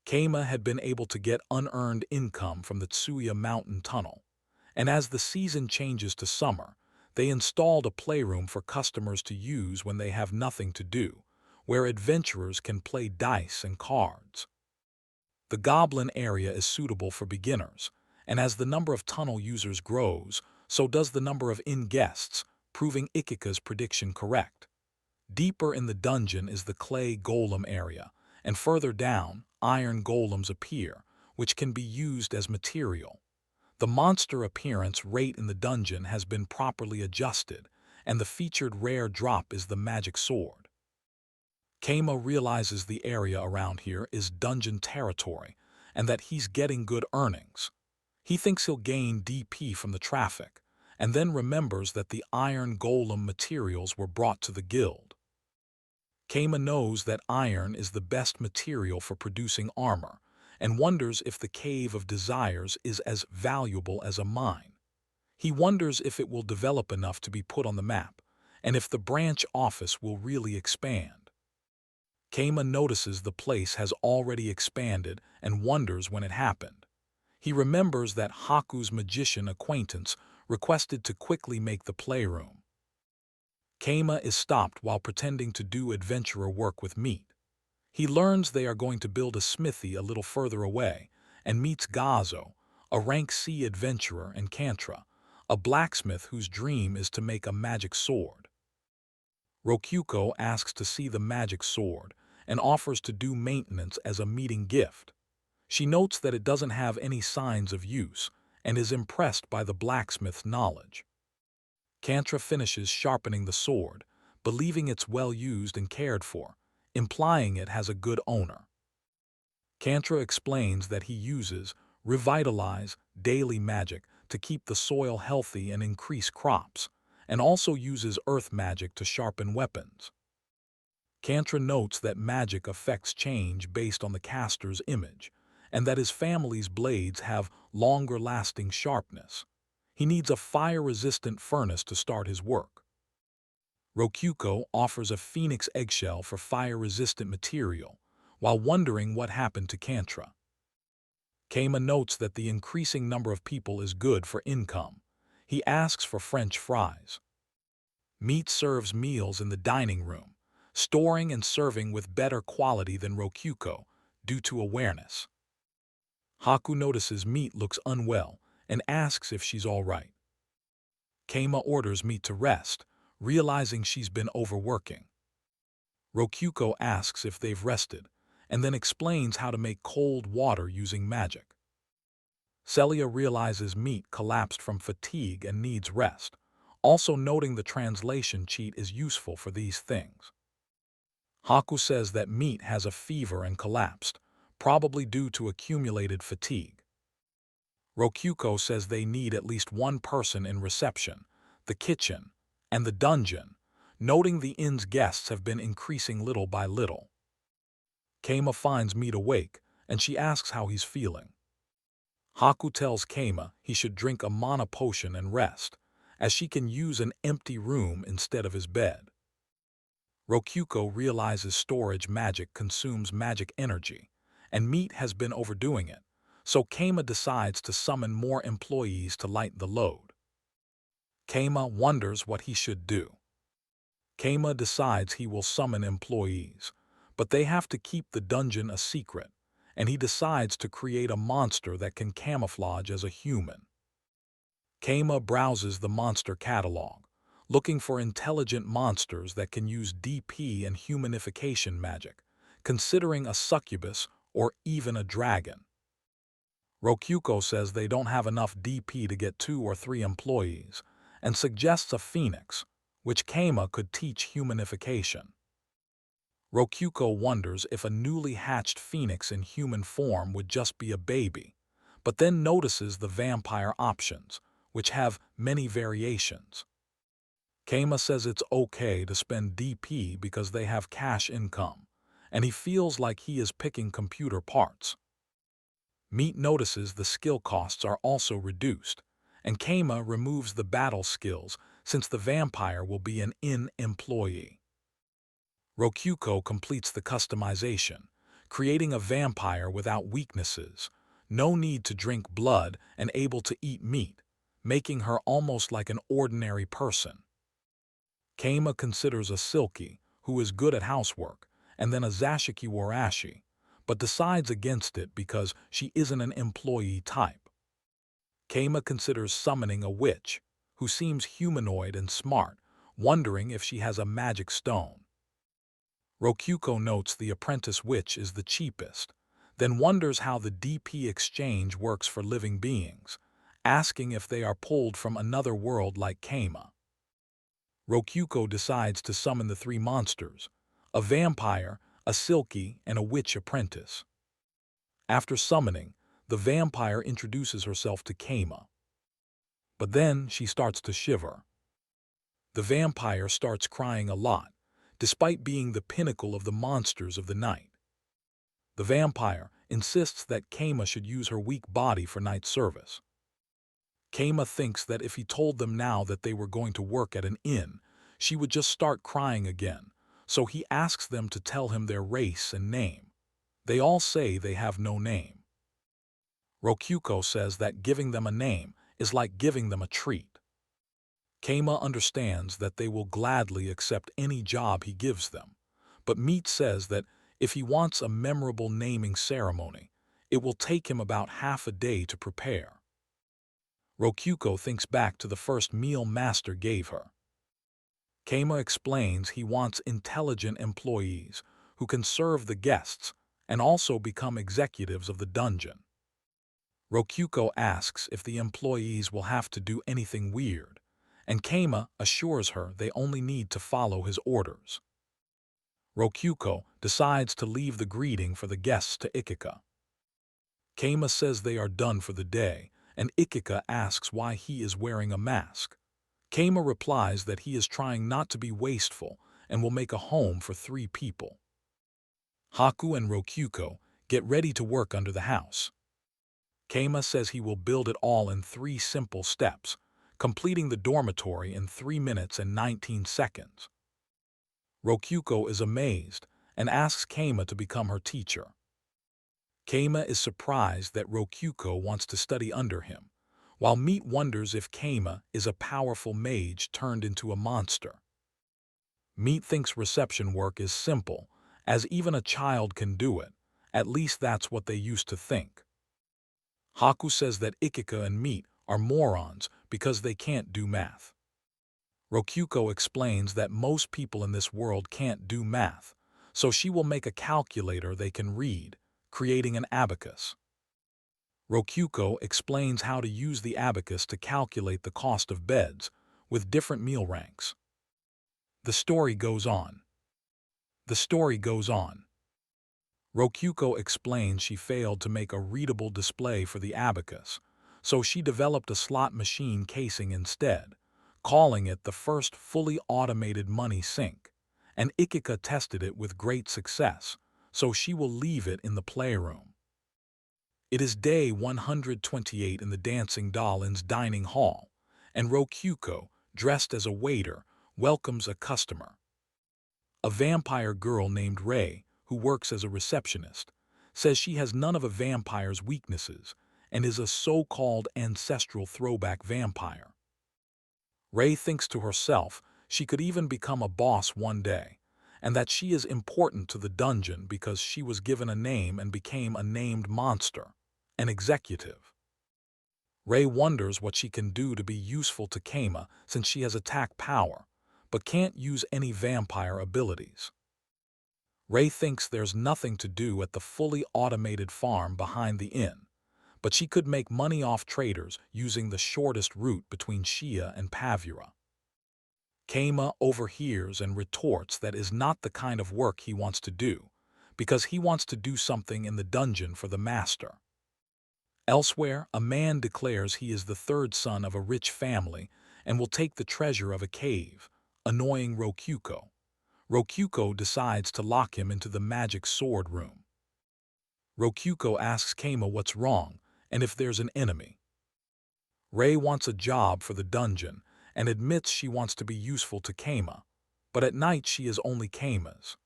Keima had been able to get unearned income from the Tsuya mountain tunnel, and as the season changes to summer, they installed a playroom for customers to use when they have nothing to do, where adventurers can play dice and cards. The goblin area is suitable for beginners, and as the number of tunnel users grows, so does the number of inn guests, proving Ikika's prediction correct. Deeper in the dungeon is the clay golem area, and further down, iron golems appear, which can be used as material. The monster appearance rate in the dungeon has been properly adjusted, and the featured rare drop is the magic sword. Kama realizes the area around here is dungeon territory, and that he's getting good earnings. He thinks he'll gain DP from the traffic, and then remembers that the iron golem materials were brought to the guild. Kama knows that iron is the best material for producing armor, and wonders if the Cave of Desires is as valuable as a mine. He wonders if it will develop enough to be put on the map, and if the branch office will really expand. Kama notices the place has already expanded and wonders when it happened. He remembers that Haku's magician acquaintance requested to quickly make the playroom. Kama is stopped while pretending to do adventurer work with Meat. He learns they are going to build a smithy a little further away and meets Gazo, a rank C adventurer, and Kantra, a blacksmith whose dream is to make a magic sword. Rokyuko asks to see the magic sword and offers to do maintenance as a meeting gift. She notes that it doesn't have any signs of use and is impressed by the blacksmith's knowledge. Kantra finishes sharpening the sword, believing it's well used and cared for, implying it has a good owner. Kantra explains that he uses Revitalize daily magic to keep the soil healthy and increase crops, and also uses earth magic to sharpen weapons. Kantra notes that magic affects change based on the caster's image, and that his family's blades have longer-lasting sharpness. He needs a fire-resistant furnace to start his work. Rokyuko offers a phoenix eggshell for fire-resistant material, while wondering what happened to Kantra. Kama notes that the increasing number of people is good for income. He asks for French fries. Meat serves meals in the dining room, storing and serving with better quality than Rokyuko, due to awareness. Haku notices Meat looks unwell and asks if she's all right. Kama orders Meat to rest, realizing she's been overworking. Rokyuko asks if they've rested, and then explains how to make cold water using magic. Celia realizes Meat collapsed from fatigue and needs rest, also noting the translation cheat is useful for these things. Haku says that Meat has a fever and collapsed, probably due to accumulated fatigue. Rokyuko says they need at least one person in reception, the kitchen, and the dungeon, noting the inn's guests have been increasing little by little. Kama finds Meat awake, and she asks how he's feeling. Haku tells Kama he should drink a mana potion and rest, as she can use an empty room instead of his bed. Rokyuko realizes storage magic consumes magic energy, and Meat has been overdoing it, so Kama decides to summon more employees to lighten the load. Kama wonders what he should do. Kama decides he will summon employees, but they have to keep the dungeon a secret, and he decides to create a monster that can camouflage as a human. Kama browses the monster catalog, looking for intelligent monsters that can use DP and humanification magic, considering a succubus or even a dragon. Rokyuko says they don't have enough DP to get 2 or 3 employees, and suggests a phoenix, which Kama could teach humanification. Rokyuko wonders if a newly hatched phoenix in human form would just be a baby, but then notices the vampire options, which have many variations. Kama says it's okay to spend DP because they have cash income, and he feels like he is picking computer parts. Meat notices the skill costs are also reduced, and Kama removes the battle skills since the vampire will be an in-employee. Rokyuko completes the customization, creating a vampire without weaknesses, no need to drink blood and able to eat meat, making her almost like an ordinary person. Kama considers a Silky, who is good at housework, and then a Zashiki Warashi, but decides against it because she isn't an employee type. Kama considers summoning a witch, who seems humanoid and smart, wondering if she has a magic stone. Rokyuko notes the apprentice witch is the cheapest, then wonders how the DP exchange works for living beings, asking if they are pulled from another world like Kama. Rokyuko decides to summon the three monsters, a vampire, a Silky, and a witch apprentice. After summoning, the vampire introduces herself to Kama. But then she starts to shiver. The vampire starts crying a lot, despite being the pinnacle of the monsters of the night. The vampire insists that Kama should use her weak body for night service. Kama thinks that if he told them now that they were going to work at an inn, she would just start crying again, so he asks them to tell him their race and name. They all say they have no name. Rokyuko says that giving them a name is like giving them a treat. Kama understands that they will gladly accept any job he gives them, but Meat says that if he wants a memorable naming ceremony, it will take him about half a day to prepare. Rokyuko thinks back to the first meal Master gave her. Kama explains he wants intelligent employees who can serve the guests and also become executives of the dungeon. Rokyuko asks if the employees will have to do anything weird, and Kama assures her they only need to follow his orders. Rokyuko decides to leave the greeting for the guests to Ikika. Kama says they are done for the day, and Ikika asks why he is wearing a mask. Kama replies that he is trying not to be wasteful and will make a home for 3 people. Haku and Rokyuko get ready to work under the house. Kama says he will build it all in 3 simple steps, completing the dormitory in 3 minutes and 19 seconds. Rokyuko is amazed and asks Kama to become her teacher. Kama is surprised that Rokyuko wants to study under him, while Meat wonders if Kama is a powerful mage turned into a monster. Meat thinks reception work is simple, as even a child can do it. At least that's what they used to think. Haku says that Ikika and Meat are morons because they can't do math. Rokyuko explains that most people in this world can't do math, so she will make a calculator they can read, creating an abacus. Rokyuko explains how to use the abacus to calculate the cost of beds with different meal ranks. The story goes on. The story goes on. Rokyuko explains she failed to make a readable display for the abacus, so she developed a slot machine casing instead, calling it the first fully automated money sink, and Ikika tested it with great success, so she will leave it in the playroom. It is day 128 in the Dancing Doll Inn's dining hall, and Rokyuko, dressed as a waiter, welcomes a customer. A vampire girl named Rei, who works as a receptionist, says she has none of a vampire's weaknesses and is a so-called ancestral throwback vampire. Rei thinks to herself she could even become a boss one day, and that she is important to the dungeon because she was given a name and became a named monster, an executive. Rei wonders what she can do to be useful to Kama since she has attack power, but can't use any vampire abilities. Rei thinks there's nothing to do at the fully automated farm behind the inn, but she could make money off traders using the shortest route between Shia and Pavura. Kama overhears and retorts that is not the kind of work he wants to do, because he wants to do something in the dungeon for the master. Elsewhere, a man declares he is the 3rd son of a rich family and will take the treasure of a cave, annoying Rokyuko. Rokyuko decides to lock him into the magic sword room. Rokyuko asks Kama what's wrong and if there's an enemy. Rei wants a job for the dungeon and admits she wants to be useful to Kama, but at night she is only Kama's.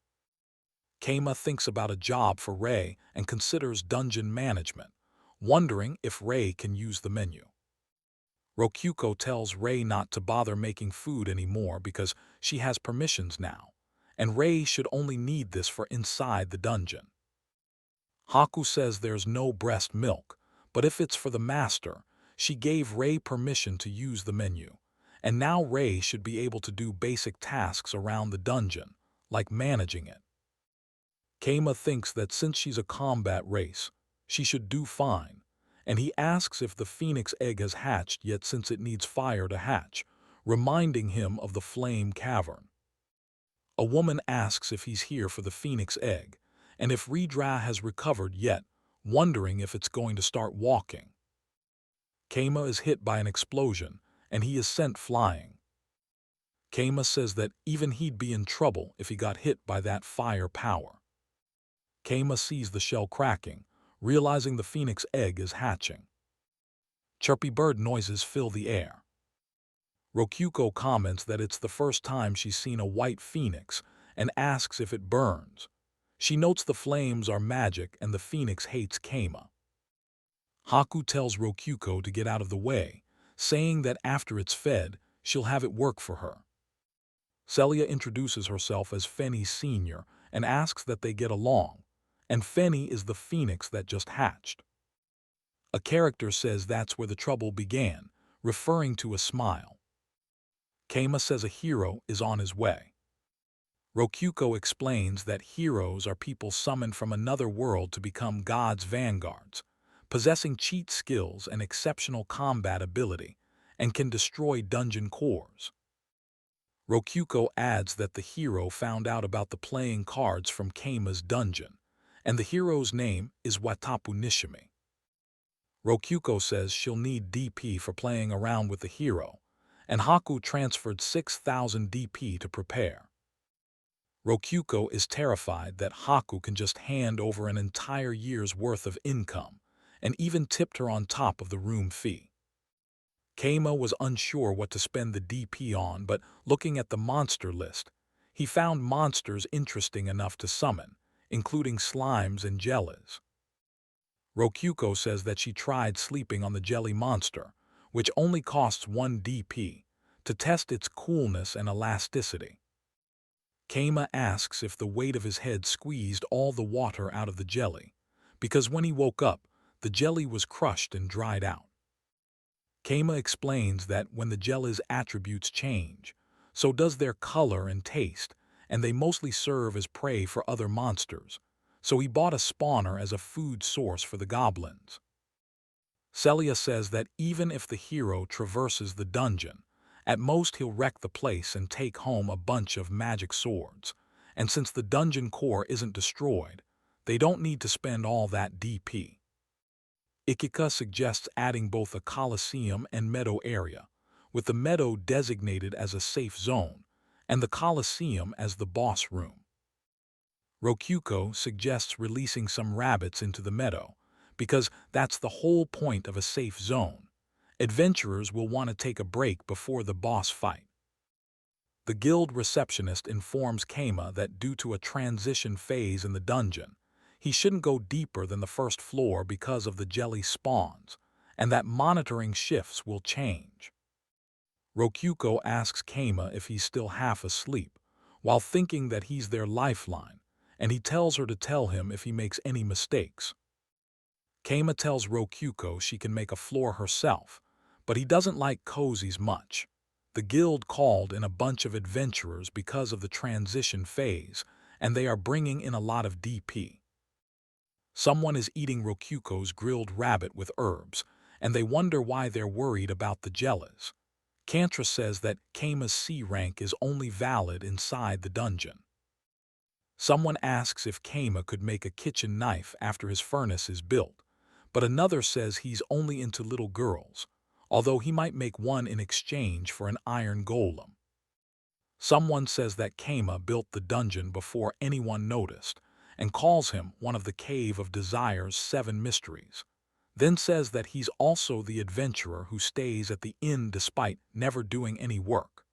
Kama thinks about a job for Rei and considers dungeon management, wondering if Rei can use the menu. Rokyuko tells Rei not to bother making food anymore because she has permissions now, and Rei should only need this for inside the dungeon. Haku says there's no breast milk, but if it's for the master, she gave Rei permission to use the menu, and now Rei should be able to do basic tasks around the dungeon, like managing it. Kama thinks that since she's a combat race, she should do fine, and he asks if the phoenix egg has hatched yet since it needs fire to hatch, reminding him of the flame cavern. A woman asks if he's here for the phoenix egg, and if Redra has recovered yet, wondering if it's going to start walking. Kama is hit by an explosion, and he is sent flying. Kama says that even he'd be in trouble if he got hit by that fire power. Kama sees the shell cracking, realizing the phoenix egg is hatching. Chirpy bird noises fill the air. Rokuko comments that it's the first time she's seen a white phoenix and asks if it burns. She notes the flames are magic and the phoenix hates Kama. Haku tells Rokuko to get out of the way, saying that after it's fed, she'll have it work for her. Celia introduces herself as Fenny Sr. and asks that they get along, and Fenny is the phoenix that just hatched. A character says that's where the trouble began, referring to a smile. Kama says a hero is on his way. Rokuko explains that heroes are people summoned from another world to become God's vanguards, possessing cheat skills and exceptional combat ability, and can destroy dungeon cores. Rokuko adds that the hero found out about the playing cards from Kama's dungeon, and the hero's name is Watapu Nishimi. Rokuko says she'll need DP for playing around with the hero, and Haku transferred 6,000 DP to prepare. Rokuko is terrified that Haku can just hand over an entire year's worth of income, and even tipped her on top of the room fee. Kama was unsure what to spend the DP on, but looking at the monster list, he found monsters interesting enough to summon, including slimes and jellies. Rokuko says that she tried sleeping on the jelly monster, which only costs 1 DP, to test its coolness and elasticity. Kama asks if the weight of his head squeezed all the water out of the jelly, because when he woke up, the jelly was crushed and dried out. Kama explains that when the jelly's attributes change, so does their color and taste, and they mostly serve as prey for other monsters, so he bought a spawner as a food source for the goblins. Celia says that even if the hero traverses the dungeon, at most he'll wreck the place and take home a bunch of magic swords, and since the dungeon core isn't destroyed, they don't need to spend all that DP. Ikika suggests adding both a coliseum and meadow area, with the meadow designated as a safe zone, and the coliseum as the boss room. Rokuko suggests releasing some rabbits into the meadow, because that's the whole point of a safe zone. Adventurers will want to take a break before the boss fight. The guild receptionist informs Kama that due to a transition phase in the dungeon, he shouldn't go deeper than the first floor because of the jelly spawns, and that monitoring shifts will change. Rokuko asks Kama if he's still half asleep, while thinking that he's their lifeline, and he tells her to tell him if he makes any mistakes. Kama tells Rokuko she can make a floor herself, but he doesn't like cozies much. The guild called in a bunch of adventurers because of the transition phase, and they are bringing in a lot of DP. Someone is eating Rokuko's grilled rabbit with herbs, and they wonder why they're worried about the jellies. Kantra says that Kama's C rank is only valid inside the dungeon. Someone asks if Kama could make a kitchen knife after his furnace is built, but another says he's only into little girls, although he might make one in exchange for an iron golem. Someone says that Kama built the dungeon before anyone noticed, and calls him one of the Cave of Desire's 7 mysteries, then says that he's also the adventurer who stays at the inn despite never doing any work.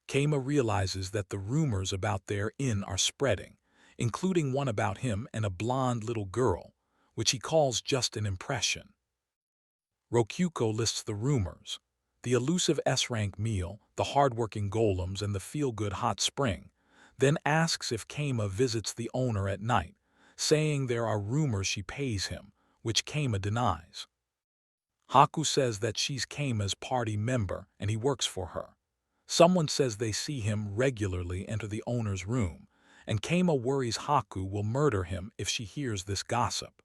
Kama realizes that the rumors about their inn are spreading, including one about him and a blonde little girl, which he calls just an impression. Rokuko lists the rumors: the elusive S-rank meal, the hardworking golems, and the feel-good hot spring, then asks if Kama visits the owner at night, saying there are rumors she pays him, which Kama denies. Haku says that she's Kama's party member and he works for her. Someone says they see him regularly enter the owner's room, and Kama worries Haku will murder him if she hears this gossip.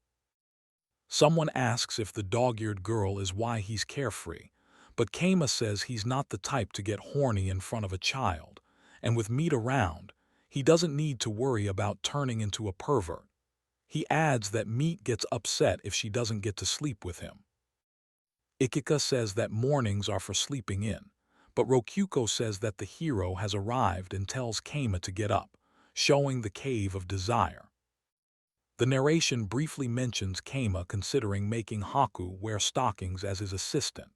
Someone asks if the dog-eared girl is why he's carefree, but Kama says he's not the type to get horny in front of a child, and with Meat around, he doesn't need to worry about turning into a pervert. He adds that Meat gets upset if she doesn't get to sleep with him. Ikika says that mornings are for sleeping in, but Rokyuko says that the hero has arrived and tells Kama to get up, showing the cave of desire. The narration briefly mentions Kama considering making Haku wear stockings as his assistant,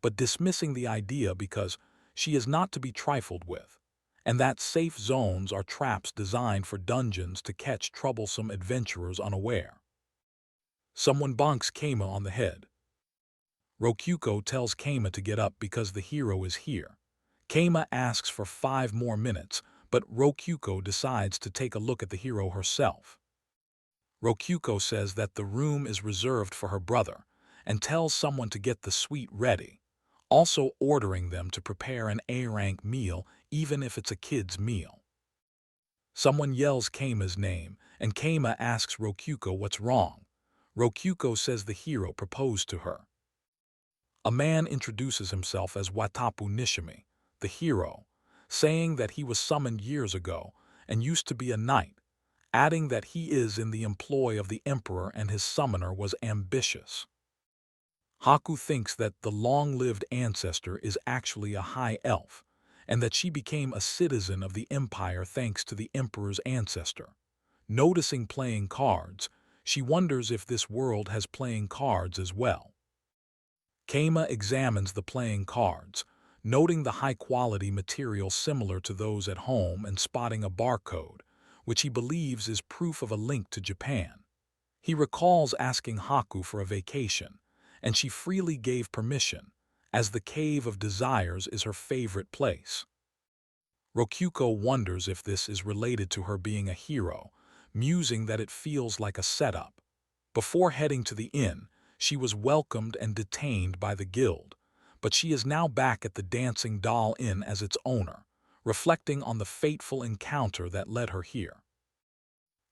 but dismissing the idea because she is not to be trifled with, and that safe zones are traps designed for dungeons to catch troublesome adventurers unaware. Someone bonks Kama on the head. Rokyuko tells Kama to get up because the hero is here. Kama asks for 5 more minutes, but Rokyuko decides to take a look at the hero herself. Rokyuko says that the room is reserved for her brother and tells someone to get the suite ready, also ordering them to prepare an A-rank meal even if it's a kid's meal. Someone yells Kama's name, and Kama asks Rokyuko what's wrong. Rokyuko says the hero proposed to her. A man introduces himself as Watapu Nishimi, the hero, saying that he was summoned years ago and used to be a knight, adding that he is in the employ of the emperor and his summoner was ambitious. Haku thinks that the long-lived ancestor is actually a high elf, and that she became a citizen of the empire thanks to the emperor's ancestor. Noticing playing cards, she wonders if this world has playing cards as well. Kama examines the playing cards, noting the high-quality material similar to those at home and spotting a barcode, which he believes is proof of a link to Japan. He recalls asking Haku for a vacation, and she freely gave permission, as the Cave of Desires is her favorite place. Rokyuko wonders if this is related to her being a hero, musing that it feels like a setup. Before heading to the inn, she was welcomed and detained by the guild, but she is now back at the Dancing Doll Inn as its owner, reflecting on the fateful encounter that led her here.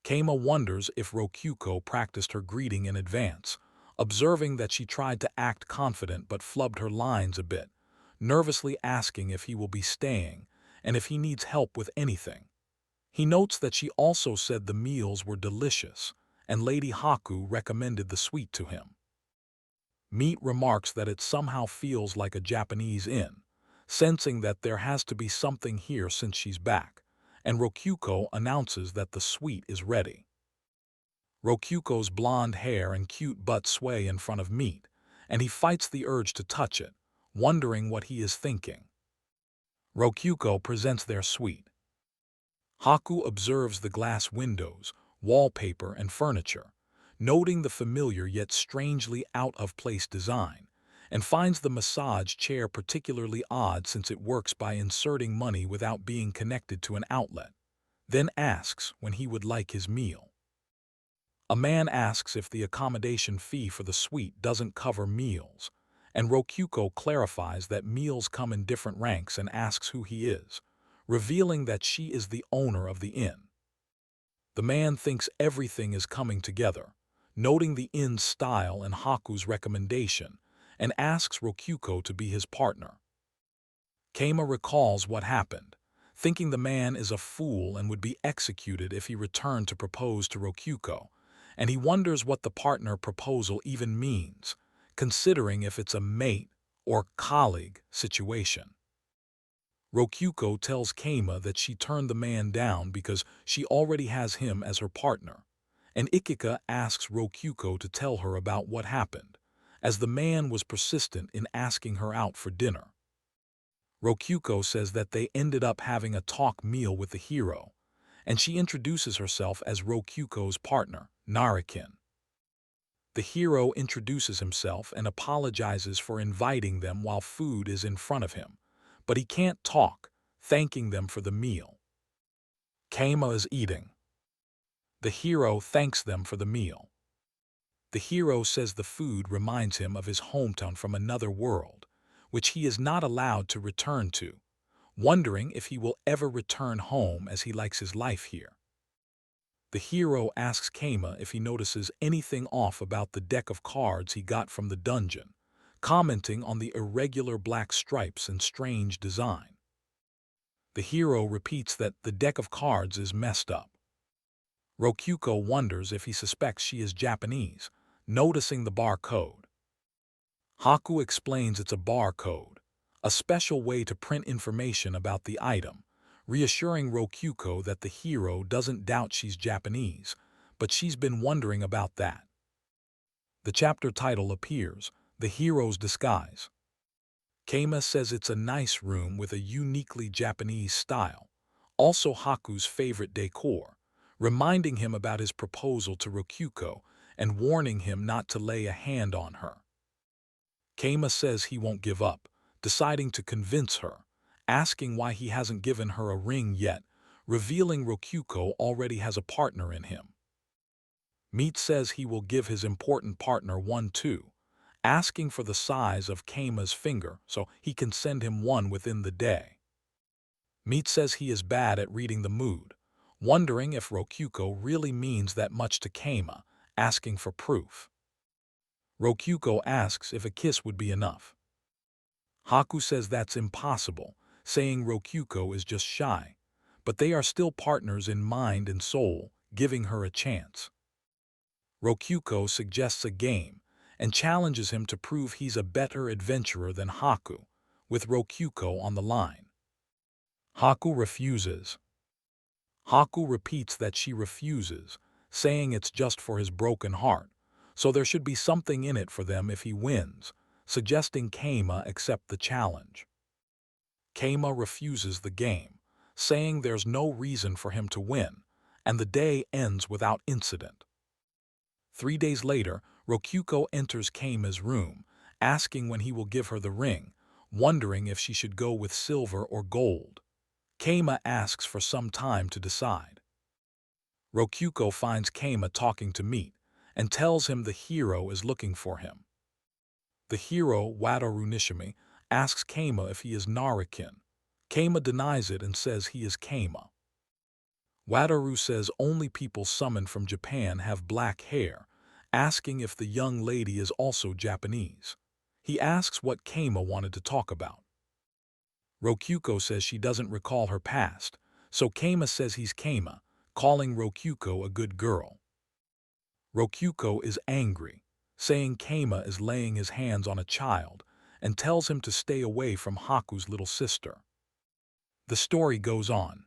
Kama wonders if Rokyuko practiced her greeting in advance, observing that she tried to act confident but flubbed her lines a bit, nervously asking if he will be staying and if he needs help with anything. He notes that she also said the meals were delicious, and Lady Haku recommended the suite to him. Meat remarks that it somehow feels like a Japanese inn, sensing that there has to be something here since she's back, and Rokyuko announces that the suite is ready. Rokyuko's blonde hair and cute butt sway in front of Meat, and he fights the urge to touch it, wondering what he is thinking. Rokyuko presents their suite. Haku observes the glass windows, wallpaper, and furniture, noting the familiar yet strangely out-of-place design, and finds the massage chair particularly odd since it works by inserting money without being connected to an outlet, then asks when he would like his meal. A man asks if the accommodation fee for the suite doesn't cover meals, and Rokyuko clarifies that meals come in different ranks and asks who he is, revealing that she is the owner of the inn. The man thinks everything is coming together, noting the inn's style and Haku's recommendation, and asks Rokyuko to be his partner. Kama recalls what happened, thinking the man is a fool and would be executed if he returned to propose to Rokyuko, and he wonders what the partner proposal even means, considering if it's a mate or colleague situation. Rokyuko tells Kama that she turned the man down because she already has him as her partner, and Ikika asks Rokyuko to tell her about what happened, as the man was persistent in asking her out for dinner. Rokyuko says that they ended up having a talk meal with the hero, and she introduces herself as Rokyuko's partner, Narakin. The hero introduces himself and apologizes for inviting them while food is in front of him, but he can't talk, thanking them for the meal. Kama is eating. The hero thanks them for the meal. The hero says the food reminds him of his hometown from another world, which he is not allowed to return to, wondering if he will ever return home as he likes his life here. The hero asks Kama if he notices anything off about the deck of cards he got from the dungeon, commenting on the irregular black stripes and strange design. The hero repeats that the deck of cards is messed up. Rokyuko wonders if he suspects she is Japanese, noticing the barcode. Haku explains it's a barcode, a special way to print information about the item, reassuring Rokyuko that the hero doesn't doubt she's Japanese, but she's been wondering about that. The chapter title appears, The Hero's Disguise. Kama says it's a nice room with a uniquely Japanese style, also Haku's favorite decor, reminding him about his proposal to Rokyuko and warning him not to lay a hand on her. Kama says he won't give up, deciding to convince her, asking why he hasn't given her a ring yet, revealing Rokyuko already has a partner in him. Meat says he will give his important partner one too, asking for the size of Kama's finger so he can send him one within the day. Meat says he is bad at reading the mood, wondering if Rokyuko really means that much to Kama, asking for proof. Rokyuko asks if a kiss would be enough. Haku says that's impossible, saying Rokyuko is just shy, but they are still partners in mind and soul, giving her a chance. Rokyuko suggests a game and challenges him to prove he's a better adventurer than Haku, with Rokyuko on the line. Haku refuses. Haku repeats that she refuses, saying it's just for his broken heart, so there should be something in it for them if he wins, suggesting Kama accept the challenge. Kama refuses the game, saying there's no reason for him to win, and the day ends without incident. 3 days later, Rokyuko enters Kama's room, asking when he will give her the ring, wondering if she should go with silver or gold. Kama asks for some time to decide. Rokyuko finds Kama talking to Meat and tells him the hero is looking for him. The hero, Wataru Nishimi, asks Kama if he is Narakin. Kama denies it and says he is Kama. Wataru says only people summoned from Japan have black hair, asking if the young lady is also Japanese. He asks what Kama wanted to talk about. Rokyuko says she doesn't recall her past, so Kama says he's Kama, calling Rokyuko a good girl. Rokyuko is angry, saying Kama is laying his hands on a child, and tells him to stay away from Haku's little sister. The story goes on.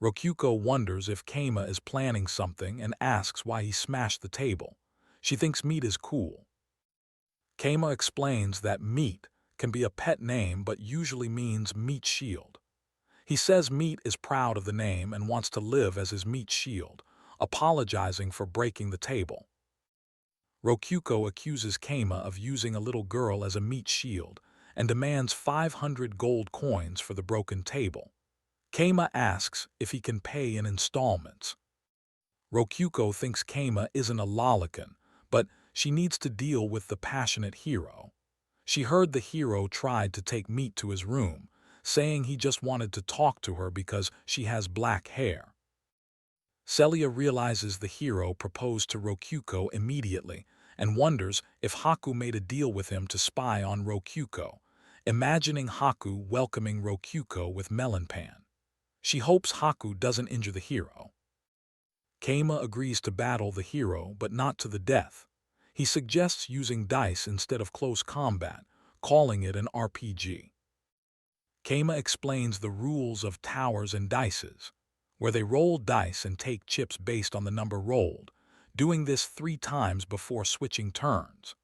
Rokyuko wonders if Kama is planning something and asks why he smashed the table. She thinks Meat is cool. Kama explains that Meat can be a pet name but usually means Meat Shield. He says Meat is proud of the name and wants to live as his Meat Shield, apologizing for breaking the table. Rokyuko accuses Kama of using a little girl as a Meat Shield and demands 500 gold coins for the broken table. Kama asks if he can pay in installments. Rokyuko thinks Kama isn't a lolicon, but she needs to deal with the passionate hero. She heard the hero tried to take Meat to his room, saying he just wanted to talk to her because she has black hair. Celia realizes the hero proposed to Rokyuko immediately and wonders if Haku made a deal with him to spy on Rokyuko, imagining Haku welcoming Rokyuko with melon pan. She hopes Haku doesn't injure the hero. Kama agrees to battle the hero, but not to the death. He suggests using dice instead of close combat, calling it an RPG. Kama explains the rules of towers and dices, where they roll dice and take chips based on the number rolled, doing this 3 times before switching turns.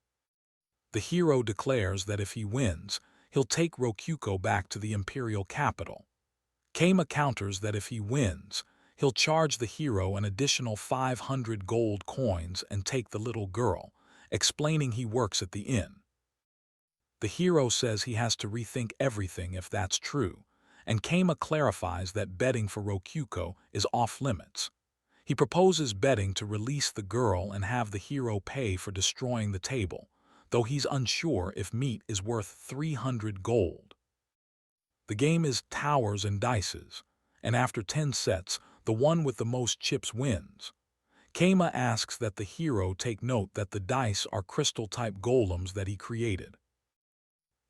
The hero declares that if he wins, he'll take Rokyuko back to the imperial capital. Kama counters that if he wins, he'll charge the hero an additional 500 gold coins and take the little girl, explaining he works at the inn. The hero says he has to rethink everything if that's true, and Kama clarifies that betting for Rokyuko is off-limits. He proposes betting to release the girl and have the hero pay for destroying the table, though he's unsure if Meat is worth 300 gold. The game is towers and dices, and after 10 sets, the The one with the most chips wins. Kama asks that the hero take note that the dice are crystal-type golems that he created.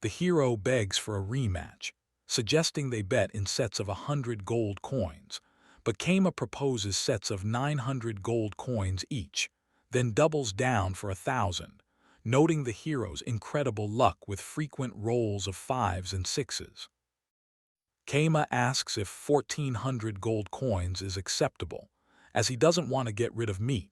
The hero begs for a rematch, suggesting they bet in sets of 100 gold coins, but Kama proposes sets of 900 gold coins each, then doubles down for 1,000, noting the hero's incredible luck with frequent rolls of 5s and 6s. Kama asks if 1,400 gold coins is acceptable, as he doesn't want to get rid of meat,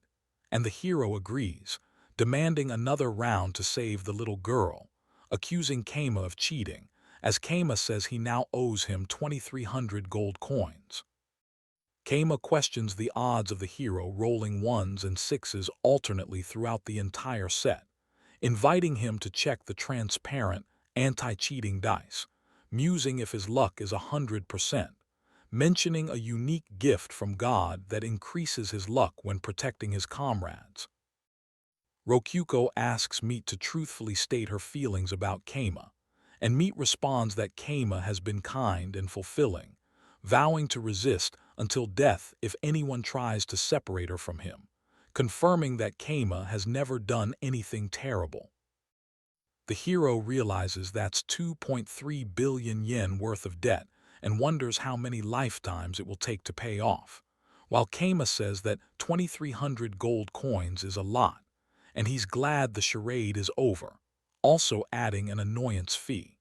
and the hero agrees, demanding another round to save the little girl, accusing Kama of cheating, as Kama says he now owes him 2,300 gold coins. Kama questions the odds of the hero rolling 1s and 6s alternately throughout the entire set, inviting him to check the transparent, anti-cheating dice, musing if his luck is 100%, mentioning a unique gift from God that increases his luck when protecting his comrades. Rokyuko asks Meat to truthfully state her feelings about Kama, and Meat responds that Kama has been kind and fulfilling, vowing to resist until death if anyone tries to separate her from him, confirming that Kama has never done anything terrible. The hero realizes that's 2.3 billion yen worth of debt and wonders how many lifetimes it will take to pay off, while Kama says that 2,300 gold coins is a lot, and he's glad the charade is over, also adding an annoyance fee.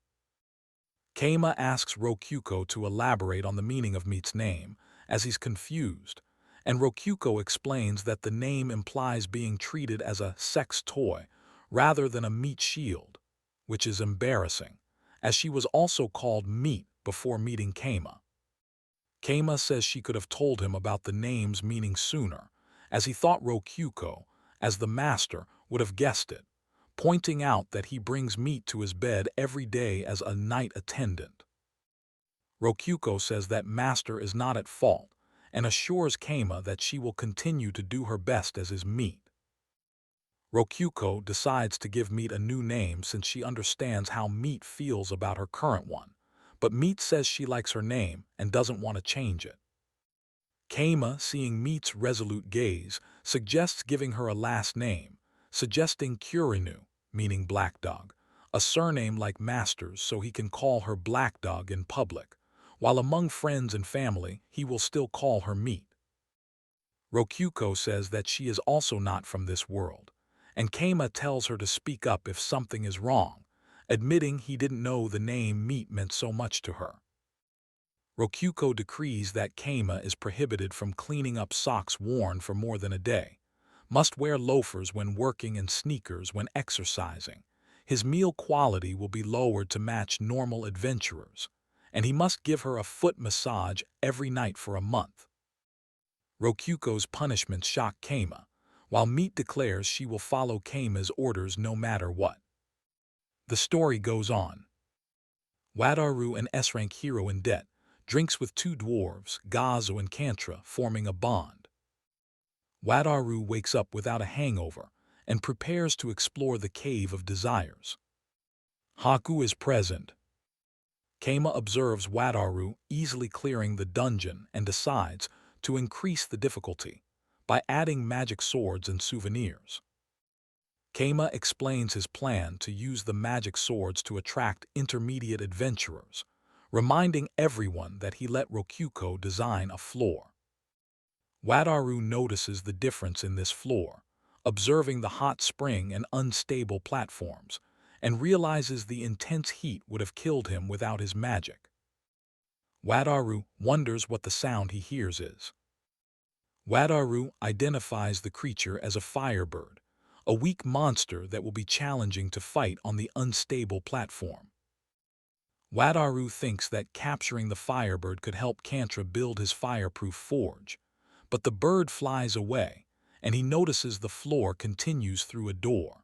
Kama asks Rokyuko to elaborate on the meaning of Meat's name, as he's confused, and Rokyuko explains that the name implies being treated as a sex toy rather than a meat shield, which is embarrassing, as she was also called Meat before meeting Kama. Kama says she could have told him about the name's meaning sooner, as he thought Rokyuko, as the master, would have guessed it, pointing out that he brings Meat to his bed every day as a night attendant. Rokyuko says that master is not at fault, and assures Kama that she will continue to do her best as his Meat. Rokyuko decides to give Meat a new name since she understands how Meat feels about her current one, but Meat says she likes her name and doesn't want to change it. Kama, seeing Meat's resolute gaze, suggests giving her a last name, suggesting Kurinu, meaning black dog, a surname like Master's so he can call her black dog in public, while among friends and family he will still call her Meat. Rokyuko says that she is also not from this world, and Kama tells her to speak up if something is wrong, admitting he didn't know the name Meat meant so much to her. Rokyuko decrees that Kama is prohibited from cleaning up socks worn for more than a day, must wear loafers when working and sneakers when exercising. His meal quality will be lowered to match normal adventurers, and he must give her a foot massage every night for a month. Rokyuko's punishments shock Kama, while Meat declares she will follow Kama's orders no matter what. The story goes on. Wataru, an S-rank hero in debt, drinks with two dwarves, Gazo and Kantra, forming a bond. Wataru wakes up without a hangover and prepares to explore the Cave of Desires. Haku is present. Kama observes Wataru easily clearing the dungeon and decides to increase the difficulty by adding magic swords and souvenirs. Kama explains his plan to use the magic swords to attract intermediate adventurers, reminding everyone that he let Rokyuko design a floor. Wataru notices the difference in this floor, observing the hot spring and unstable platforms, and realizes the intense heat would have killed him without his magic. Wataru wonders what the sound he hears is. Wataru identifies the creature as a firebird, a weak monster that will be challenging to fight on the unstable platform. Wataru thinks that capturing the firebird could help Kantra build his fireproof forge, but the bird flies away, and he notices the floor continues through a door.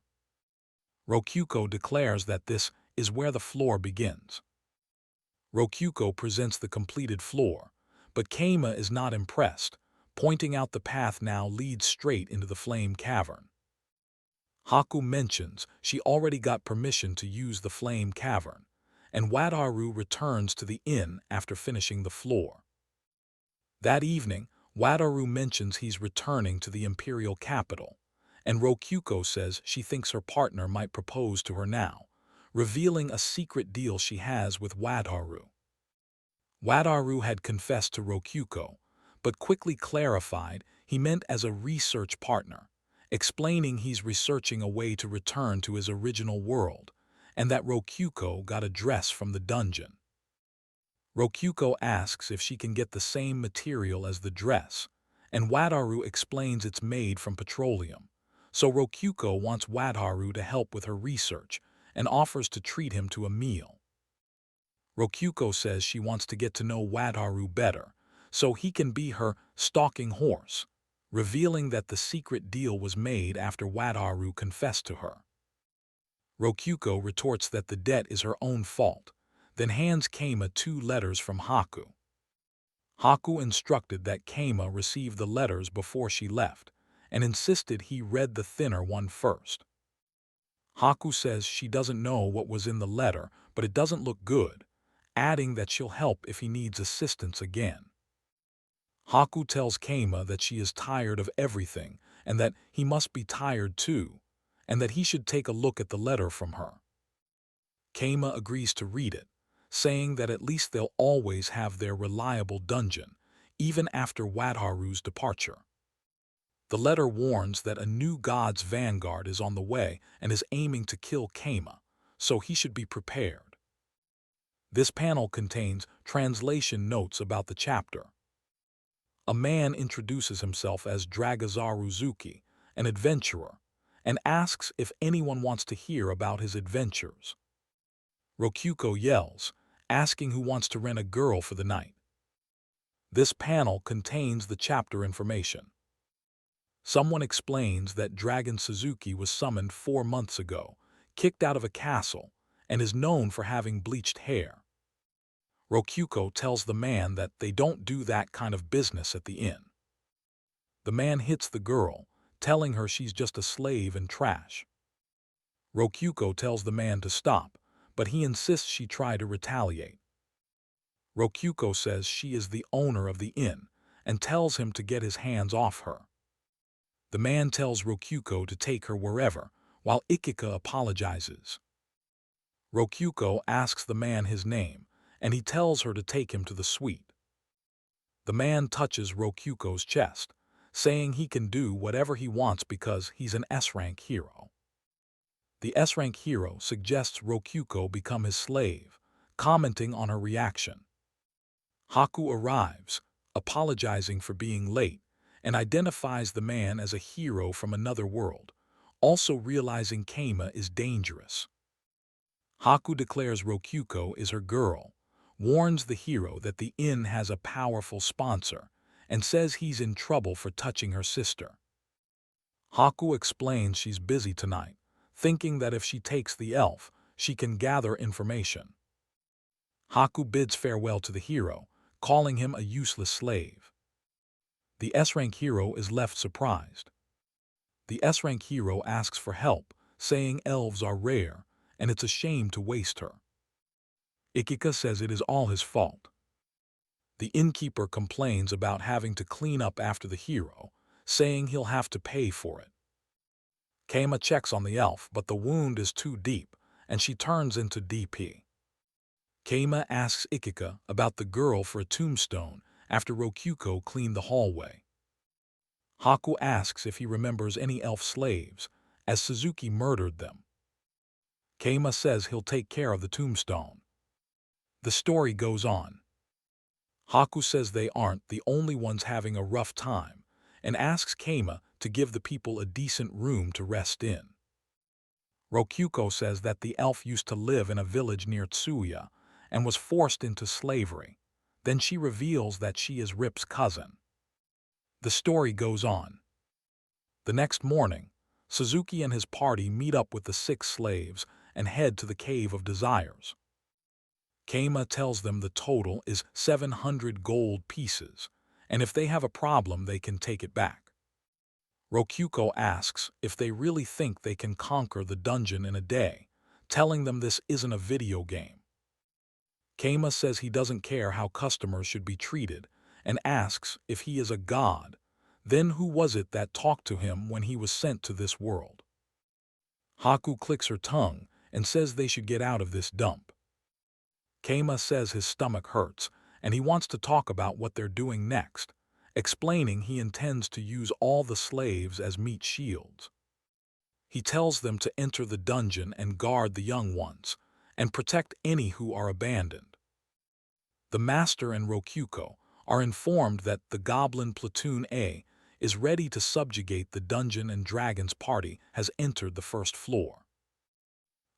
Rokyuko declares that this is where the floor begins. Rokyuko presents the completed floor, but Kama is not impressed, pointing out the path now leads straight into the flame cavern. Haku mentions she already got permission to use the flame cavern, and Wataru returns to the inn after finishing the floor. That evening, Wataru mentions he's returning to the imperial capital, and Rokyuko says she thinks her partner might propose to her now, revealing a secret deal she has with Wataru. Wataru had confessed to Rokyuko, but quickly clarified he meant as a research partner, explaining he's researching a way to return to his original world, and that Rokyuko got a dress from the dungeon. Rokyuko asks if she can get the same material as the dress, and Wataru explains it's made from petroleum, so Rokyuko wants Wataru to help with her research and offers to treat him to a meal. Rokyuko says she wants to get to know Wataru better, so he can be her stalking horse, revealing that the secret deal was made after Wataru confessed to her. Rokyuko retorts that the debt is her own fault, then hands Keima 2 letters from Haku. Haku instructed that Keima receive the letters before she left, and insisted he read the thinner one first. Haku says she doesn't know what was in the letter, but it doesn't look good, adding that she'll help if he needs assistance again. Haku tells Keima that she is tired of everything and that he must be tired too, and that he should take a look at the letter from her. Keima agrees to read it, saying that at least they'll always have their reliable dungeon, even after Wataru's departure. The letter warns that a new god's vanguard is on the way and is aiming to kill Keima, so he should be prepared. This panel contains translation notes about the chapter. A man introduces himself as Dragazaru Zuki, an adventurer, and asks if anyone wants to hear about his adventures. Rokyuko yells, asking who wants to rent a girl for the night. This panel contains the chapter information. Someone explains that Dragon Suzuki was summoned 4 months ago, kicked out of a castle, and is known for having bleached hair. Rokyuko tells the man that they don't do that kind of business at the inn. The man hits the girl, telling her she's just a slave and trash. Rokyuko tells the man to stop, but he insists she try to retaliate. Rokyuko says she is the owner of the inn and tells him to get his hands off her. The man tells Rokyuko to take her wherever, while Ikika apologizes. Rokyuko asks the man his name, and he tells her to take him to the suite. The man touches Rokyuko's chest, saying he can do whatever he wants because he's an S-rank hero. The S-rank hero suggests Rokyuko become his slave, commenting on her reaction. Haku arrives, apologizing for being late, and identifies the man as a hero from another world, also realizing Keima is dangerous. Haku declares Rokyuko is her girl, warns the hero that the inn has a powerful sponsor, and says he's in trouble for touching her sister. Haku explains she's busy tonight, thinking that if she takes the elf, she can gather information. Haku bids farewell to the hero, calling him a useless slave. The S-rank hero is left surprised. The S-rank hero asks for help, saying elves are rare, and it's a shame to waste her. Ikika says it is all his fault. The innkeeper complains about having to clean up after the hero, saying he'll have to pay for it. Keima checks on the elf, but the wound is too deep, and she turns into DP. Keima asks Ikika about the girl for a tombstone after Rokyuko cleaned the hallway. Haku asks if he remembers any elf slaves, as Suzuki murdered them. Keima says he'll take care of the tombstone. The story goes on. Haku says they aren't the only ones having a rough time, and asks Keima to give the people a decent room to rest in. Rokyuko says that the elf used to live in a village near Tsuya and was forced into slavery. Then she reveals that she is Rip's cousin. The story goes on. The next morning, Suzuki and his party meet up with the 6 slaves and head to the Cave of Desires. Keima tells them the total is 700 gold pieces, and if they have a problem they can take it back. Rokyuko asks if they really think they can conquer the dungeon in a day, telling them this isn't a video game. Keima says he doesn't care how customers should be treated, and asks if he is a god. Then who was it that talked to him when he was sent to this world? Haku clicks her tongue and says they should get out of this dump. Keima says his stomach hurts and he wants to talk about what they're doing next, explaining he intends to use all the slaves as meat shields. He tells them to enter the dungeon and guard the young ones, and protect any who are abandoned. The Master and Rokyuko are informed that the Goblin Platoon A is ready to subjugate the Dungeon and Dragons party has entered the first floor.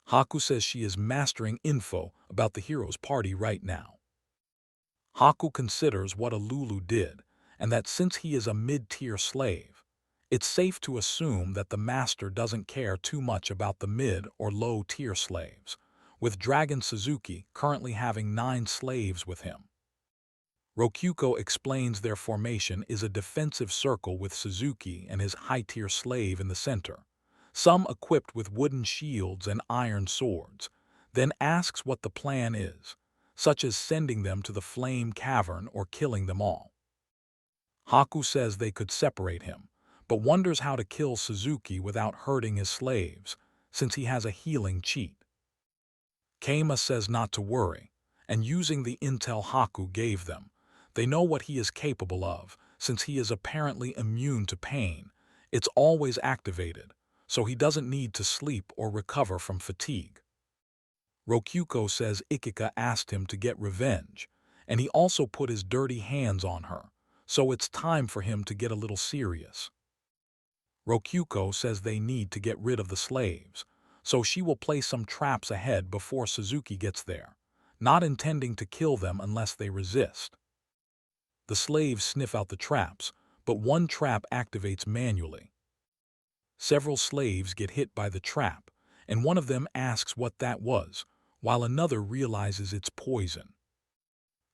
Haku says she is mastering info about the heroes' party right now. Haku considers what Alulu did, and that since he is a mid-tier slave, it's safe to assume that the Master doesn't care too much about the mid- or low-tier slaves, with Dragon Suzuki currently having 9 slaves with him. Rokyuko explains their formation is a defensive circle with Suzuki and his high-tier slave in the center, some equipped with wooden shields and iron swords, then asks what the plan is, such as sending them to the Flame Cavern or killing them all. Haku says they could separate him, but wonders how to kill Suzuki without hurting his slaves, since he has a healing cheat. Keima says not to worry, and using the intel Haku gave them, they know what he is capable of, since he is apparently immune to pain. It's always activated, so he doesn't need to sleep or recover from fatigue. Rokyuko says Ikika asked him to get revenge, and he also put his dirty hands on her, so it's time for him to get a little serious. Rokyuko says they need to get rid of the slaves, so she will place some traps ahead before Suzuki gets there, not intending to kill them unless they resist. The slaves sniff out the traps, but one trap activates manually. Several slaves get hit by the trap, and one of them asks what that was, while another realizes it's poison.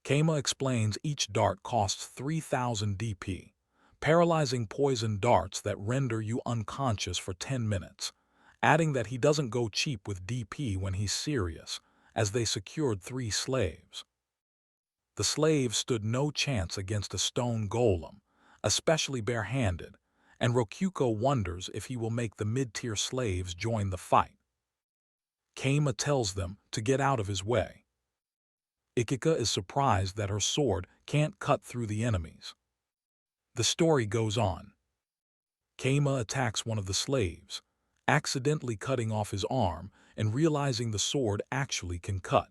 Keima explains each dart costs 3,000 DP, paralyzing poison darts that render you unconscious for 10 minutes, adding that he doesn't go cheap with DP when he's serious, as they secured 3 slaves. The slaves stood no chance against a stone golem, especially barehanded, and Rokyuko wonders if he will make the mid-tier slaves join the fight. Keima tells them to get out of his way. Ikika is surprised that her sword can't cut through the enemies. The story goes on. Keima attacks one of the slaves, accidentally cutting off his arm and realizing the sword actually can cut.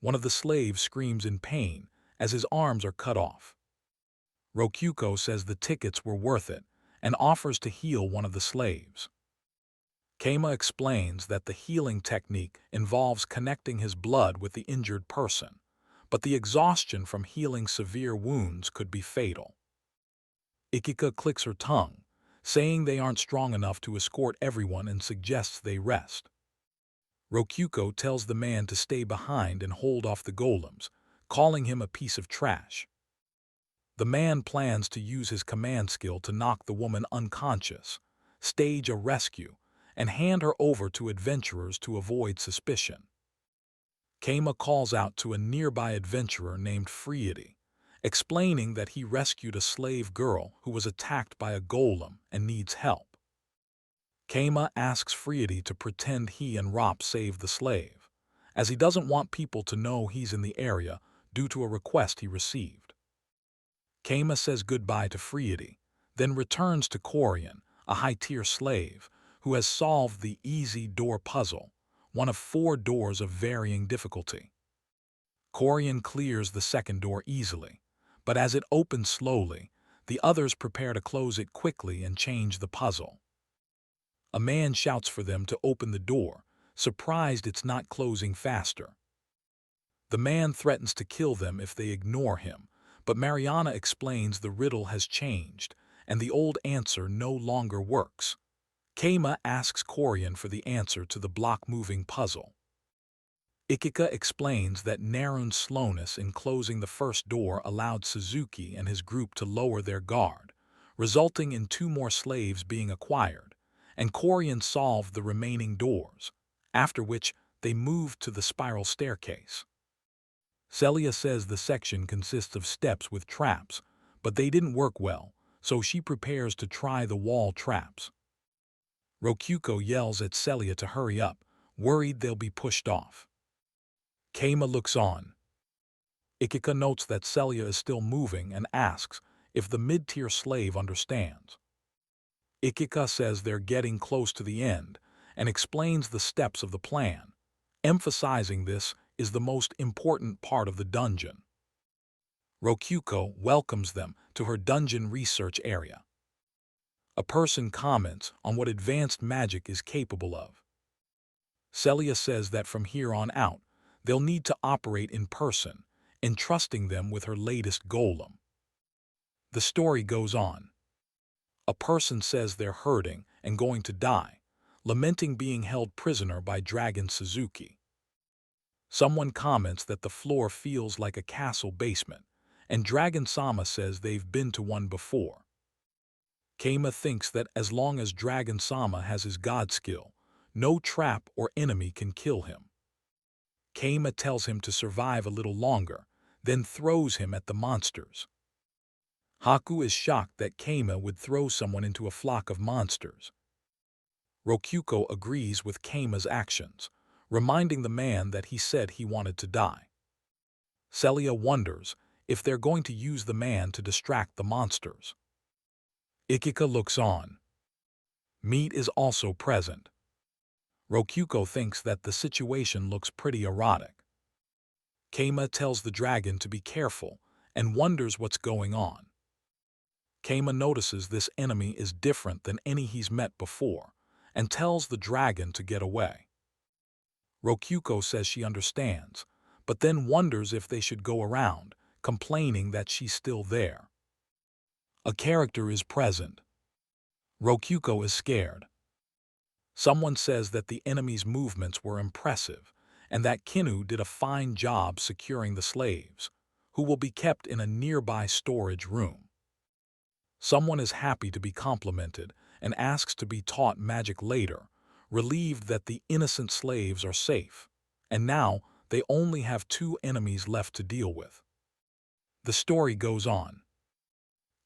One of the slaves screams in pain as his arms are cut off. Rokyuko says the tickets were worth it and offers to heal one of the slaves. Keima explains that the healing technique involves connecting his blood with the injured person, but the exhaustion from healing severe wounds could be fatal. Ikika clicks her tongue, saying they aren't strong enough to escort everyone and suggests they rest. Rokyuko tells the man to stay behind and hold off the golems, calling him a piece of trash. The man plans to use his command skill to knock the woman unconscious, stage a rescue, and hand her over to adventurers to avoid suspicion. Keima calls out to a nearby adventurer named Friede, explaining that he rescued a slave girl who was attacked by a golem and needs help. Keima asks Friede to pretend he and Rop saved the slave, as he doesn't want people to know he's in the area due to a request he received. Keima says goodbye to Friede, then returns to Corian, a high-tier slave, who has solved the easy door puzzle, one of 4 doors of varying difficulty. Corian clears the second door easily, but as it opens slowly, the others prepare to close it quickly and change the puzzle. A man shouts for them to open the door, surprised it's not closing faster. The man threatens to kill them if they ignore him, but Mariana explains the riddle has changed, and the old answer no longer works. Keima asks Corian for the answer to the block-moving puzzle. Ikika explains that Narun's slowness in closing the first door allowed Suzuki and his group to lower their guard, resulting in 2 more slaves being acquired, and Corian solved the remaining doors, after which they moved to the spiral staircase. Celia says the section consists of steps with traps, but they didn't work well, so she prepares to try the wall traps. Rokuko yells at Celia to hurry up, worried they'll be pushed off. Keima looks on. Ikika notes that Celia is still moving and asks if the mid-tier slave understands. Ikika says they're getting close to the end and explains the steps of the plan, emphasizing this is the most important part of the dungeon. Rokuko welcomes them to her dungeon research area. A person comments on what advanced magic is capable of. Celia says that from here on out, they'll need to operate in person, entrusting them with her latest golem. The story goes on. A person says they're hurting and going to die, lamenting being held prisoner by Dragon Suzuki. Someone comments that the floor feels like a castle basement, and Dragon-sama says they've been to one before. Keima thinks that as long as Dragon-sama has his god skill, no trap or enemy can kill him. Keima tells him to survive a little longer, then throws him at the monsters. Haku is shocked that Keima would throw someone into a flock of monsters. Rokuko agrees with Keima's actions, reminding the man that he said he wanted to die. Celia wonders if they're going to use the man to distract the monsters. Ikika looks on. Meat is also present. Rokuko thinks that the situation looks pretty erotic. Keima tells the dragon to be careful and wonders what's going on. Keima notices this enemy is different than any he's met before and tells the dragon to get away. Rokuko says she understands, but then wonders if they should go around, complaining that she's still there. A character is present. Rokuko is scared. Someone says that the enemy's movements were impressive and that Kinu did a fine job securing the slaves, who will be kept in a nearby storage room. Someone is happy to be complimented and asks to be taught magic later, relieved that the innocent slaves are safe, and now they only have 2 enemies left to deal with. The story goes on.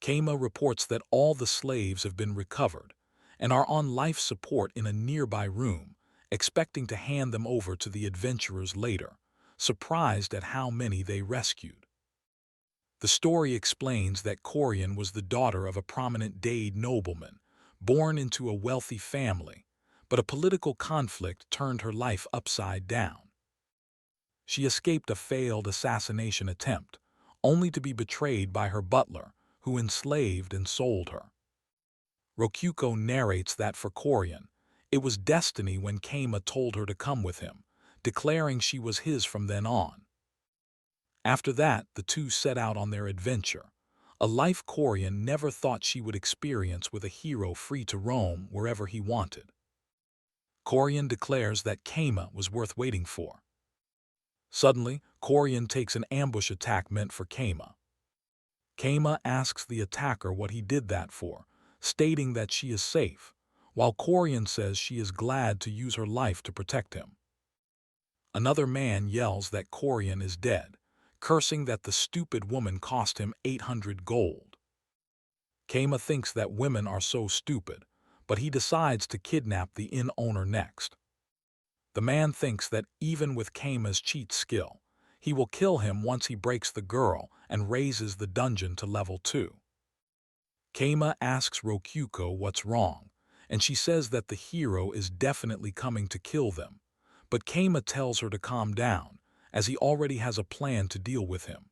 Keima reports that all the slaves have been recovered and are on life support in a nearby room, expecting to hand them over to the adventurers later, surprised at how many they rescued. The story explains that Corian was the daughter of a prominent Dade nobleman, born into a wealthy family, but a political conflict turned her life upside down. She escaped a failed assassination attempt, only to be betrayed by her butler, who enslaved and sold her. Rokuko narrates that for Corian, it was destiny when Keima told her to come with him, declaring she was his from then on. After that, the two set out on their adventure, a life Corian never thought she would experience with a hero free to roam wherever he wanted. Corian declares that Keima was worth waiting for. Suddenly, Corian takes an ambush attack meant for Keima. Keima asks the attacker what he did that for, stating that she is safe, while Corian says she is glad to use her life to protect him. Another man yells that Corian is dead, cursing that the stupid woman cost him 800 gold. Keima thinks that women are so stupid, but he decides to kidnap the inn owner next. The man thinks that even with Keima's cheat skill, he will kill him once he breaks the girl and raises the dungeon to level 2. Keima asks Rokuko what's wrong, and she says that the hero is definitely coming to kill them, but Keima tells her to calm down, as he already has a plan to deal with him.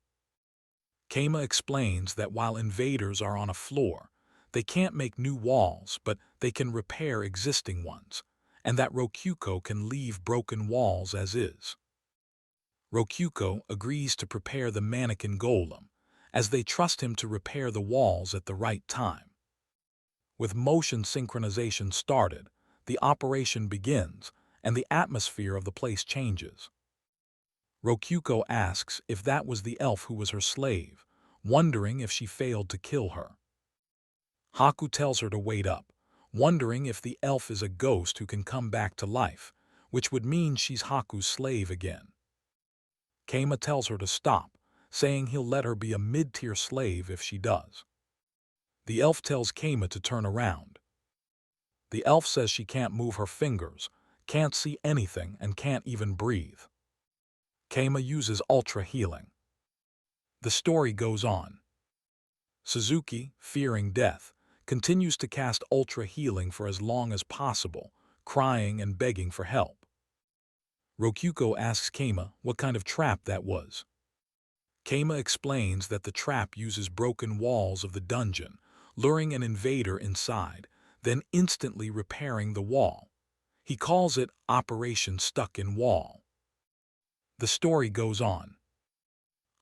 Keima explains that while invaders are on a floor, they can't make new walls, but they can repair existing ones, and that Rokuko can leave broken walls as is. Rokuko agrees to prepare the mannequin golem, as they trust him to repair the walls at the right time. With motion synchronization started, the operation begins, and the atmosphere of the place changes. Rokuko asks if that was the elf who was her slave, wondering if she failed to kill her. Haku tells her to wait up, wondering if the elf is a ghost who can come back to life, which would mean she's Haku's slave again. Kama tells her to stop, saying he'll let her be a mid-tier slave if she does. The elf tells Kama to turn around. The elf says she can't move her fingers, can't see anything, and can't even breathe. Kama uses ultra healing. The story goes on. Suzuki, fearing death, continues to cast ultra healing for as long as possible, crying and begging for help. Rokuko asks Kama what kind of trap that was. Kama explains that the trap uses broken walls of the dungeon, luring an invader inside, then instantly repairing the wall. He calls it Operation Stuck in Wall. The story goes on.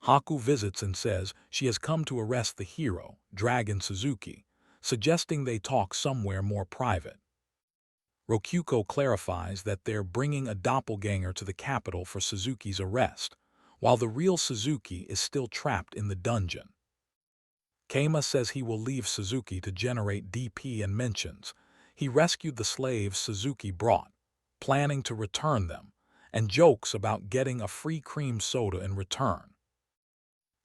Haku visits and says she has come to arrest the hero, Dragon Suzuki, suggesting they talk somewhere more private. Rokuko clarifies that they're bringing a doppelganger to the capital for Suzuki's arrest, while the real Suzuki is still trapped in the dungeon. Kama says he will leave Suzuki to generate DP and mentions he rescued the slaves Suzuki brought, planning to return them, and jokes about getting a free cream soda in return.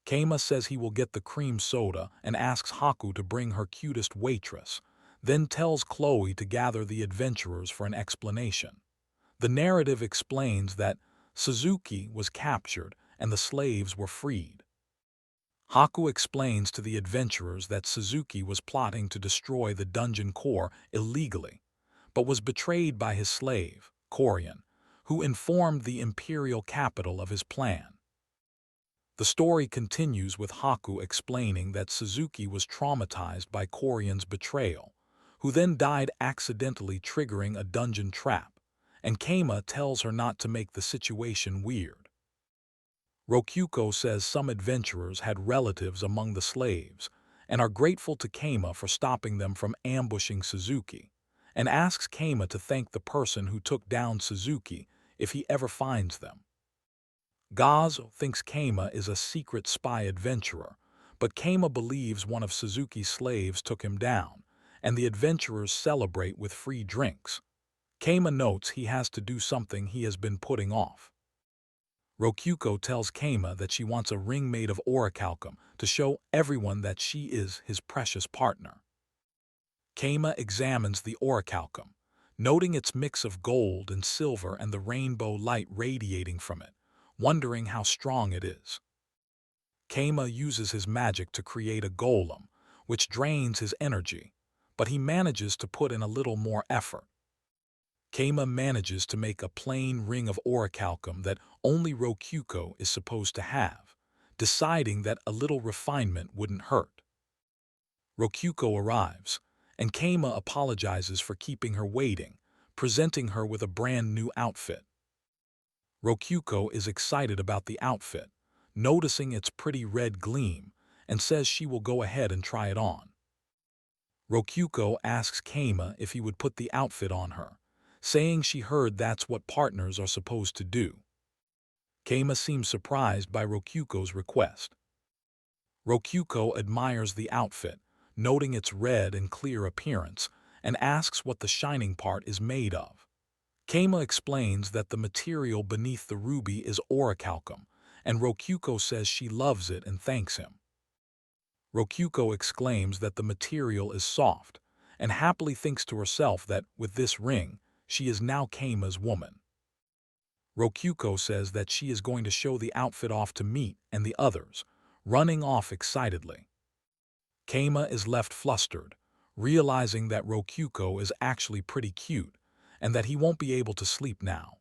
Kama says he will get the cream soda and asks Haku to bring her cutest waitress, then tells Chloe to gather the adventurers for an explanation. The narrative explains that Suzuki was captured and the slaves were freed. Haku explains to the adventurers that Suzuki was plotting to destroy the dungeon core illegally, but was betrayed by his slave, Koryan, who informed the imperial capital of his plan. The story continues with Haku explaining that Suzuki was traumatized by Koryan's betrayal, who then died accidentally triggering a dungeon trap, and Kama tells her not to make the situation weird. Rokuko says some adventurers had relatives among the slaves and are grateful to Kama for stopping them from ambushing Suzuki, and asks Kama to thank the person who took down Suzuki if he ever finds them. Gaz thinks Kama is a secret spy adventurer, but Kama believes one of Suzuki's slaves took him down, and the adventurers celebrate with free drinks. Kama notes he has to do something he has been putting off. Rokuko tells Kama that she wants a ring made of orichalcum to show everyone that she is his precious partner. Kama examines the orichalcum, noting its mix of gold and silver and the rainbow light radiating from it, wondering how strong it is. Kama uses his magic to create a golem, which drains his energy, but he manages to put in a little more effort. Kama manages to make a plain ring of orichalcum that only Rokuko is supposed to have, deciding that a little refinement wouldn't hurt. Rokuko arrives, and Kama apologizes for keeping her waiting, presenting her with a brand new outfit. Rokuko is excited about the outfit, noticing its pretty red gleam, and says she will go ahead and try it on. Rokuko asks Kama if he would put the outfit on her, saying she heard that's what partners are supposed to do. Kama seems surprised by Rokuko's request. Rokuko admires the outfit, noting its red and clear appearance, and asks what the shining part is made of. Kama explains that the material beneath the ruby is orichalcum, and Rokuko says she loves it and thanks him. Rokuko exclaims that the material is soft, and happily thinks to herself that, with this ring, she is now Kama's woman. Rokuko says that she is going to show the outfit off to Meat and the others, running off excitedly. Kama is left flustered, realizing that Rokuko is actually pretty cute, and that he won't be able to sleep now.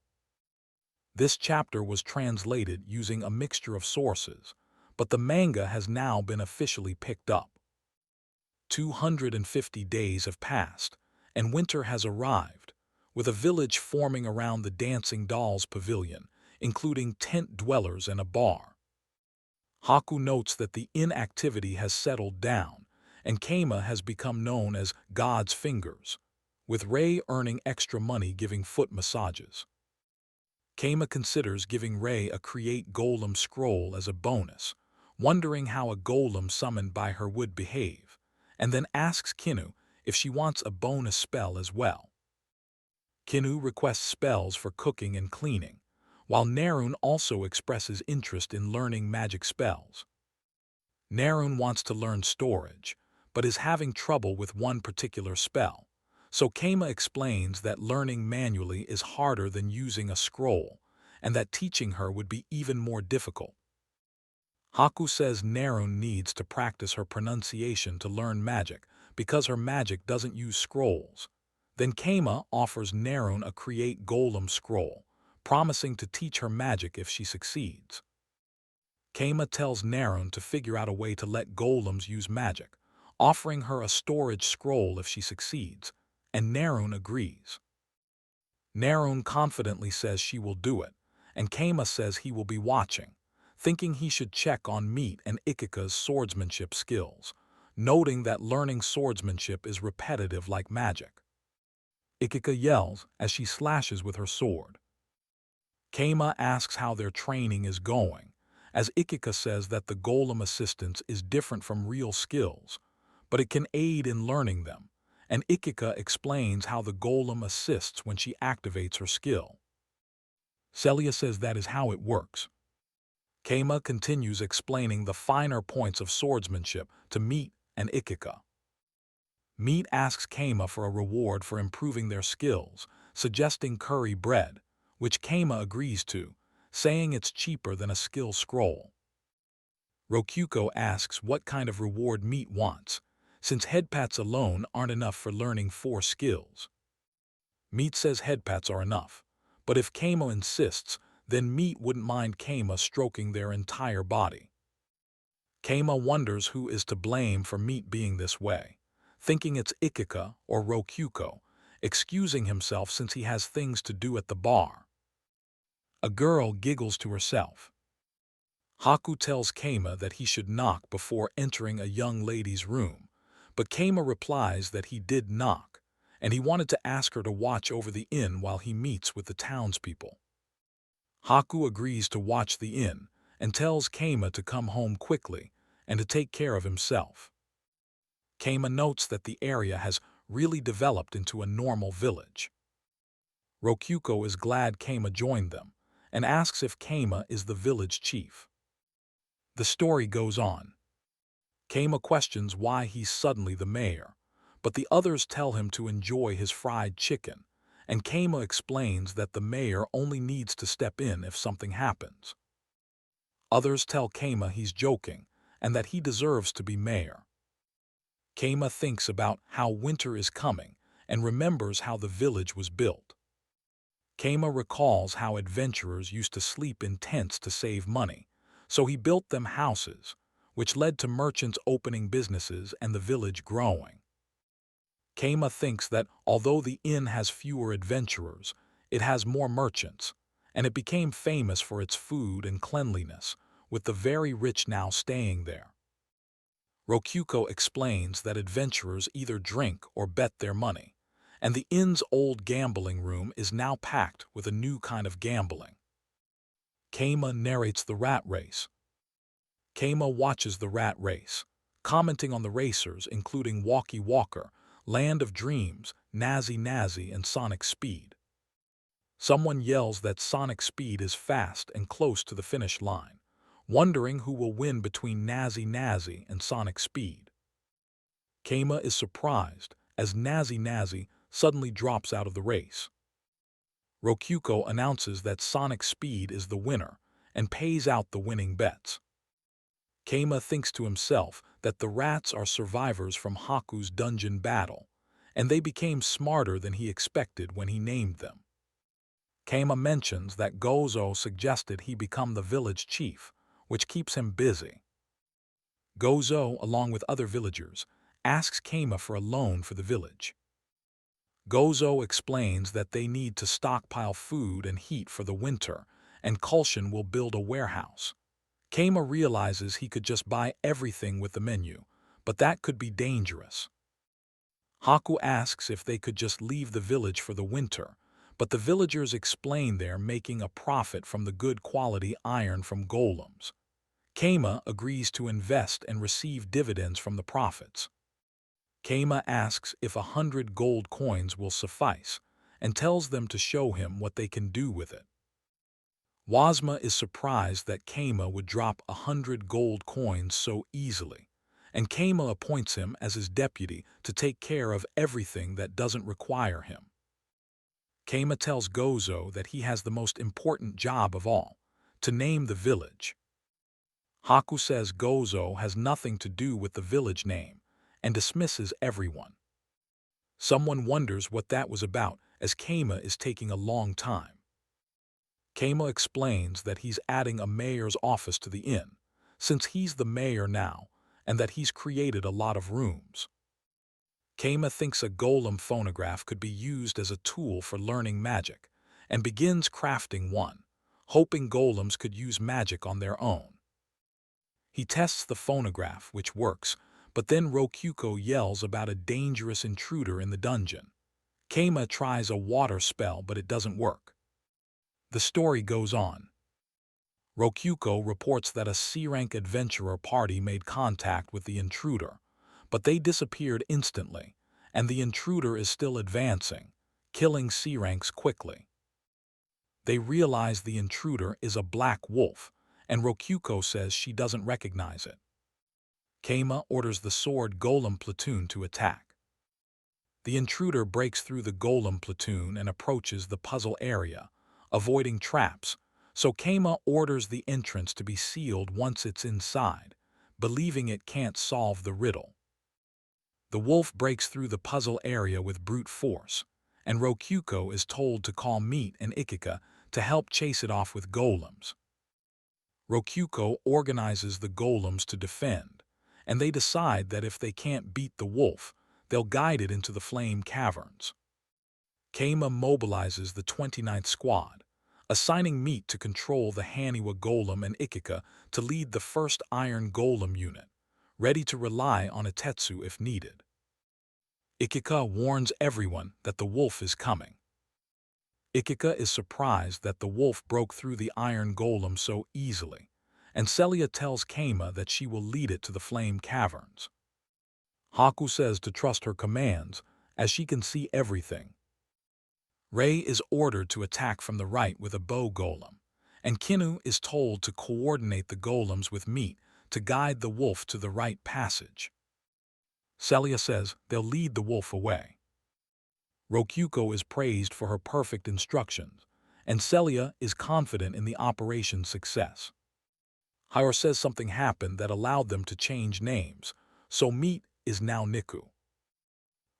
This chapter was translated using a mixture of sources, but the manga has now been officially picked up. 250 days have passed, and winter has arrived, with a village forming around the Dancing Dolls Pavilion, including tent dwellers and a bar. Haku notes that the inactivity has settled down, and Kama has become known as God's Fingers, with Rei earning extra money giving foot massages. Kama considers giving Rei a Create Golem scroll as a bonus, wondering how a golem summoned by her would behave, and then asks Kinu if she wants a bonus spell as well. Kinu requests spells for cooking and cleaning, while Nerun also expresses interest in learning magic spells. Nerun wants to learn storage, but is having trouble with one particular spell, so Kama explains that learning manually is harder than using a scroll, and that teaching her would be even more difficult. Haku says Nerun needs to practice her pronunciation to learn magic because her magic doesn't use scrolls. Then Kama offers Nerun a create golem scroll, promising to teach her magic if she succeeds. Kama tells Nerun to figure out a way to let golems use magic, offering her a storage scroll if she succeeds, and Nerun agrees. Nerun confidently says she will do it, and Kama says he will be watching, thinking he should check on Meat and Ikika's swordsmanship skills, noting that learning swordsmanship is repetitive like magic. Ikika yells as she slashes with her sword. Kama asks how their training is going, as Ikika says that the golem assistance is different from real skills, but it can aid in learning them, and Ikika explains how the golem assists when she activates her skill. Celia says that is how it works. Kama continues explaining the finer points of swordsmanship to Meat and Ikika. Meat asks Kama for a reward for improving their skills, suggesting curry bread, which Kama agrees to, saying it's cheaper than a skill scroll. Rokuko asks what kind of reward Meat wants, since headpats alone aren't enough for learning 4 skills. Meat says headpats are enough, but if Kama insists, then Meat wouldn't mind Kama stroking their entire body. Kama wonders who is to blame for Meat being this way, thinking it's Ikika or Rokuko, excusing himself since he has things to do at the bar. A girl giggles to herself. Haku tells Kama that he should knock before entering a young lady's room, but Kama replies that he did knock, and he wanted to ask her to watch over the inn while he meets with the townspeople. Haku agrees to watch the inn and tells Kama to come home quickly and to take care of himself. Kama notes that the area has really developed into a normal village. Rokuko is glad Kama joined them and asks if Kama is the village chief. The story goes on. Kama questions why he's suddenly the mayor, but the others tell him to enjoy his fried chicken, and Kama explains that the mayor only needs to step in if something happens. Others tell Kama he's joking and that he deserves to be mayor. Kama thinks about how winter is coming and remembers how the village was built. Kama recalls how adventurers used to sleep in tents to save money, so he built them houses, which led to merchants opening businesses and the village growing. Kama thinks that although the inn has fewer adventurers, it has more merchants, and it became famous for its food and cleanliness, with the very rich now staying there. Rokuko explains that adventurers either drink or bet their money, and the inn's old gambling room is now packed with a new kind of gambling. Kama narrates the rat race. Kama watches the rat race, commenting on the racers including Walkie Walker, Land of Dreams, Nazi Nazi, and Sonic Speed. Someone yells that Sonic Speed is fast and close to the finish line, wondering who will win between Nazi Nazi and Sonic Speed. Kama is surprised as Nazi Nazi suddenly drops out of the race. Rokuko announces that Sonic Speed is the winner and pays out the winning bets. Kama thinks to himself that the rats are survivors from Haku's dungeon battle, and they became smarter than he expected when he named them. Kama mentions that Gozo suggested he become the village chief, which keeps him busy. Gozo, along with other villagers, asks Kama for a loan for the village. Gozo explains that they need to stockpile food and heat for the winter, and Kulshan will build a warehouse. Kama realizes he could just buy everything with the menu, but that could be dangerous. Haku asks if they could just leave the village for the winter, but the villagers explain they're making a profit from the good quality iron from golems. Kama agrees to invest and receive dividends from the profits. Kama asks if 100 gold coins will suffice, and tells them to show him what they can do with it. Wazma is surprised that Kama would drop 100 gold coins so easily, and Kama appoints him as his deputy to take care of everything that doesn't require him. Kama tells Gozo that he has the most important job of all, to name the village. Haku says Gozo has nothing to do with the village name, and dismisses everyone. Someone wonders what that was about, as Kama is taking a long time. Kama explains that he's adding a mayor's office to the inn, since he's the mayor now, and that he's created a lot of rooms. Kama thinks a golem phonograph could be used as a tool for learning magic, and begins crafting one, hoping golems could use magic on their own. He tests the phonograph, which works, but then Rokuko yells about a dangerous intruder in the dungeon. Kama tries a water spell, but it doesn't work. The story goes on. Rokuko reports that a C-rank adventurer party made contact with the intruder, but they disappeared instantly, and the intruder is still advancing, killing C-ranks quickly. They realize the intruder is a black wolf, and Rokuko says she doesn't recognize it. Kama orders the sword golem platoon to attack. The intruder breaks through the golem platoon and approaches the puzzle area, avoiding traps, so Kama orders the entrance to be sealed once it's inside, believing it can't solve the riddle. The wolf breaks through the puzzle area with brute force, and Rokuko is told to call Meat and Ikika to help chase it off with golems. Rokuko organizes the golems to defend, and they decide that if they can't beat the wolf, they'll guide it into the flame caverns. Kama mobilizes the 29th Squad, assigning Meat to control the Haniwa Golem and Ikika to lead the first Iron Golem unit, ready to rely on Etetsu if needed. Ikika warns everyone that the wolf is coming. Ikika is surprised that the wolf broke through the Iron Golem so easily, and Celia tells Kama that she will lead it to the flame caverns. Haku says to trust her commands, as she can see everything. Rei is ordered to attack from the right with a bow golem, and Kinu is told to coordinate the golems with Meat to guide the wolf to the right passage. Celia says they'll lead the wolf away. Rokuko is praised for her perfect instructions, and Celia is confident in the operation's success. Hiro says something happened that allowed them to change names, so Meat is now Niku.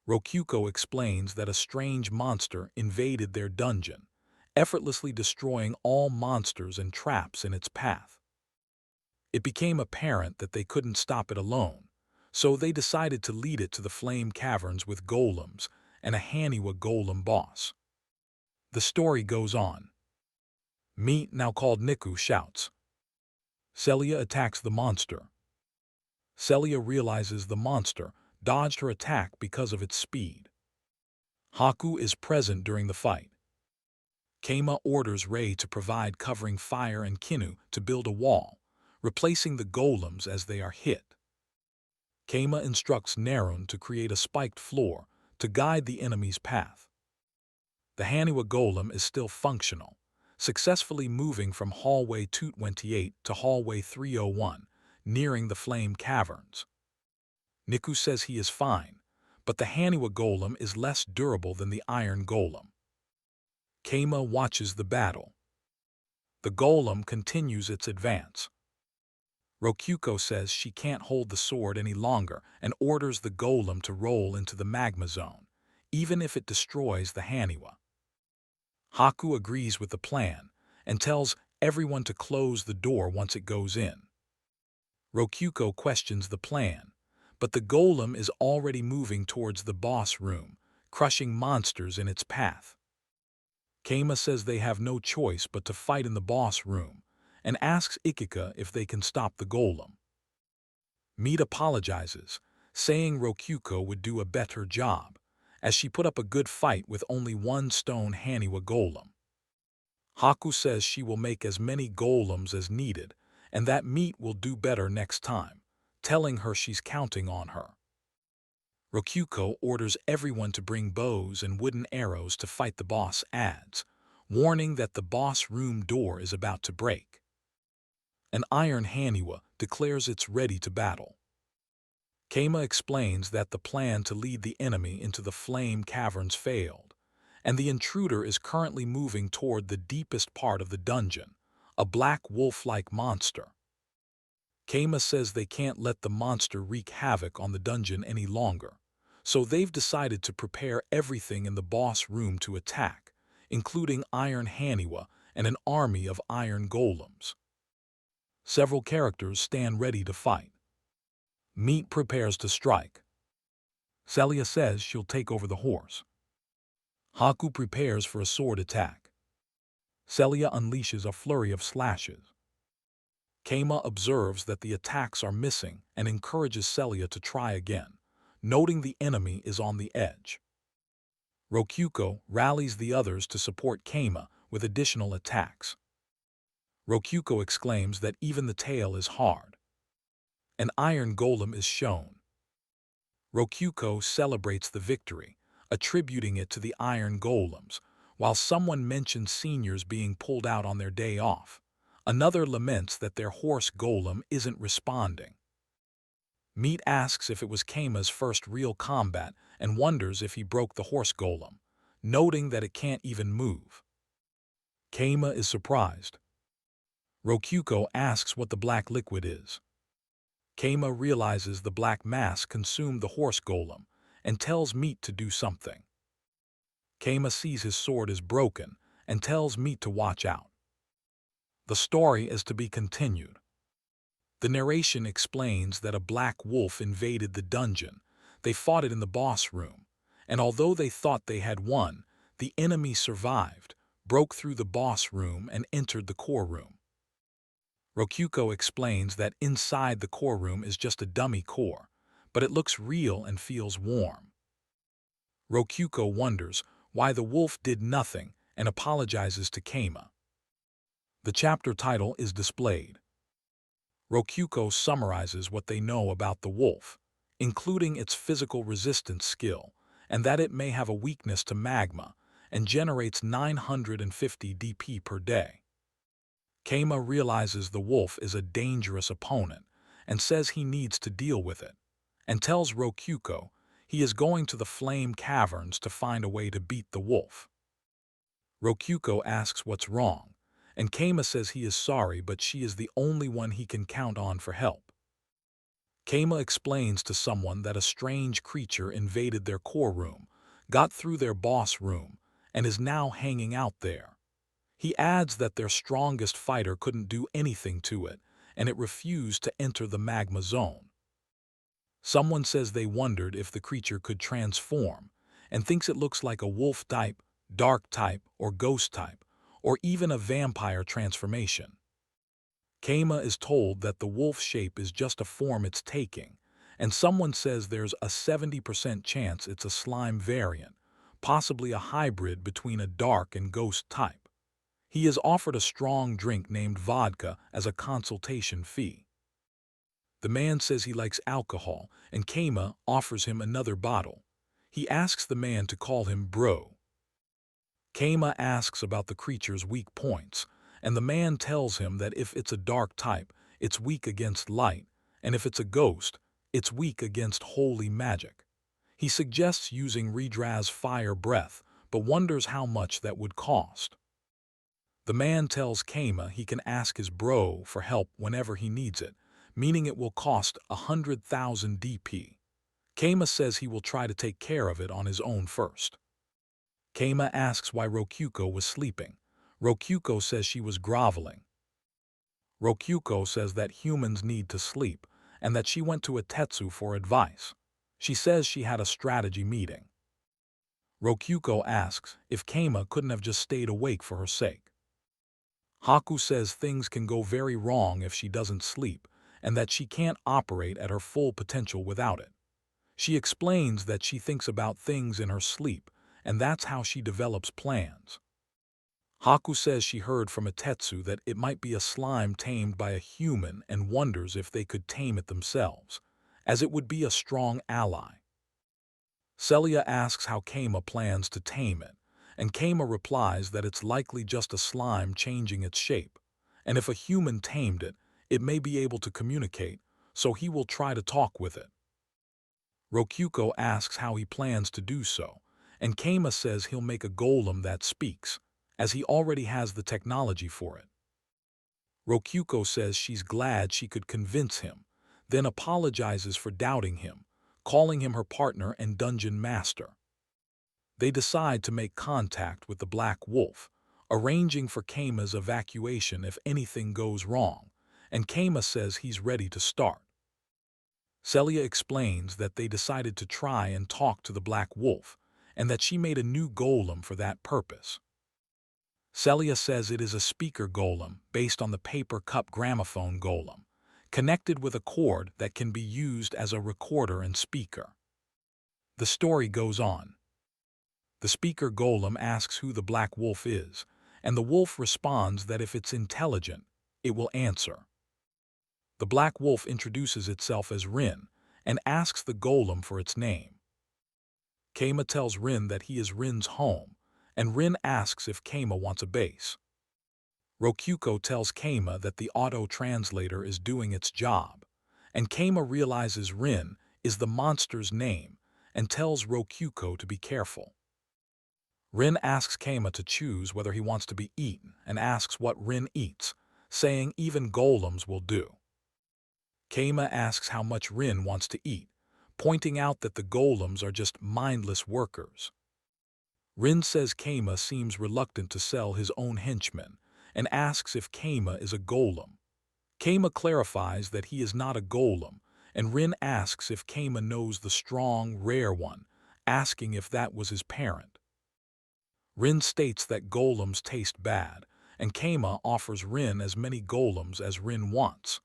Rokuko explains that a strange monster invaded their dungeon, effortlessly destroying all monsters and traps in its path. It became apparent that they couldn't stop it alone, so they decided to lead it to the flame caverns with golems and a Haniwa golem boss. The story goes on. Meat, now called Niku, shouts. Celia attacks the monster. Celia realizes the monster dodged her attack because of its speed. Haku is present during the fight. Kama orders Rei to provide covering fire and Kinu to build a wall, replacing the golems as they are hit. Kama instructs Nerun to create a spiked floor to guide the enemy's path. The Haniwa golem is still functional, successfully moving from hallway 228 to hallway 301, nearing the flame caverns. Niku says he is fine, but the Haniwa golem is less durable than the iron golem. Kama watches the battle. The golem continues its advance. Rokuko says she can't hold the sword any longer and orders the golem to roll into the magma zone, even if it destroys the Haniwa. Haku agrees with the plan and tells everyone to close the door once it goes in. Rokuko questions the plan, but the golem is already moving towards the boss room, crushing monsters in its path. Kama says they have no choice but to fight in the boss room, and asks Ikika if they can stop the golem. Meat apologizes, saying Rokuko would do a better job, as she put up a good fight with only one stone Haniwa golem. Haku says she will make as many golems as needed, and that Meat will do better next time, telling her she's counting on her. Rokuko orders everyone to bring bows and wooden arrows to fight the boss adds, warning that the boss room door is about to break. An iron Haniwa declares it's ready to battle. Kama explains that the plan to lead the enemy into the flame caverns failed, and the intruder is currently moving toward the deepest part of the dungeon, a black wolf-like monster. Kama says they can't let the monster wreak havoc on the dungeon any longer, so they've decided to prepare everything in the boss room to attack, including Iron Haniwa and an army of iron golems. Several characters stand ready to fight. Meat prepares to strike. Celia says she'll take over the horse. Haku prepares for a sword attack. Celia unleashes a flurry of slashes. Kama observes that the attacks are missing and encourages Celia to try again, noting the enemy is on the edge. Rokuko rallies the others to support Kama with additional attacks. Rokuko exclaims that even the tail is hard. An iron golem is shown. Rokuko celebrates the victory, attributing it to the iron golems, while someone mentions seniors being pulled out on their day off. Another laments that their horse golem isn't responding. Meat asks if it was Kama's first real combat and wonders if he broke the horse golem, noting that it can't even move. Kama is surprised. Rokuko asks what the black liquid is. Kama realizes the black mass consumed the horse golem and tells Meat to do something. Kama sees his sword is broken and tells Meat to watch out. The story is to be continued. The narration explains that a black wolf invaded the dungeon. They fought it in the boss room, and although they thought they had won, the enemy survived, broke through the boss room and entered the core room. Rokuko explains that inside the core room is just a dummy core, but it looks real and feels warm. Rokuko wonders why the wolf did nothing and apologizes to Kama. The chapter title is displayed. Rokuko summarizes what they know about the wolf, including its physical resistance skill, and that it may have a weakness to magma and generates 950 DP per day. Kama realizes the wolf is a dangerous opponent and says he needs to deal with it, and tells Rokuko he is going to the flame caverns to find a way to beat the wolf. Rokuko asks what's wrong, and Kama says he is sorry but she is the only one he can count on for help. Kama explains to someone that a strange creature invaded their core room, got through their boss room, and is now hanging out there. He adds that their strongest fighter couldn't do anything to it, and it refused to enter the magma zone. Someone says they wondered if the creature could transform, and thinks it looks like a wolf type, dark type, or ghost type, or even a vampire transformation. Kama is told that the wolf shape is just a form it's taking, and someone says there's a 70% chance it's a slime variant, possibly a hybrid between a dark and ghost type. He is offered a strong drink named vodka as a consultation fee. The man says he likes alcohol, and Kama offers him another bottle. He asks the man to call him bro. Kama asks about the creature's weak points, and the man tells him that if it's a dark type, it's weak against light, and if it's a ghost, it's weak against holy magic. He suggests using Redra's fire breath, but wonders how much that would cost. The man tells Kama he can ask his bro for help whenever he needs it, meaning it will cost 100,000 DP. Kama says he will try to take care of it on his own first. Kama asks why Rokuko was sleeping. Rokuko says she was groveling. Rokuko says that humans need to sleep and that she went to a Tetsu for advice. She says she had a strategy meeting. Rokuko asks if Kama couldn't have just stayed awake for her sake. Haku says things can go very wrong if she doesn't sleep, and that she can't operate at her full potential without it. She explains that she thinks about things in her sleep, and that's how she develops plans. Haku says she heard from a Tetsu that it might be a slime tamed by a human and wonders if they could tame it themselves, as it would be a strong ally. Celia asks how Kama plans to tame it, and Kama replies that it's likely just a slime changing its shape, and if a human tamed it, it may be able to communicate, so he will try to talk with it. Rokuko asks how he plans to do so, and Kama says he'll make a golem that speaks, as he already has the technology for it. Rokuko says she's glad she could convince him, then apologizes for doubting him, calling him her partner and dungeon master. They decide to make contact with the Black Wolf, arranging for Kama's evacuation if anything goes wrong, and Kama says he's ready to start. Celia explains that they decided to try and talk to the Black Wolf, and that she made a new golem for that purpose. Celia says it is a speaker golem based on the paper cup gramophone golem, connected with a cord that can be used as a recorder and speaker. The story goes on. The speaker golem asks who the Black Wolf is, and the wolf responds that if it's intelligent, it will answer. The Black Wolf introduces itself as Rin and asks the golem for its name. Kama tells Rin that he is Rin's home, and Rin asks if Kama wants a base. Rokuko tells Kama that the auto-translator is doing its job, and Kama realizes Rin is the monster's name and tells Rokuko to be careful. Rin asks Kama to choose whether he wants to be eaten and asks what Rin eats, saying even golems will do. Kama asks how much Rin wants to eat, pointing out that the golems are just mindless workers. Rin says Kama seems reluctant to sell his own henchmen and asks if Kama is a golem. Kama clarifies that he is not a golem, and Rin asks if Kama knows the strong, rare one, asking if that was his parent. Rin states that golems taste bad, and Kama offers Rin as many golems as Rin wants.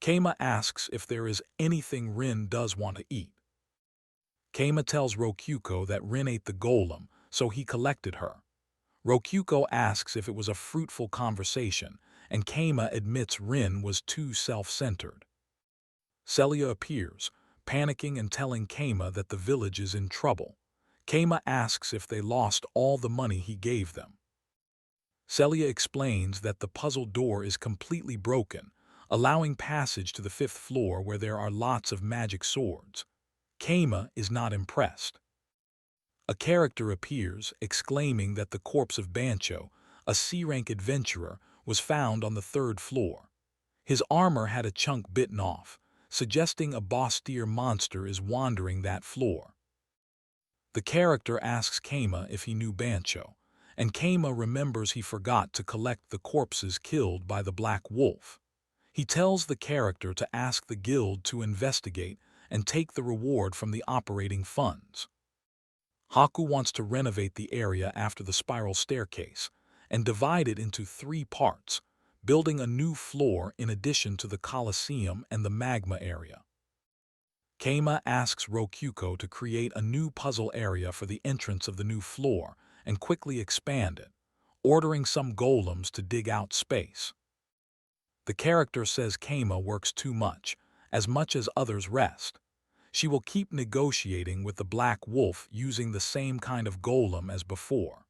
Kama asks if there is anything Rin does want to eat. Kama tells Rokuko that Rin ate the golem, so he collected her. Rokuko asks if it was a fruitful conversation, and Kama admits Rin was too self-centered. Celia appears, panicking and telling Kama that the village is in trouble. Kama asks if they lost all the money he gave them. Celia explains that the puzzle door is completely broken, allowing passage to the 5th floor where there are lots of magic swords. Kama is not impressed. A character appears, exclaiming that the corpse of Bancho, a C-rank adventurer, was found on the 3rd floor. His armor had a chunk bitten off, suggesting a boss-tier monster is wandering that floor. The character asks Kama if he knew Bancho, and Kama remembers he forgot to collect the corpses killed by the Black Wolf. He tells the character to ask the guild to investigate and take the reward from the operating funds. Haku wants to renovate the area after the spiral staircase and divide it into 3 parts, building a new floor in addition to the Colosseum and the magma area. Kama asks Rokuko to create a new puzzle area for the entrance of the new floor and quickly expand it, ordering some golems to dig out space. The character says Kama works too much as others rest. She will keep negotiating with the Black Wolf using the same kind of golem as before.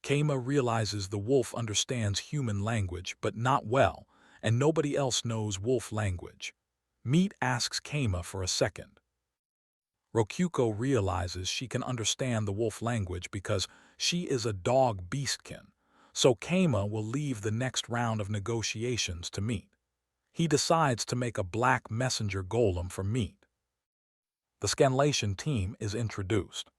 Kama realizes the wolf understands human language but not well, and nobody else knows wolf language. Meat asks Kama for a second. Rokuko realizes she can understand the wolf language because she is a dog beastkin, so Kama will leave the next round of negotiations to Meat. He decides to make a black messenger golem for Meat. The Scanlation team is introduced.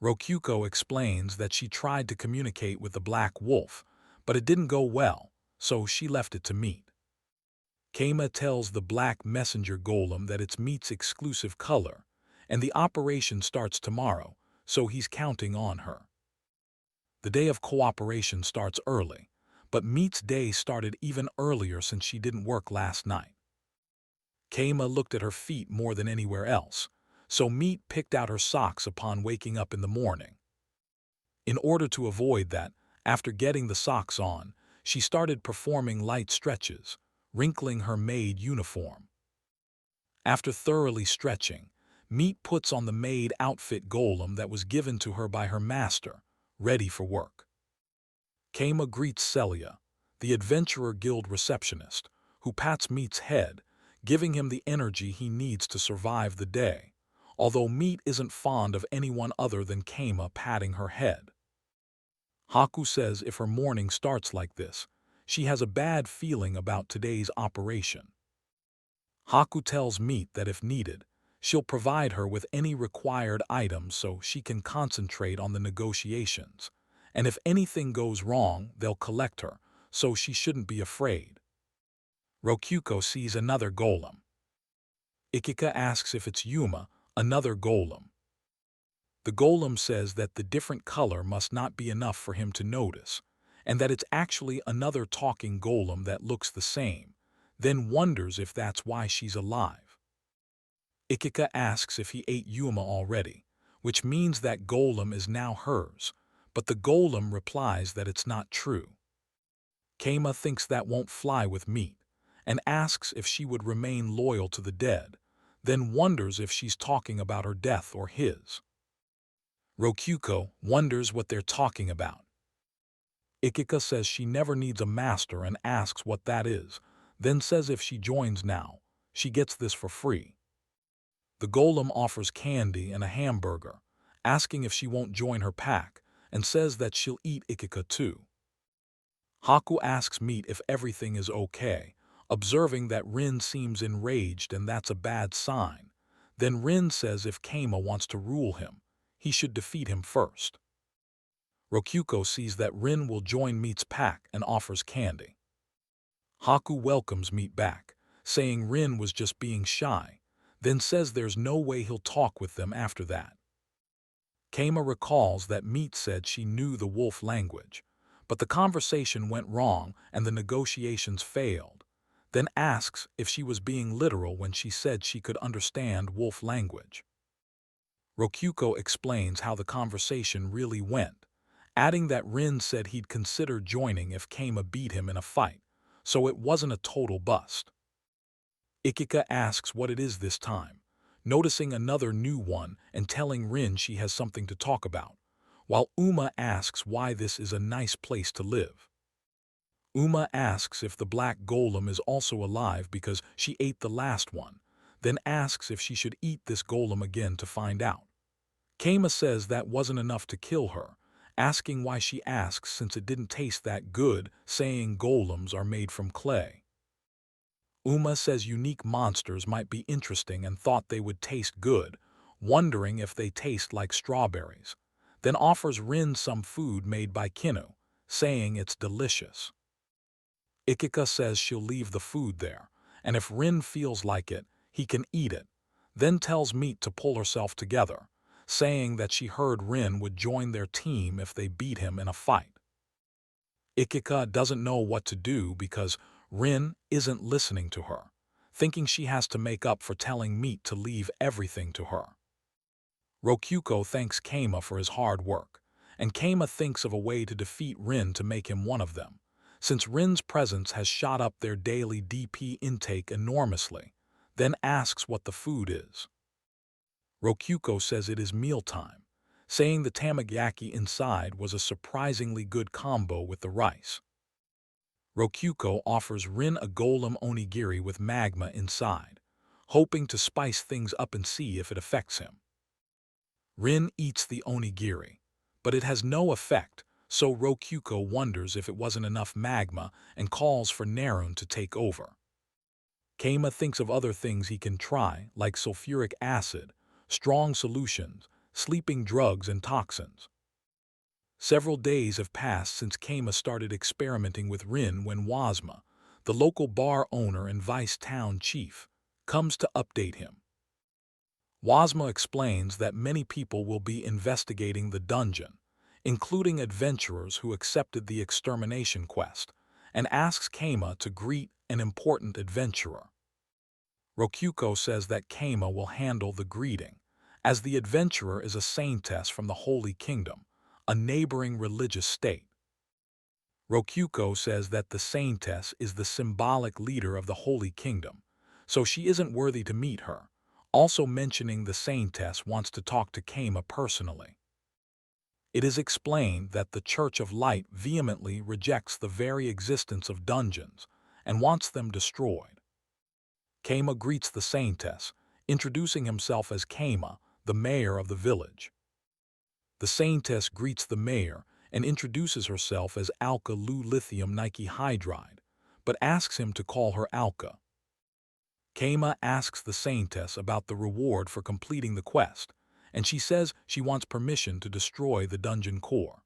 Rokuko explains that she tried to communicate with the Black Wolf, but it didn't go well, so she left it to Meat. Kama tells the black messenger golem that it's Meat's exclusive color, and the operation starts tomorrow, so he's counting on her. The day of cooperation starts early, but Meat's day started even earlier since she didn't work last night. Kama looked at her feet more than anywhere else, so Meat picked out her socks upon waking up in the morning. In order to avoid that, after getting the socks on, she started performing light stretches, wrinkling her maid uniform. After thoroughly stretching, Meat puts on the maid outfit golem that was given to her by her master, ready for work. Kama greets Celia, the Adventurer Guild receptionist, who pats Meat's head, giving him the energy he needs to survive the day, although Meat isn't fond of anyone other than Kama patting her head. Haku says if her morning starts like this, she has a bad feeling about today's operation. Haku tells Meat that if needed, she'll provide her with any required items so she can concentrate on the negotiations, and if anything goes wrong, they'll collect her, so she shouldn't be afraid. Rokyuko sees another golem. Ikika asks if it's Yuma, another golem. The golem says that the different color must not be enough for him to notice, and that it's actually another talking golem that looks the same, then wonders if that's why she's alive. Ikika asks if he ate Yuma already, which means that golem is now hers, but the golem replies that it's not true. Kama thinks that won't fly with Meat, and asks if she would remain loyal to the dead, then wonders if she's talking about her death or his. Rokyuko wonders what they're talking about. Ikika says she never needs a master and asks what that is, then says if she joins now, she gets this for free. The golem offers candy and a hamburger, asking if she won't join her pack, and says that she'll eat Ikika too. Haku asks Meat if everything is okay, observing that Rin seems enraged and that's a bad sign. Then Rin says if Kama wants to rule him, he should defeat him first. Rokyuko sees that Rin will join Meat's pack and offers candy. Haku welcomes Meat back, saying Rin was just being shy, then says there's no way he'll talk with them after that. Kama recalls that Meat said she knew the wolf language, but the conversation went wrong and the negotiations failed, then asks if she was being literal when she said she could understand wolf language. Rokyuko explains how the conversation really went, adding that Rin said he'd consider joining if Kama beat him in a fight, so it wasn't a total bust. Ikika asks what it is this time, noticing another new one and telling Rin she has something to talk about, while Uma asks why this is a nice place to live. Uma asks if the black golem is also alive because she ate the last one, then asks if she should eat this golem again to find out. Kama says that wasn't enough to kill her, asking why she asks since it didn't taste that good, saying golems are made from clay. Uma says unique monsters might be interesting and thought they would taste good, wondering if they taste like strawberries, then offers Rin some food made by Kinu, saying it's delicious. Ikika says she'll leave the food there, and if Rin feels like it, he can eat it, then tells Meat to pull herself together, saying that she heard Rin would join their team if they beat him in a fight. Ikika doesn't know what to do because Rin isn't listening to her, thinking she has to make up for telling Meat to leave everything to her. Rokyuko thanks Kama for his hard work, and Kama thinks of a way to defeat Rin to make him one of them, since Rin's presence has shot up their daily DP intake enormously, then asks what the food is. Rokyuko says it is mealtime, saying the tamagaki inside was a surprisingly good combo with the rice. Rokyuko offers Rin a golem onigiri with magma inside, hoping to spice things up and see if it affects him. Rin eats the onigiri, but it has no effect, so Rokyuko wonders if it wasn't enough magma and calls for Nerun to take over. Kama thinks of other things he can try, like sulfuric acid, strong solutions, sleeping drugs, and toxins. Several days have passed since Kama started experimenting with Rin when Wazma, the local bar owner and vice town chief, comes to update him. Wazma explains that many people will be investigating the dungeon, including adventurers who accepted the extermination quest, and asks Kama to greet an important adventurer. Rokyuko says that Kama will handle the greeting, as the adventurer is a saintess from the Holy Kingdom, a neighboring religious state. Rokyuko says that the saintess is the symbolic leader of the Holy Kingdom, so she isn't worthy to meet her, also mentioning the saintess wants to talk to Kama personally. It is explained that the Church of Light vehemently rejects the very existence of dungeons and wants them destroyed. Kama greets the saintess, introducing himself as Kama, the mayor of the village. The saintess greets the mayor and introduces herself as Alka Lu Lithium Nike Hydride, but asks him to call her Alka. Kama asks the saintess about the reward for completing the quest, and she says she wants permission to destroy the dungeon core.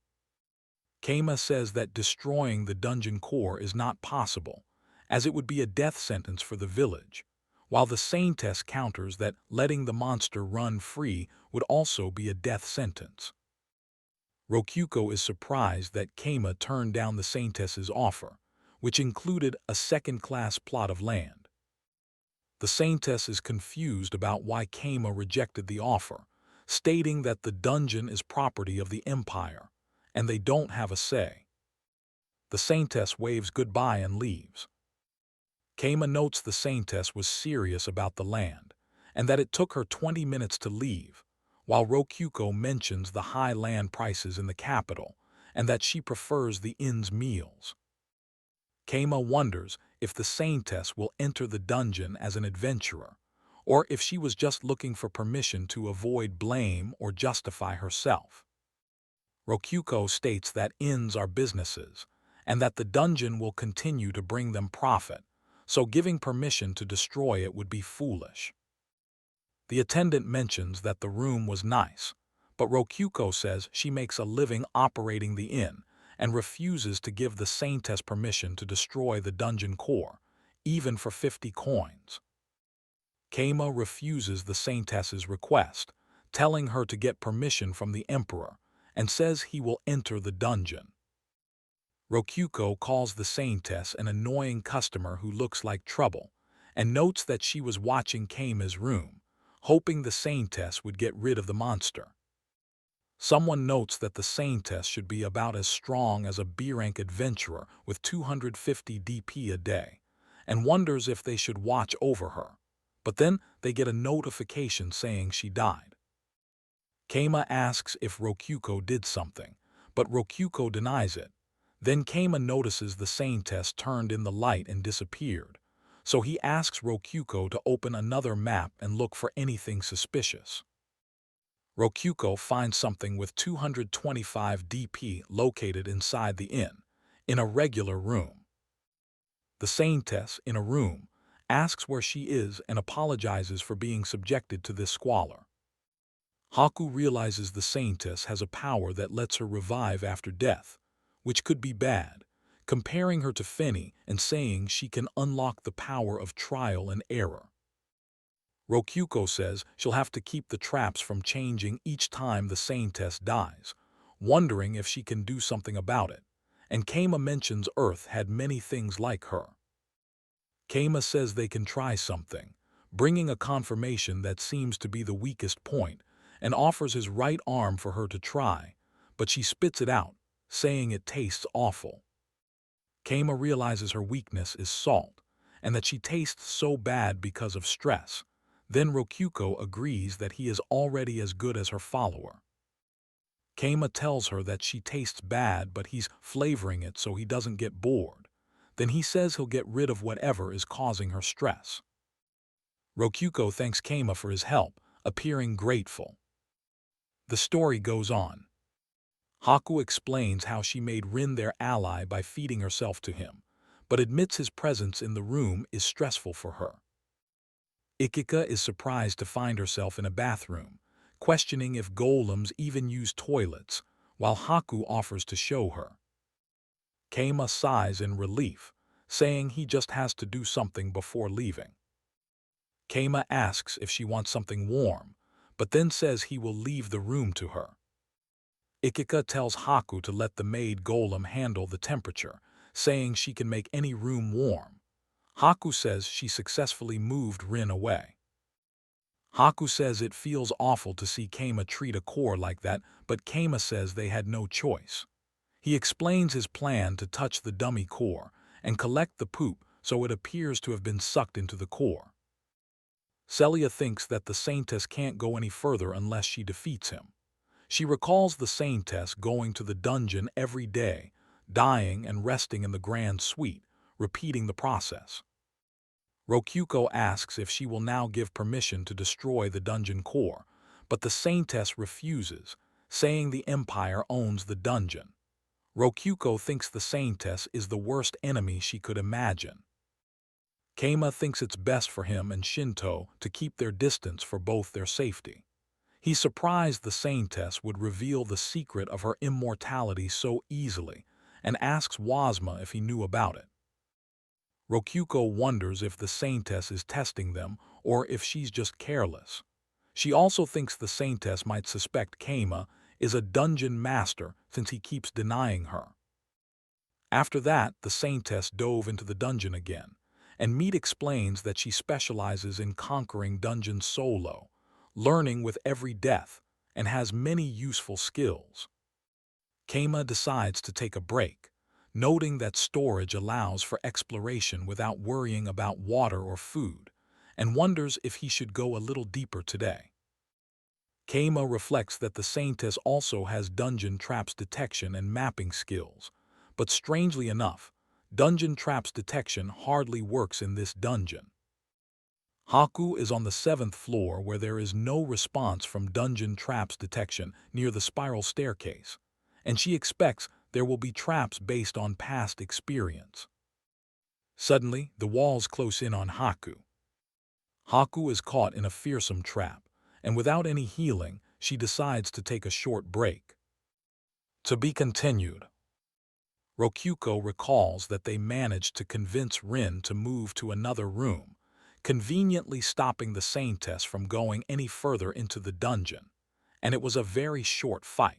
Kama says that destroying the dungeon core is not possible, as it would be a death sentence for the village, while the saintess counters that letting the monster run free would also be a death sentence. Rokuko is surprised that Kama turned down the saintess's offer, which included a second-class plot of land. The saintess is confused about why Kama rejected the offer, stating that the dungeon is property of the Empire, and they don't have a say. The saintess waves goodbye and leaves. Kama notes the saintess was serious about the land, and that it took her 20 minutes to leave, while Rokuko mentions the high land prices in the capital, and that she prefers the inn's meals. Kama wonders if the saintess will enter the dungeon as an adventurer, or if she was just looking for permission to avoid blame or justify herself. Rokuko states that inns are businesses, and that the dungeon will continue to bring them profit, so giving permission to destroy it would be foolish. The attendant mentions that the room was nice, but Rokuko says she makes a living operating the inn and refuses to give the saintess permission to destroy the dungeon core, even for 50 coins. Kama refuses the saintess's request, telling her to get permission from the emperor, and says he will enter the dungeon. Rokuko calls the saintess an annoying customer who looks like trouble, and notes that she was watching Kama's room, hoping the saintess would get rid of the monster. Someone notes that the saintess should be about as strong as a B-rank adventurer with 250 DP a day, and wonders if they should watch over her, but then they get a notification saying she died. Kama asks if Rokuko did something, but Rokuko denies it. Then Kama notices the saintess turned in the light and disappeared, so he asks Rokuko to open another map and look for anything suspicious. Rokuko finds something with 225 DP located inside the inn, in a regular room. The saintess, in a room, asks where she is and apologizes for being subjected to this squalor. Haku realizes the saintess has a power that lets her revive after death, which could be bad, comparing her to Feni and saying she can unlock the power of trial and error. Rokuko says she'll have to keep the traps from changing each time the saintess dies, wondering if she can do something about it, and Kama mentions Earth had many things like her. Kama says they can try something, bringing a confirmation that seems to be the weakest point, and offers his right arm for her to try, but she spits it out, saying it tastes awful. Kama realizes her weakness is salt, and that she tastes so bad because of stress. Then Rokuko agrees that he is already as good as her follower. Kama tells her that she tastes bad, but he's flavoring it so he doesn't get bored. Then he says he'll get rid of whatever is causing her stress. Rokuko thanks Kama for his help, appearing grateful. The story goes on. Haku explains how she made Rin their ally by feeding herself to him, but admits his presence in the room is stressful for her. Ikika is surprised to find herself in a bathroom, questioning if golems even use toilets, while Haku offers to show her. Kama sighs in relief, saying he just has to do something before leaving. Kama asks if she wants something warm, but then says he will leave the room to her. Ikika tells Haku to let the maid golem handle the temperature, saying she can make any room warm. Haku says she successfully moved Rin away. Haku says it feels awful to see Kama treat a core like that, but Kama says they had no choice. He explains his plan to touch the dummy core and collect the poop so it appears to have been sucked into the core. Celia thinks that the saintess can't go any further unless she defeats him. She recalls the Saintess going to the dungeon every day, dying and resting in the grand suite, repeating the process. Rokuko asks if she will now give permission to destroy the dungeon core, but the Saintess refuses, saying the Empire owns the dungeon. Rokuko thinks the Saintess is the worst enemy she could imagine. Keima thinks it's best for him and Shinto to keep their distance for both their safety. He's surprised the Saintess would reveal the secret of her immortality so easily, and asks Wazma if he knew about it. Rokuko wonders if the Saintess is testing them or if she's just careless. She also thinks the Saintess might suspect Keima is a dungeon master since he keeps denying her. After that, the Saintess dove into the dungeon again, and Meat explains that she specializes in conquering dungeons solo, learning with every death, and has many useful skills. Keima decides to take a break, noting that storage allows for exploration without worrying about water or food, and wonders if he should go a little deeper today. Keima reflects that the Saintess also has dungeon traps detection and mapping skills, but strangely enough, dungeon traps detection hardly works in this dungeon. Haku is on the 7th floor where there is no response from dungeon traps detection near the spiral staircase, and she expects there will be traps based on past experience. Suddenly, the walls close in on Haku. Haku is caught in a fearsome trap, and without any healing, she decides to take a short break. To be continued. Rokuko recalls that they managed to convince Rin to move to another room, conveniently stopping the Saintess from going any further into the dungeon, and it was a very short fight.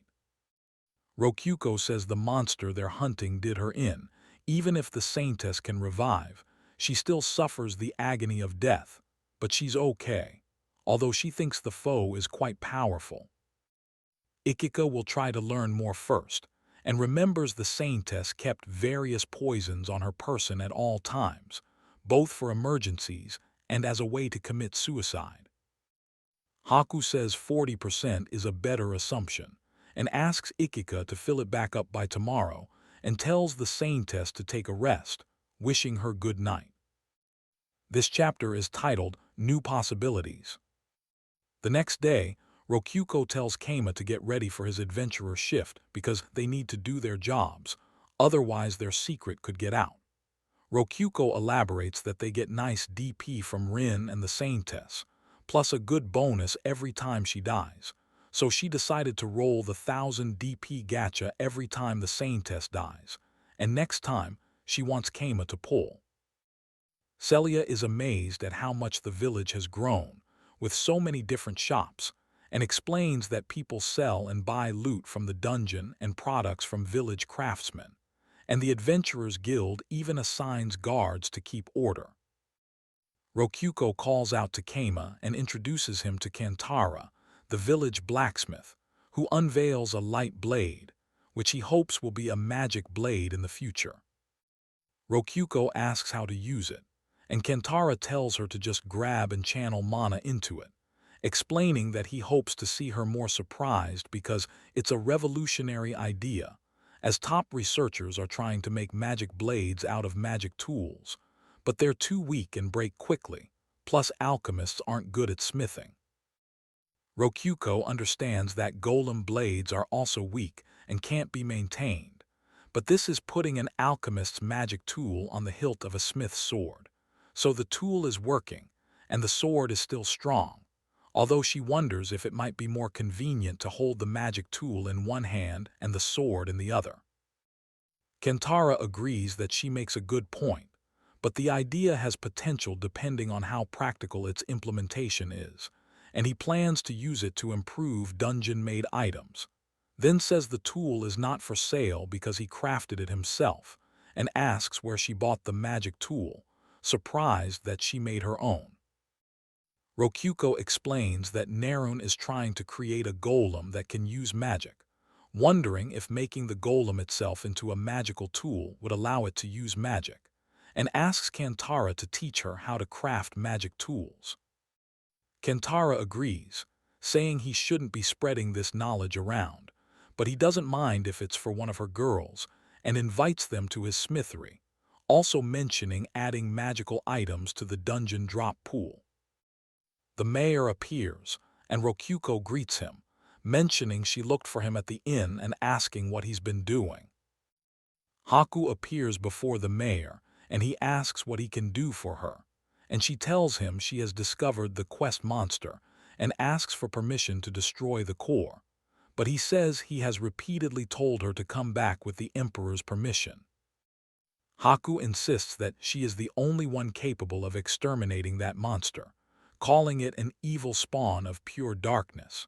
Rokuko says the monster they're hunting did her in. Even if the Saintess can revive, she still suffers the agony of death, but she's okay, although she thinks the foe is quite powerful. Ikika will try to learn more first, and remembers the Saintess kept various poisons on her person at all times, both for emergencies and as a way to commit suicide. Haku says 40% is a better assumption, and asks Ikika to fill it back up by tomorrow, and tells the Saintess to take a rest, wishing her good night. This chapter is titled New Possibilities. The next day, Rokuko tells Keima to get ready for his adventurer shift because they need to do their jobs, otherwise their secret could get out. Rokuko elaborates that they get nice DP from Rin and the Saintess, plus a good bonus every time she dies, so she decided to roll the 1000 DP gacha every time the Saintess dies, and next time she wants Keima to pull. Celia is amazed at how much the village has grown, with so many different shops, and explains that people sell and buy loot from the dungeon and products from village craftsmen, and the Adventurers Guild even assigns guards to keep order. Rokuko calls out to Keima and introduces him to Kantara, the village blacksmith, who unveils a light blade, which he hopes will be a magic blade in the future. Rokuko asks how to use it, and Kantara tells her to just grab and channel mana into it, explaining that he hopes to see her more surprised because it's a revolutionary idea, as top researchers are trying to make magic blades out of magic tools, but they're too weak and break quickly, plus alchemists aren't good at smithing. Rokuko understands that golem blades are also weak and can't be maintained, but this is putting an alchemist's magic tool on the hilt of a smith's sword, so the tool is working, and the sword is still strong, although she wonders if it might be more convenient to hold the magic tool in one hand and the sword in the other. Kantara agrees that she makes a good point, but the idea has potential depending on how practical its implementation is, and he plans to use it to improve dungeon-made items, then says the tool is not for sale because he crafted it himself, and asks where she bought the magic tool, surprised that she made her own. Rokuko explains that Nerun is trying to create a golem that can use magic, wondering if making the golem itself into a magical tool would allow it to use magic, and asks Kantara to teach her how to craft magic tools. Kantara agrees, saying he shouldn't be spreading this knowledge around, but he doesn't mind if it's for one of her girls, and invites them to his smithery, also mentioning adding magical items to the dungeon drop pool. The mayor appears, and Rokuko greets him, mentioning she looked for him at the inn and asking what he's been doing. Haku appears before the mayor, and he asks what he can do for her, and she tells him she has discovered the quest monster and asks for permission to destroy the core, but he says he has repeatedly told her to come back with the emperor's permission. Haku insists that she is the only one capable of exterminating that monster, calling it an evil spawn of pure darkness.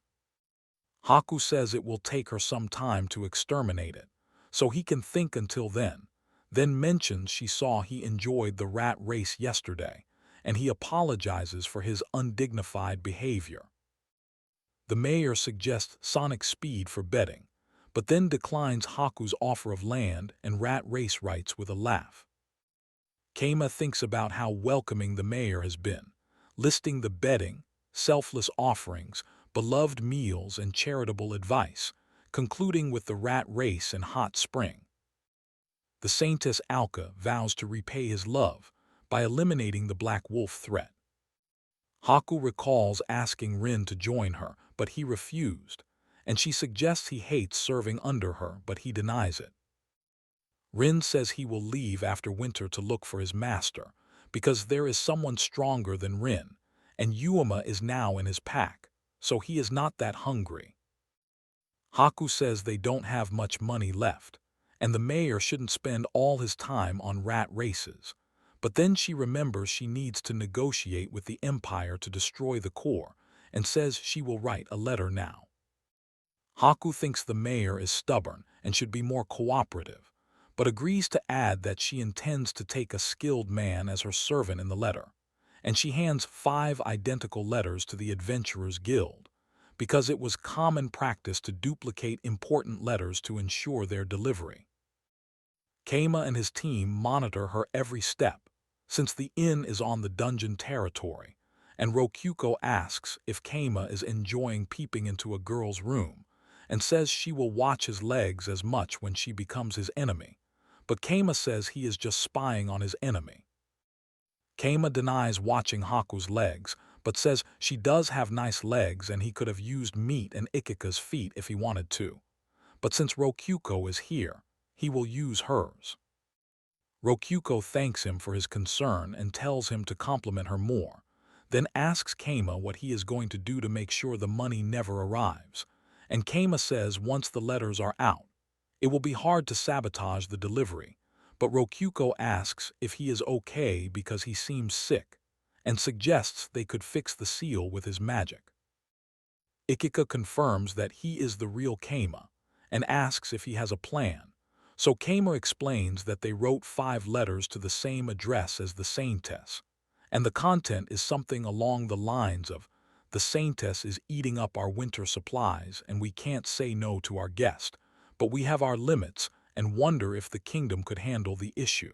Haku says it will take her some time to exterminate it, so he can think until then mentions she saw he enjoyed the rat race yesterday, and he apologizes for his undignified behavior. The mayor suggests sonic speed for betting, but then declines Haku's offer of land and rat race rights with a laugh. Keima thinks about how welcoming the mayor has been, listing the betting, selfless offerings, beloved meals, and charitable advice, concluding with the rat race and hot spring. The Saintess Alka vows to repay his love by eliminating the Black Wolf threat. Haku recalls asking Rin to join her, but he refused, and she suggests he hates serving under her, but he denies it. Rin says he will leave after winter to look for his master, because there is someone stronger than Rin, and Yuama is now in his pack, so he is not that hungry. Haku says they don't have much money left, and the mayor shouldn't spend all his time on rat races, but then she remembers she needs to negotiate with the Empire to destroy the core, and says she will write a letter now. Haku thinks the mayor is stubborn and should be more cooperative, but agrees to add that she intends to take a skilled man as her servant in the letter, and she hands 5 identical letters to the Adventurers Guild, because it was common practice to duplicate important letters to ensure their delivery. Keima and his team monitor her every step, since the inn is on the dungeon territory, and Rokuko asks if Keima is enjoying peeping into a girl's room, and says she will watch his legs as much when she becomes his enemy, but Keima says he is just spying on his enemy. Keima denies watching Haku's legs, but says she does have nice legs and he could have used meat and Ikika's feet if he wanted to. But since Rokuko is here, he will use hers. Rokuko thanks him for his concern and tells him to compliment her more, then asks Keima what he is going to do to make sure the money never arrives, and Keima says once the letters are out, it will be hard to sabotage the delivery, but Rokuko asks if he is okay because he seems sick, and suggests they could fix the seal with his magic. Ikika confirms that he is the real Keima, and asks if he has a plan, so Keima explains that they wrote 5 letters to the same address as the Saintess, and the content is something along the lines of, "The Saintess is eating up our winter supplies and we can't say no to our guest, but we have our limits and wonder if the kingdom could handle the issue."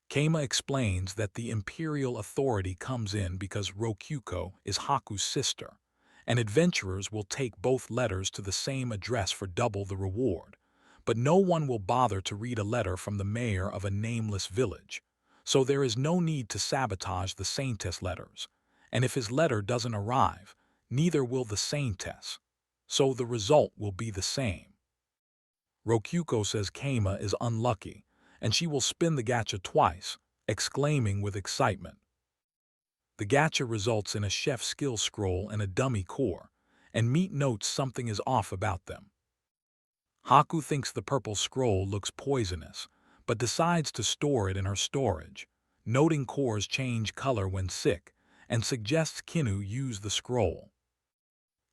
Keima explains that the imperial authority comes in because Rokuko is Haku's sister, and adventurers will take both letters to the same address for double the reward, but no one will bother to read a letter from the mayor of a nameless village, so there is no need to sabotage the Saintess letters, and if his letter doesn't arrive, neither will the Saintess, so the result will be the same. Rokuko says Keima is unlucky, and she will spin the gacha twice, exclaiming with excitement. The gacha results in a chef skill scroll and a dummy core, and Meat notes something is off about them. Haku thinks the purple scroll looks poisonous, but decides to store it in her storage, noting cores change color when sick, and suggests Kinu use the scroll.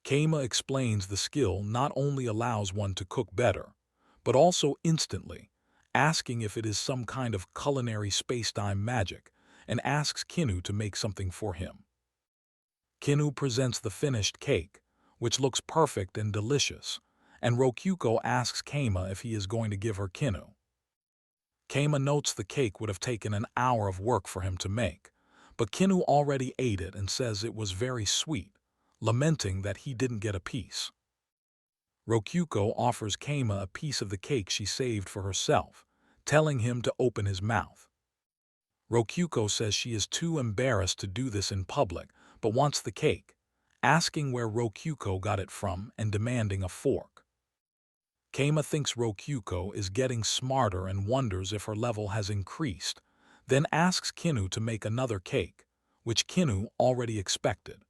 Keima explains the skill not only allows one to cook better, but also instantly, asking if it is some kind of culinary spacetime magic, and asks Kinu to make something for him. Kinu presents the finished cake, which looks perfect and delicious, and Rokuko asks Keima if he is going to give her Kinu. Keima notes the cake would have taken an hour of work for him to make, but Kinu already ate it and says it was very sweet, lamenting that he didn't get a piece. Rokyuko offers Keima a piece of the cake she saved for herself, telling him to open his mouth. Rokyuko says she is too embarrassed to do this in public, but wants the cake, asking where Rokyuko got it from and demanding a fork. Keima thinks Rokyuko is getting smarter and wonders if her level has increased, then asks Kinu to make another cake, which Kinu already expected.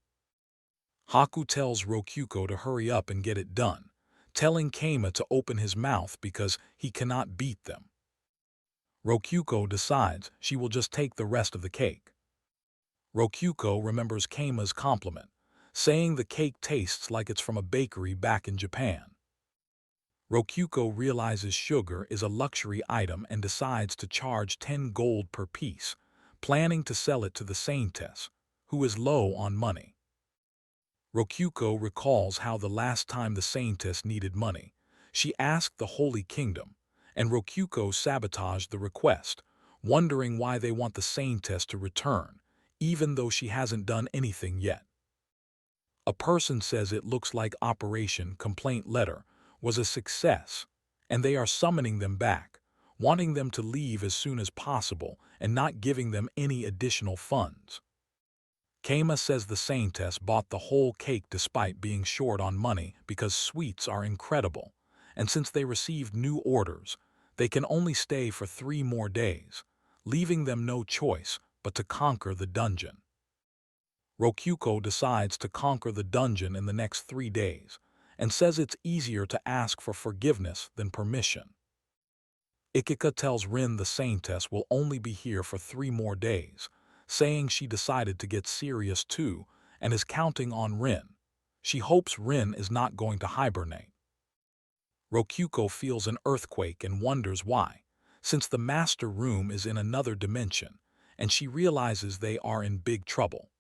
Haku tells Rokyuko to hurry up and get it done, telling Keima to open his mouth because he cannot beat them. Rokyuko decides she will just take the rest of the cake. Rokyuko remembers Keima's compliment, saying the cake tastes like it's from a bakery back in Japan. Rokyuko realizes sugar is a luxury item and decides to charge 10 gold per piece, planning to sell it to the Saintess, who is low on money. Rokyuko recalls how the last time the Saintess needed money, she asked the Holy Kingdom, and Rokyuko sabotaged the request, wondering why they want the Saintess to return, even though she hasn't done anything yet. A person says it looks like Operation Complaint Letter was a success, and they are summoning them back, wanting them to leave as soon as possible and not giving them any additional funds. Keima says the Saintess bought the whole cake despite being short on money because sweets are incredible, and since they received new orders, they can only stay for 3 more days, leaving them no choice but to conquer the dungeon. Rokyuko decides to conquer the dungeon in the next 3 days, and says it's easier to ask for forgiveness than permission. Ikika tells Rin the Saintess will only be here for 3 more days, saying she decided to get serious too and is counting on Rin. She hopes Rin is not going to hibernate. Rokyuko feels an earthquake and wonders why, since the master room is in another dimension, and she realizes they are in big trouble.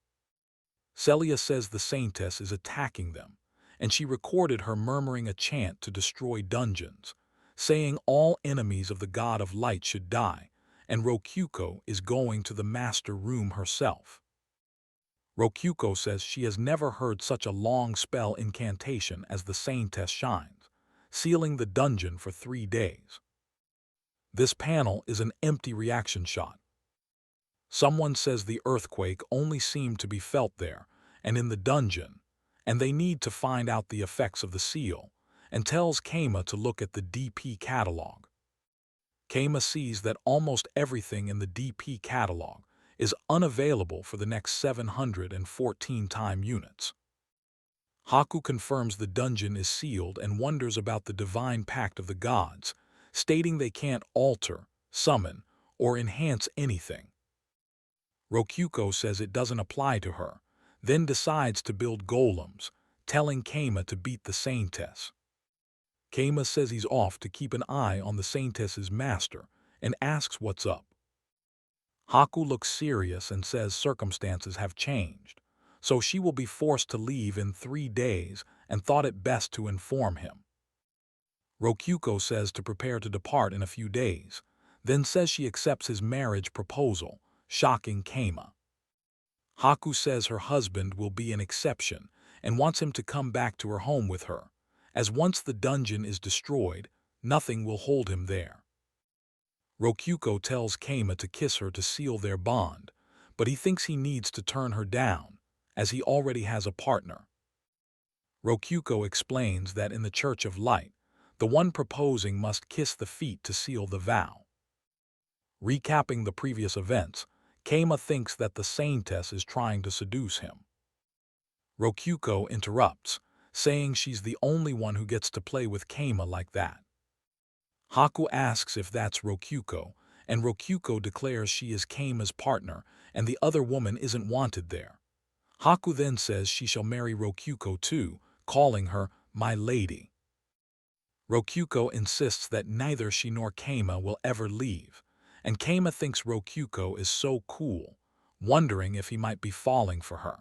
Celia says the Saintess is attacking them, and she recorded her murmuring a chant to destroy dungeons, saying all enemies of the God of Light should die, and Rokyuko is going to the master room herself. Rokyuko says she has never heard such a long spell incantation as the Saintess shines, sealing the dungeon for 3 days. This panel is an empty reaction shot. Someone says the earthquake only seemed to be felt there and in the dungeon, and they need to find out the effects of the seal, and tells Keima to look at the DP catalog. Keima sees that almost everything in the DP catalog is unavailable for the next 714 time units. Haku confirms the dungeon is sealed and wonders about the divine pact of the gods, stating they can't alter, summon, or enhance anything. Rokyuko says it doesn't apply to her, then decides to build golems, telling Keima to beat the Saintess. Keima says he's off to keep an eye on the Saintess's master and asks what's up. Haku looks serious and says circumstances have changed, so she will be forced to leave in 3 days and thought it best to inform him. Rokyuko says to prepare to depart in a few days, then says she accepts his marriage proposal, shocking Keima. Haku says her husband will be an exception and wants him to come back to her home with her, as once the dungeon is destroyed, nothing will hold him there. Rokyuko tells Keima to kiss her to seal their bond, but he thinks he needs to turn her down, as he already has a partner. Rokyuko explains that in the Church of Light, the one proposing must kiss the feet to seal the vow. Recapping the previous events, Keima thinks that the Saintess is trying to seduce him. Rokyuko interrupts, saying she's the only one who gets to play with Keima like that. Haku asks if that's Rokyuko, and Rokyuko declares she is Keima's partner and the other woman isn't wanted there. Haku then says she shall marry Rokyuko too, calling her my lady. Rokyuko insists that neither she nor Keima will ever leave, and Keima thinks Rokyuko is so cool, wondering if he might be falling for her.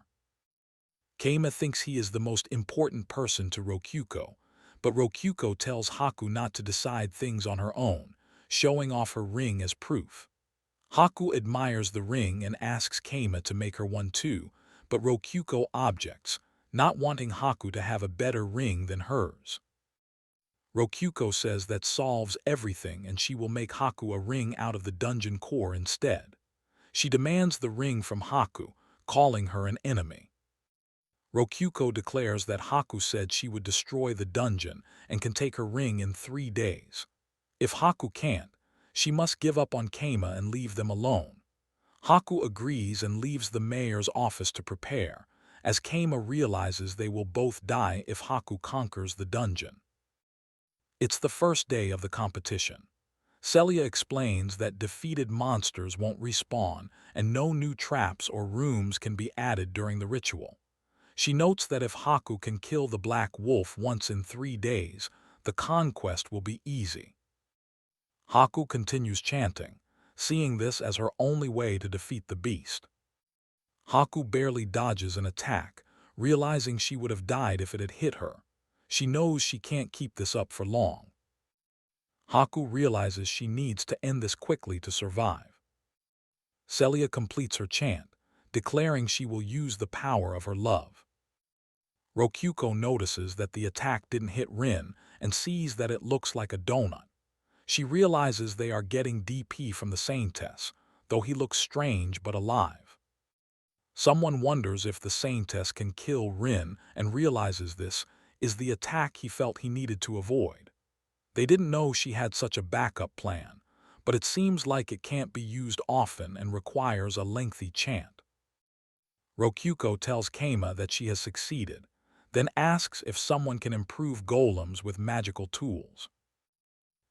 Keima thinks he is the most important person to Rokyuko, but Rokyuko tells Haku not to decide things on her own, showing off her ring as proof. Haku admires the ring and asks Keima to make her one too, but Rokyuko objects, not wanting Haku to have a better ring than hers. Rokyuko says that solves everything and she will make Haku a ring out of the dungeon core instead. She demands the ring from Haku, calling her an enemy. Rokyuko declares that Haku said she would destroy the dungeon and can take her ring in 3 days. If Haku can't, she must give up on Keima and leave them alone. Haku agrees and leaves the mayor's office to prepare, as Keima realizes they will both die if Haku conquers the dungeon. It's the first day of the competition. Celia explains that defeated monsters won't respawn and no new traps or rooms can be added during the ritual. She notes that if Haku can kill the Black Wolf once in 3 days, the conquest will be easy. Haku continues chanting, seeing this as her only way to defeat the beast. Haku barely dodges an attack, realizing she would have died if it had hit her. She knows she can't keep this up for long. Haku realizes she needs to end this quickly to survive. Celia completes her chant, declaring she will use the power of her love. Rokyuko notices that the attack didn't hit Rin and sees that it looks like a donut. She realizes they are getting DP from the Saintess, though he looks strange but alive. Someone wonders if the Saintess can kill Rin and realizes this is the attack he felt he needed to avoid. They didn't know she had such a backup plan, but it seems like it can't be used often and requires a lengthy chant. Rokyuko tells Keima that she has succeeded, then asks if someone can improve golems with magical tools.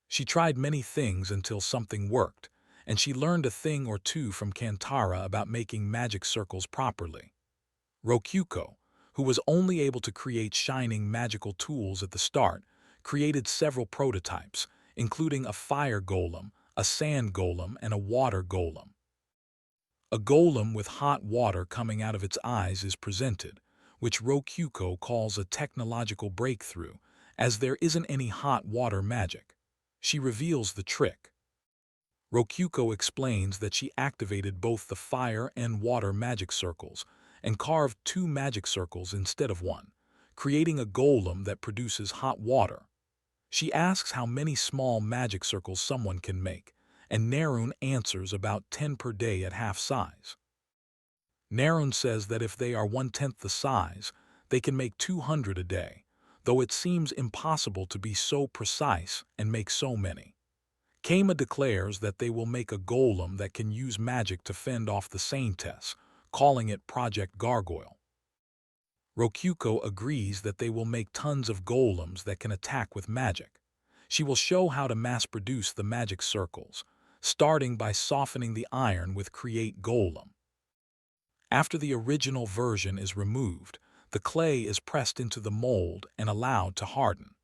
She tried many things until something worked, and she learned a thing or two from Kantara about making magic circles properly. Rokyuko, who was only able to create shining magical tools at the start, created several prototypes, including a fire golem, a sand golem, and a water golem. A golem with hot water coming out of its eyes is presented, which Rokyuko calls a technological breakthrough, as there isn't any hot water magic. She reveals the trick. Rokyuko explains that she activated both the fire and water magic circles and carved 2 magic circles instead of 1, creating a golem that produces hot water. She asks how many small magic circles someone can make, and Nerun answers about 10 per day at half size. Nerun says that if they are 1/10 the size, they can make 200 a day, though it seems impossible to be so precise and make so many. Keima declares that they will make a golem that can use magic to fend off the Saintess, calling it Project Gargoyle. Rokyuko agrees that they will make tons of golems that can attack with magic. She will show how to mass-produce the magic circles, starting by softening the iron with Create Golem. After the original version is removed, the clay is pressed into the mold and allowed to harden.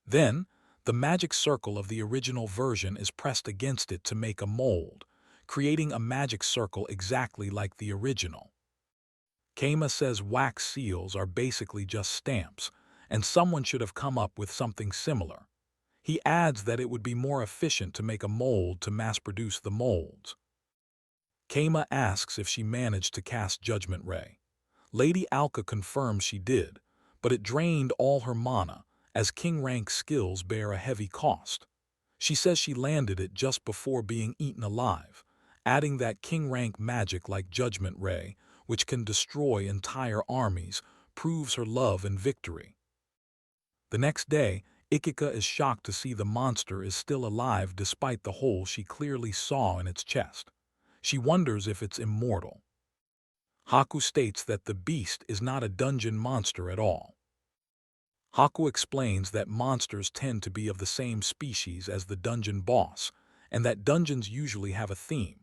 Then, the magic circle of the original version is pressed against it to make a mold, creating a magic circle exactly like the original. Keima says wax seals are basically just stamps, and someone should have come up with something similar. He adds that it would be more efficient to make a mold to mass-produce the molds. Keima asks if she managed to cast Judgment Ray. Lady Alka confirms she did, but it drained all her mana, as king rank skills bear a heavy cost. She says she landed it just before being eaten alive, adding that king rank magic like Judgment Ray, which can destroy entire armies, proves her love and victory. The next day, Ikika is shocked to see the monster is still alive despite the hole she clearly saw in its chest. She wonders if it's immortal. Haku states that the beast is not a dungeon monster at all. Haku explains that monsters tend to be of the same species as the dungeon boss, and that dungeons usually have a theme.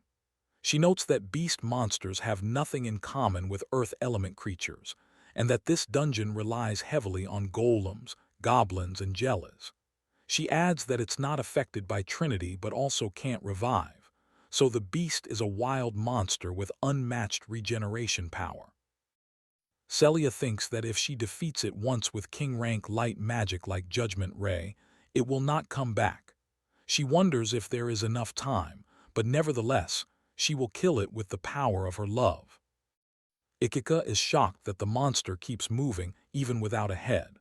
She notes that beast monsters have nothing in common with earth element creatures, and that this dungeon relies heavily on golems, goblins, and jellas. She adds that it's not affected by Trinity but also can't revive, so the beast is a wild monster with unmatched regeneration power. Celia thinks that if she defeats it once with king rank light magic like Judgment Ray, it will not come back. She wonders if there is enough time, but nevertheless, she will kill it with the power of her love. Ikika is shocked that the monster keeps moving even without a head.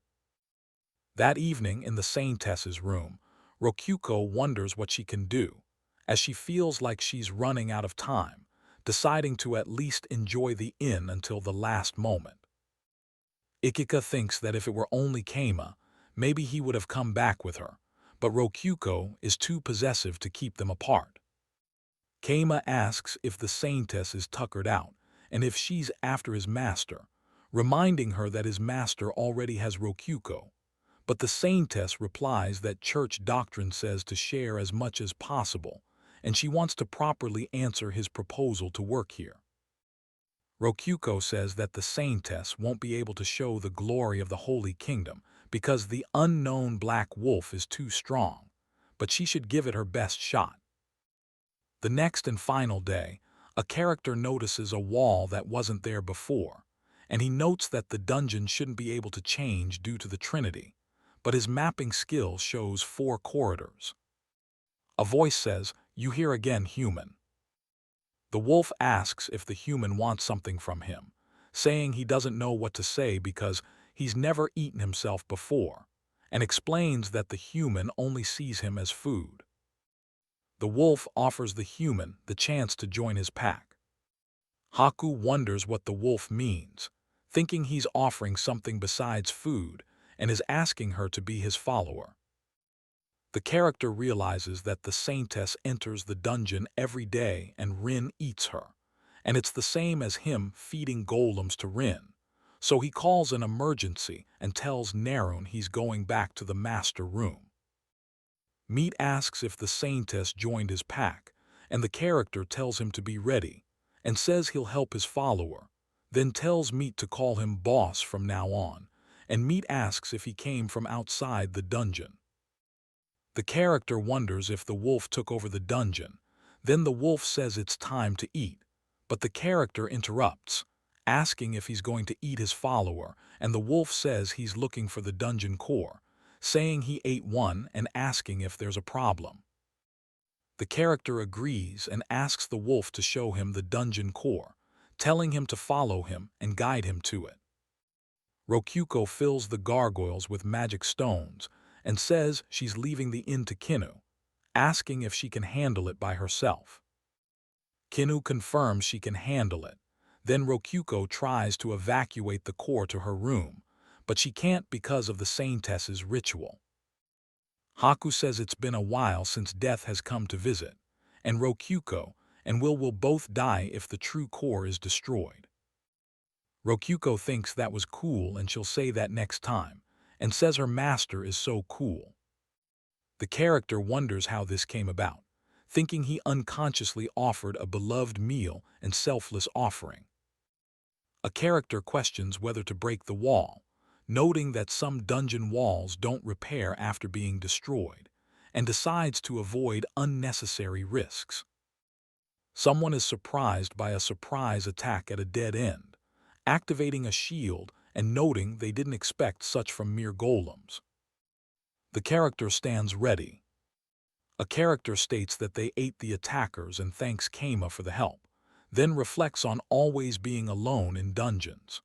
That evening in the Saintess's room, Rokuko wonders what she can do, as she feels like she's running out of time, deciding to at least enjoy the inn until the last moment. Ikika thinks that if it were only Keima, maybe he would have come back with her, but Rokuko is too possessive to keep them apart. Keima asks if the Saintess is tuckered out, and if she's after his master, reminding her that his master already has Rokuko. But the Saintess replies that church doctrine says to share as much as possible, and she wants to properly answer his proposal to work here. Rokuko says that the Saintess won't be able to show the glory of the Holy Kingdom because the unknown black wolf is too strong, but she should give it her best shot. The next and final day, a character notices a wall that wasn't there before, and he notes that the dungeon shouldn't be able to change due to the Trinity, but his mapping skill shows 4 corridors. A voice says, "You hear again, human." The wolf asks if the human wants something from him, saying he doesn't know what to say because he's never eaten himself before, and explains that the human only sees him as food. The wolf offers the human the chance to join his pack. Haku wonders what the wolf means, thinking he's offering something besides food, and is asking her to be his follower. The character realizes that the Saintess enters the dungeon every day and Rin eats her, and it's the same as him feeding golems to Rin, so he calls an emergency and tells Narun he's going back to the master room. Meat asks if the Saintess joined his pack, and the character tells him to be ready, and says he'll help his follower, then tells Meat to call him boss from now on, and Meat asks if he came from outside the dungeon. The character wonders if the wolf took over the dungeon, then the wolf says it's time to eat, but the character interrupts, asking if he's going to eat his follower, and the wolf says he's looking for the dungeon core, saying he ate one and asking if there's a problem. The character agrees and asks the wolf to show him the dungeon core, telling him to follow him and guide him to it. Rokuko fills the gargoyles with magic stones and says she's leaving the inn to Kinu, asking if she can handle it by herself. Kinu confirms she can handle it. Then Rokuko tries to evacuate the core to her room, but she can't because of the Saintess's ritual. Haku says it's been a while since death has come to visit, and Rokuko and will both die if the true core is destroyed. Rokuko thinks that was cool and she'll say that next time, and says her master is so cool. The character wonders how this came about, thinking he unconsciously offered a beloved meal and selfless offering. A character questions whether to break the wall, noting that some dungeon walls don't repair after being destroyed, and decides to avoid unnecessary risks. Someone is surprised by a surprise attack at a dead end, activating a shield and noting they didn't expect such from mere golems. The character stands ready. A character states that they ate the attackers and thanks Keima for the help, then reflects on always being alone in dungeons.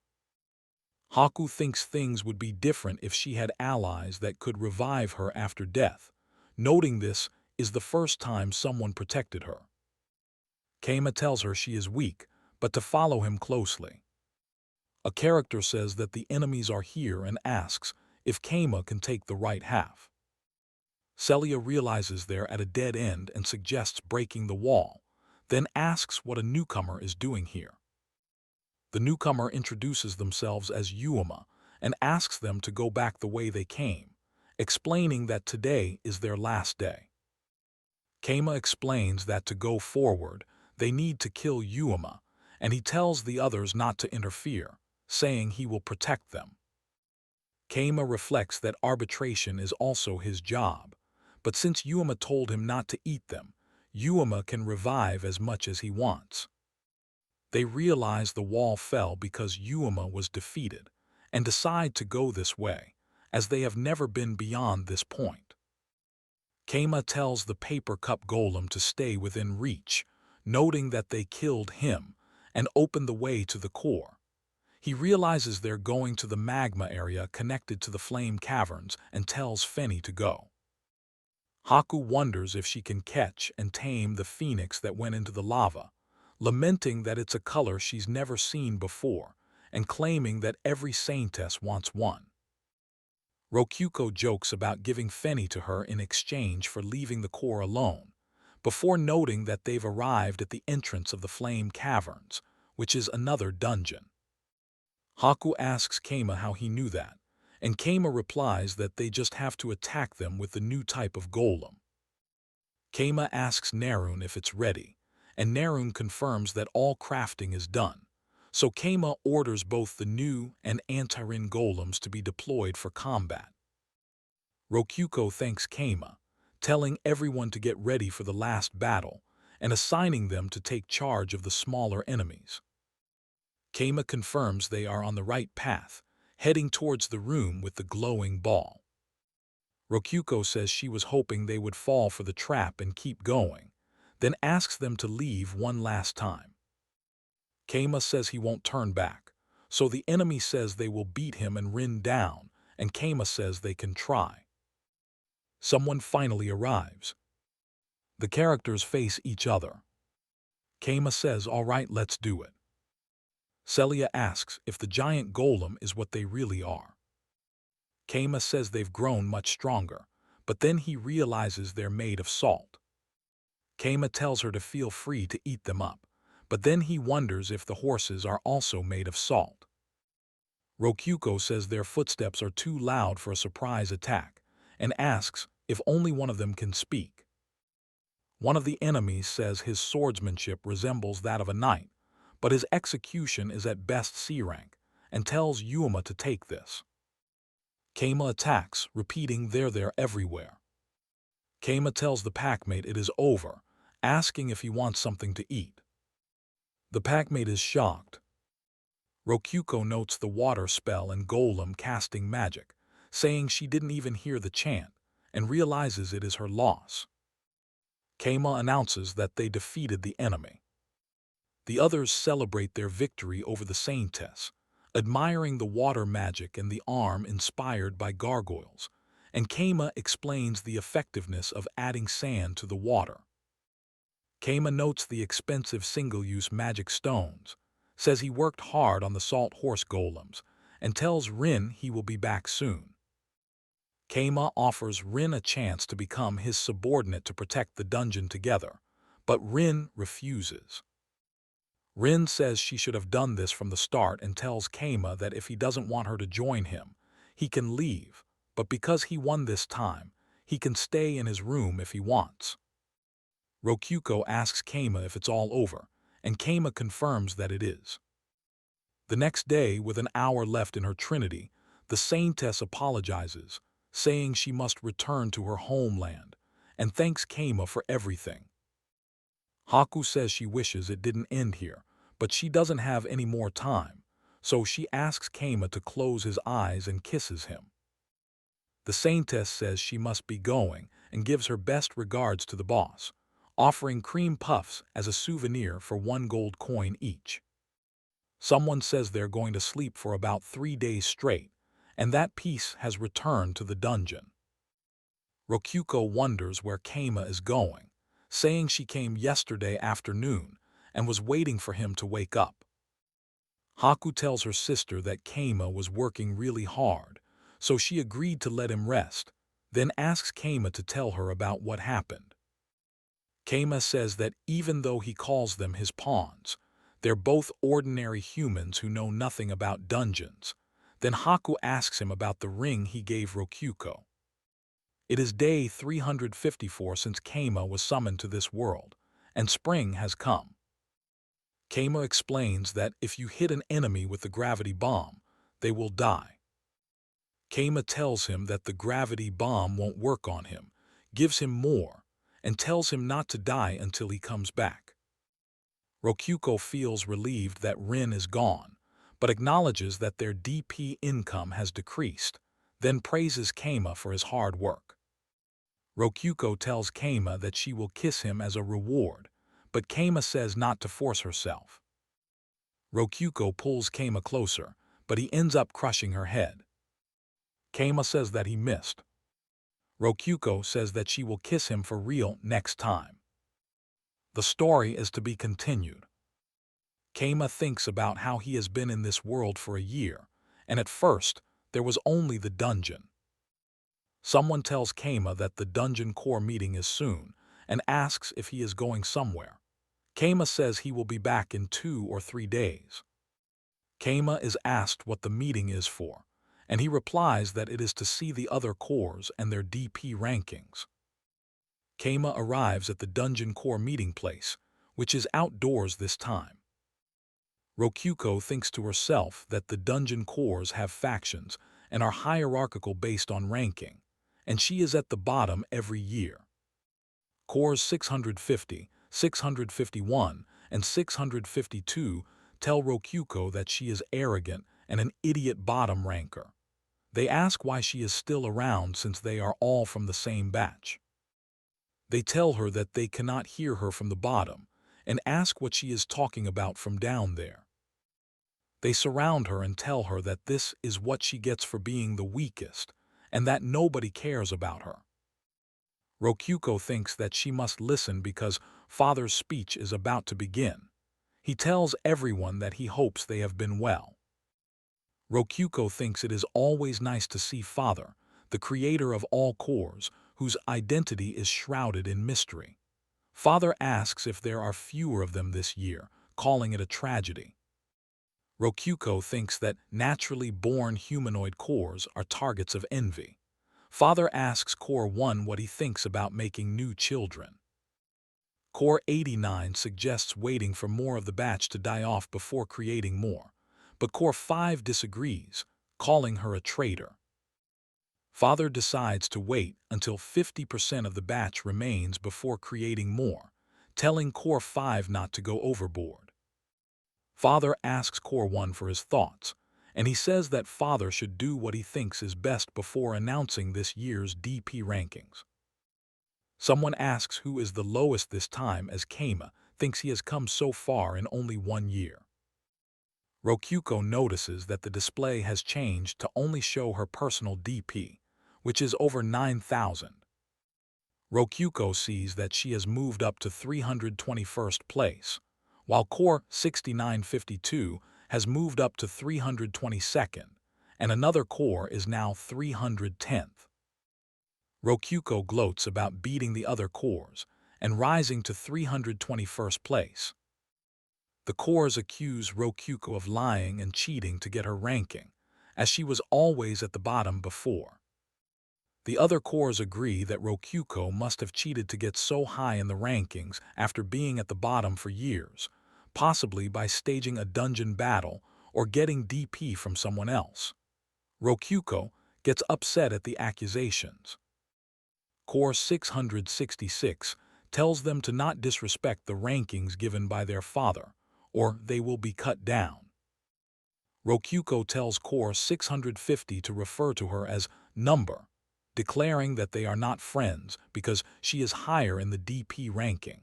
Haku thinks things would be different if she had allies that could revive her after death, noting this is the first time someone protected her. Keima tells her she is weak, but to follow him closely. A character says that the enemies are here and asks if Keima can take the right half. Celia realizes they're at a dead end and suggests breaking the wall, then asks what a newcomer is doing here. The newcomer introduces themselves as Yuama and asks them to go back the way they came, explaining that today is their last day. Keima explains that to go forward, they need to kill Yuama, and he tells the others not to interfere, saying he will protect them. Keima reflects that arbitration is also his job, but since Yuama told him not to eat them, Yuama can revive as much as he wants. They realize the wall fell because Yuama was defeated, and decide to go this way, as they have never been beyond this point. Keima tells the paper cup golem to stay within reach, noting that they killed him, and opened the way to the core, He realizes they're going to the magma area connected to the flame caverns and tells Feni to go. Haku wonders if she can catch and tame the phoenix that went into the lava, lamenting that it's a color she's never seen before and claiming that every saintess wants one. Rokyuko jokes about giving Feni to her in exchange for leaving the core alone, before noting that they've arrived at the entrance of the flame caverns, which is another dungeon. Haku asks Keima how he knew that, and Keima replies that they just have to attack them with the new type of golem. Keima asks Nerun if it's ready, and Nerun confirms that all crafting is done, so Keima orders both the new and Antarin golems to be deployed for combat. Rokyuko thanks Keima, telling everyone to get ready for the last battle and assigning them to take charge of the smaller enemies. Keima confirms they are on the right path, heading towards the room with the glowing ball. Rokyuko says she was hoping they would fall for the trap and keep going, then asks them to leave one last time. Keima says he won't turn back, so the enemy says they will beat him and Rin down, and Keima says they can try. Someone finally arrives. The characters face each other. Keima says, "All right, let's do it." Celia asks if the giant golem is what they really are. Keima says they've grown much stronger, but then he realizes they're made of salt. Keima tells her to feel free to eat them up, but then he wonders if the horses are also made of salt. Rokyuko says their footsteps are too loud for a surprise attack, and asks if only one of them can speak. One of the enemies says his swordsmanship resembles that of a knight, but his execution is at best C rank, and tells Yuma to take this. Keima attacks, repeating they're everywhere. Keima tells the packmate it is over, asking if he wants something to eat. The packmate is shocked. Rokyuko notes the water spell and golem casting magic, saying she didn't even hear the chant, and realizes it is her loss. Keima announces that they defeated the enemy. The others celebrate their victory over the saintess, admiring the water magic and the arm inspired by gargoyles, and Keima explains the effectiveness of adding sand to the water. Keima notes the expensive single-use magic stones, says he worked hard on the salt horse golems, and tells Rin he will be back soon. Keima offers Rin a chance to become his subordinate to protect the dungeon together, but Rin refuses. Rin says she should have done this from the start and tells Keima that if he doesn't want her to join him, he can leave, but because he won this time, he can stay in his room if he wants. Rokyuko asks Keima if it's all over, and Keima confirms that it is. The next day, with an hour left in her trinity, the saintess apologizes, saying she must return to her homeland, and thanks Keima for everything. Haku says she wishes it didn't end here, but she doesn't have any more time, so she asks Keima to close his eyes and kisses him. The saintess says she must be going and gives her best regards to the boss, offering cream puffs as a souvenir for 1 gold coin each. Someone says they're going to sleep for about 3 days straight, and that peace has returned to the dungeon. Rokyuko wonders where Keima is going, saying she came yesterday afternoon and was waiting for him to wake up. Haku tells her sister that Keima was working really hard, so she agreed to let him rest, then asks Keima to tell her about what happened. Keima says that even though he calls them his pawns, they're both ordinary humans who know nothing about dungeons. Then Haku asks him about the ring he gave Rokyuko. It is day 354 since Keima was summoned to this world, and spring has come. Keima explains that if you hit an enemy with the gravity bomb, they will die. Keima tells him that the gravity bomb won't work on him, gives him more, and tells him not to die until he comes back. Rokyuko feels relieved that Rin is gone, but acknowledges that their DP income has decreased, then praises Keima for his hard work. Rokyuko tells Keima that she will kiss him as a reward, but Keima says not to force herself. Rokyuko pulls Keima closer, but he ends up crushing her head. Keima says that he missed. Rokyuko says that she will kiss him for real next time. The story is to be continued. Keima thinks about how he has been in this world for a year, and at first, there was only the dungeon. Someone tells Keima that the dungeon core meeting is soon, and asks if he is going somewhere. Keima says he will be back in 2 or 3 days. Keima is asked what the meeting is for, and he replies that it is to see the other cores and their DP rankings. Keima arrives at the dungeon core meeting place, which is outdoors this time. Rokyuko thinks to herself that the dungeon cores have factions and are hierarchical based on ranking, and she is at the bottom every year. Cores 650, 651, and 652 tell Rokyuko that she is arrogant and an idiot bottom ranker. They ask why she is still around since they are all from the same batch. They tell her that they cannot hear her from the bottom and ask what she is talking about from down there. They surround her and tell her that this is what she gets for being the weakest and that nobody cares about her. Rokyuko thinks that she must listen because Father's speech is about to begin. He tells everyone that he hopes they have been well. Rokyuko thinks it is always nice to see Father, the creator of all cores, whose identity is shrouded in mystery. Father asks if there are fewer of them this year, calling it a tragedy. Rokyuko thinks that naturally born humanoid cores are targets of envy. Father asks Core 1 what he thinks about making new children. Core 89 suggests waiting for more of the batch to die off before creating more, but Core 5 disagrees, calling her a traitor. Father decides to wait until 50% of the batch remains before creating more, telling Core 5 not to go overboard. Father asks Core 1 for his thoughts, and he says that Father should do what he thinks is best before announcing this year's DP rankings. Someone asks who is the lowest this time as Keima thinks he has come so far in only 1 year. Rokyuko notices that the display has changed to only show her personal DP, which is over 9,000. Rokyuko sees that she has moved up to 321st place, while Core 6952 has moved up to 322nd, and another core is now 310th. Rokyuko gloats about beating the other cores and rising to 321st place. The cores accuse Rokyuko of lying and cheating to get her ranking, as she was always at the bottom before. The other cores agree that Rokyuko must have cheated to get so high in the rankings after being at the bottom for years, possibly by staging a dungeon battle or getting DP from someone else. Rokyuko gets upset at the accusations. Core 666 tells them to not disrespect the rankings given by their father, or they will be cut down. Rokyuko tells Core 650 to refer to her as number, declaring that they are not friends because she is higher in the DP ranking.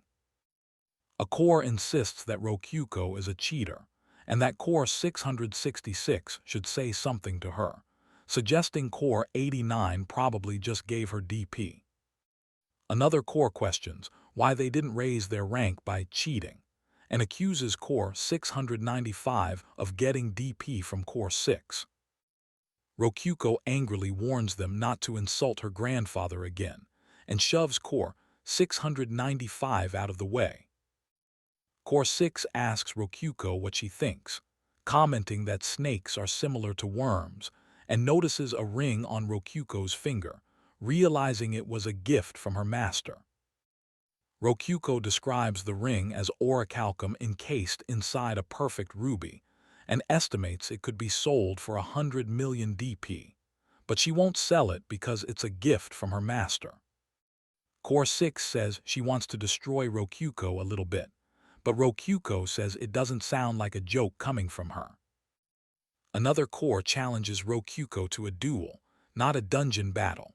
A core insists that Rokyuko is a cheater, and that Core 666 should say something to her, suggesting Core 89 probably just gave her DP. Another core questions why they didn't raise their rank by cheating, and accuses Core 695 of getting DP from Core 6. Rokyuko angrily warns them not to insult her grandfather again, and shoves Core 695 out of the way. Core 6 asks Rokyuko what she thinks, commenting that snakes are similar to worms, and notices a ring on Rokyuko's finger, realizing it was a gift from her master. Rokyuko describes the ring as orichalcum encased inside a perfect ruby, and estimates it could be sold for 100 million DP, but she won't sell it because it's a gift from her master. Core 6 says she wants to destroy Rokyuko a little bit, but Rokyuko says it doesn't sound like a joke coming from her. Another core challenges Rokyuko to a duel, not a dungeon battle.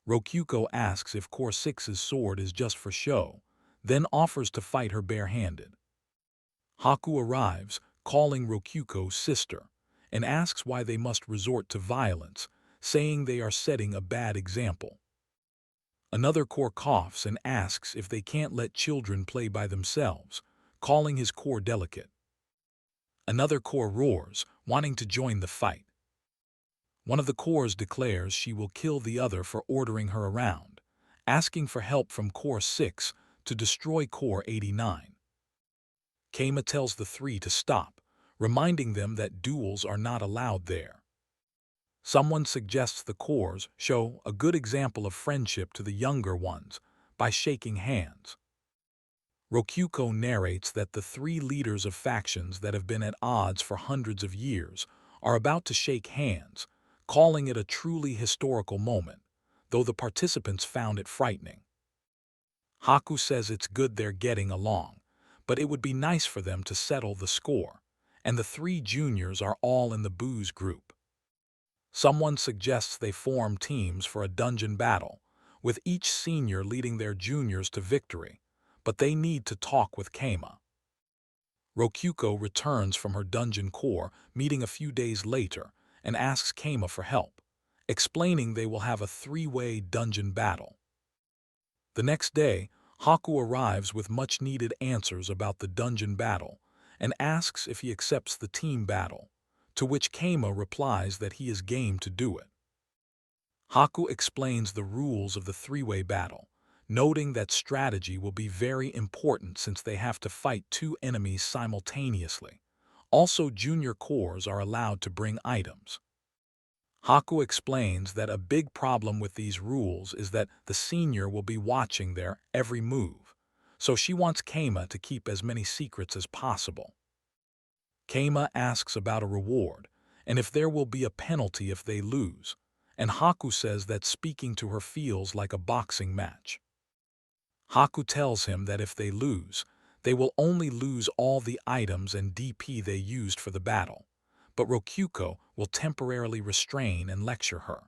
Rokyuko asks if Core 6's sword is just for show, then offers to fight her barehanded. Haku arrives, calling Rokyuko's sister, and asks why they must resort to violence, saying they are setting a bad example. Another core coughs and asks if they can't let children play by themselves, calling his core delicate. Another core roars, wanting to join the fight. One of the cores declares she will kill the other for ordering her around, asking for help from Core 6 to destroy Core 89. Keima tells the three to stop, reminding them that duels are not allowed there. Someone suggests the cores show a good example of friendship to the younger ones by shaking hands. Rokyuko narrates that the three leaders of factions that have been at odds for hundreds of years are about to shake hands, calling it a truly historical moment, though the participants found it frightening. Haku says it's good they're getting along, but it would be nice for them to settle the score, and the three juniors are all in the booze group. Someone suggests they form teams for a dungeon battle, with each senior leading their juniors to victory, but they need to talk with Keima. Rokyuko returns from her dungeon core meeting a few days later and asks Keima for help, explaining they will have a three-way dungeon battle. The next day, Haku arrives with much-needed answers about the dungeon battle and asks if he accepts the team battle, to which Keima replies that he is game to do it. Haku explains the rules of the three-way battle, noting that strategy will be very important since they have to fight two enemies simultaneously. Also, junior cores are allowed to bring items. Haku explains that a big problem with these rules is that the senior will be watching their every move, so she wants Keima to keep as many secrets as possible. Keima asks about a reward, and if there will be a penalty if they lose, and Haku says that speaking to her feels like a boxing match. Haku tells him that if they lose, they will only lose all the items and DP they used for the battle, but Rokyuko will temporarily restrain and lecture her.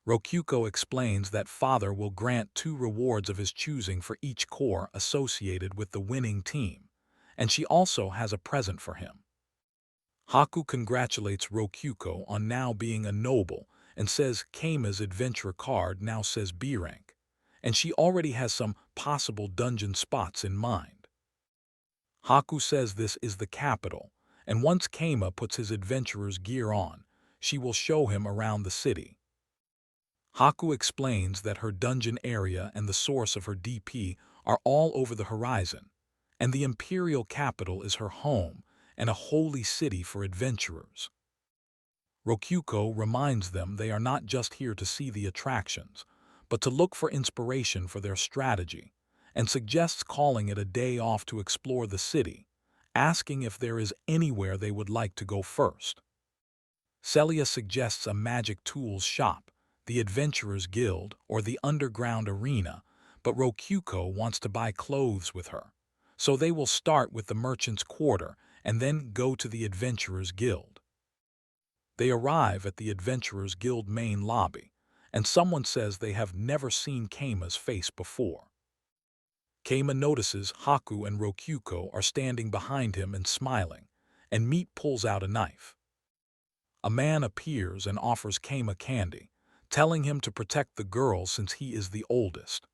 Rokyuko explains that father will grant 2 rewards of his choosing for each core associated with the winning team, and she also has a present for him. Haku congratulates Rokyuko on now being a noble and says Keima's adventure card now says B rank, and she already has some possible dungeon spots in mind. Haku says this is the capital, and once Keima puts his adventurer's gear on, she will show him around the city. Haku explains that her dungeon area and the source of her DP are all over the horizon, and the imperial capital is her home and a holy city for adventurers. Rokyuko reminds them they are not just here to see the attractions, but to look for inspiration for their strategy, and suggests calling it a day off to explore the city, asking if there is anywhere they would like to go first. Celia suggests a magic tools shop, the Adventurers Guild, or the underground arena, but Rokyuko wants to buy clothes with her, so they will start with the Merchant's Quarter and then go to the Adventurers Guild. They arrive at the Adventurers Guild main lobby, and someone says they have never seen Keima's face before. Keima notices Haku and Rokyuko are standing behind him and smiling, and Meat pulls out a knife. A man appears and offers Keima candy, telling him to protect the girl since he is the oldest.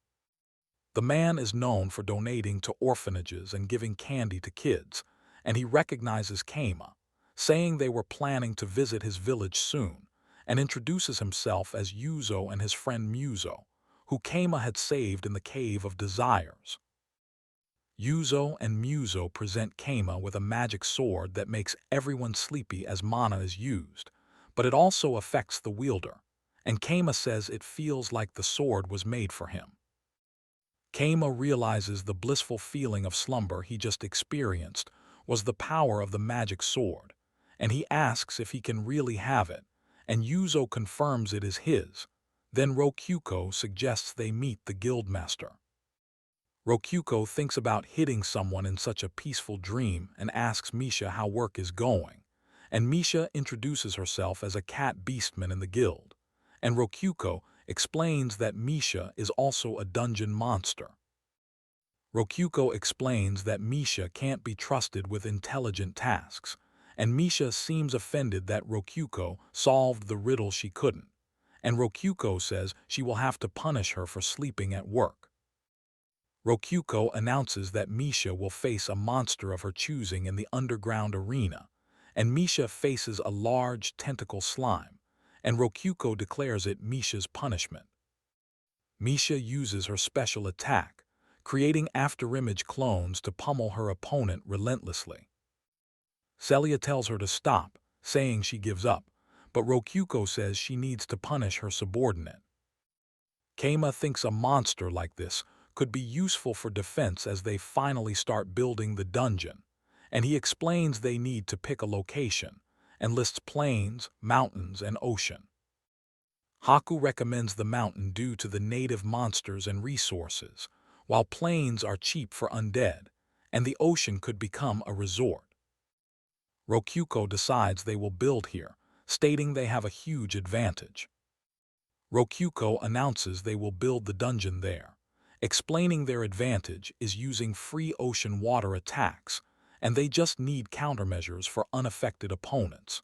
The man is known for donating to orphanages and giving candy to kids, and he recognizes Keima, saying they were planning to visit his village soon, and introduces himself as Yuzo and his friend Muzo, who Keima had saved in the Cave of Desires. Yuzo and Muzo present Keima with a magic sword that makes everyone sleepy as mana is used, but it also affects the wielder, and Keima says it feels like the sword was made for him. Keima realizes the blissful feeling of slumber he just experienced was the power of the magic sword, and he asks if he can really have it, and Yuzo confirms it is his. Then Rokyuko suggests they meet the guildmaster. Rokyuko thinks about hitting someone in such a peaceful dream and asks Misha how work is going, and Misha introduces herself as a cat beastman in the guild, and Rokyuko explains that Misha is also a dungeon monster. Rokyuko explains that Misha can't be trusted with intelligent tasks, and Misha seems offended that Rokyuko solved the riddle she couldn't, and Rokyuko says she will have to punish her for sleeping at work. Rokyuko announces that Misha will face a monster of her choosing in the underground arena, and Misha faces a large tentacle slime, and Rokyuko declares it Misha's punishment. Misha uses her special attack, creating afterimage clones to pummel her opponent relentlessly. Celia tells her to stop, saying she gives up, but Rokyuko says she needs to punish her subordinate. Keima thinks a monster like this could be useful for defense as they finally start building the dungeon, and he explains they need to pick a location, and lists plains, mountains, and ocean. Haku recommends the mountain due to the native monsters and resources, while plains are cheap for undead, and the ocean could become a resort. Rokyuko decides they will build here, stating they have a huge advantage. Rokyuko announces they will build the dungeon there, explaining their advantage is using free ocean water attacks, and they just need countermeasures for unaffected opponents.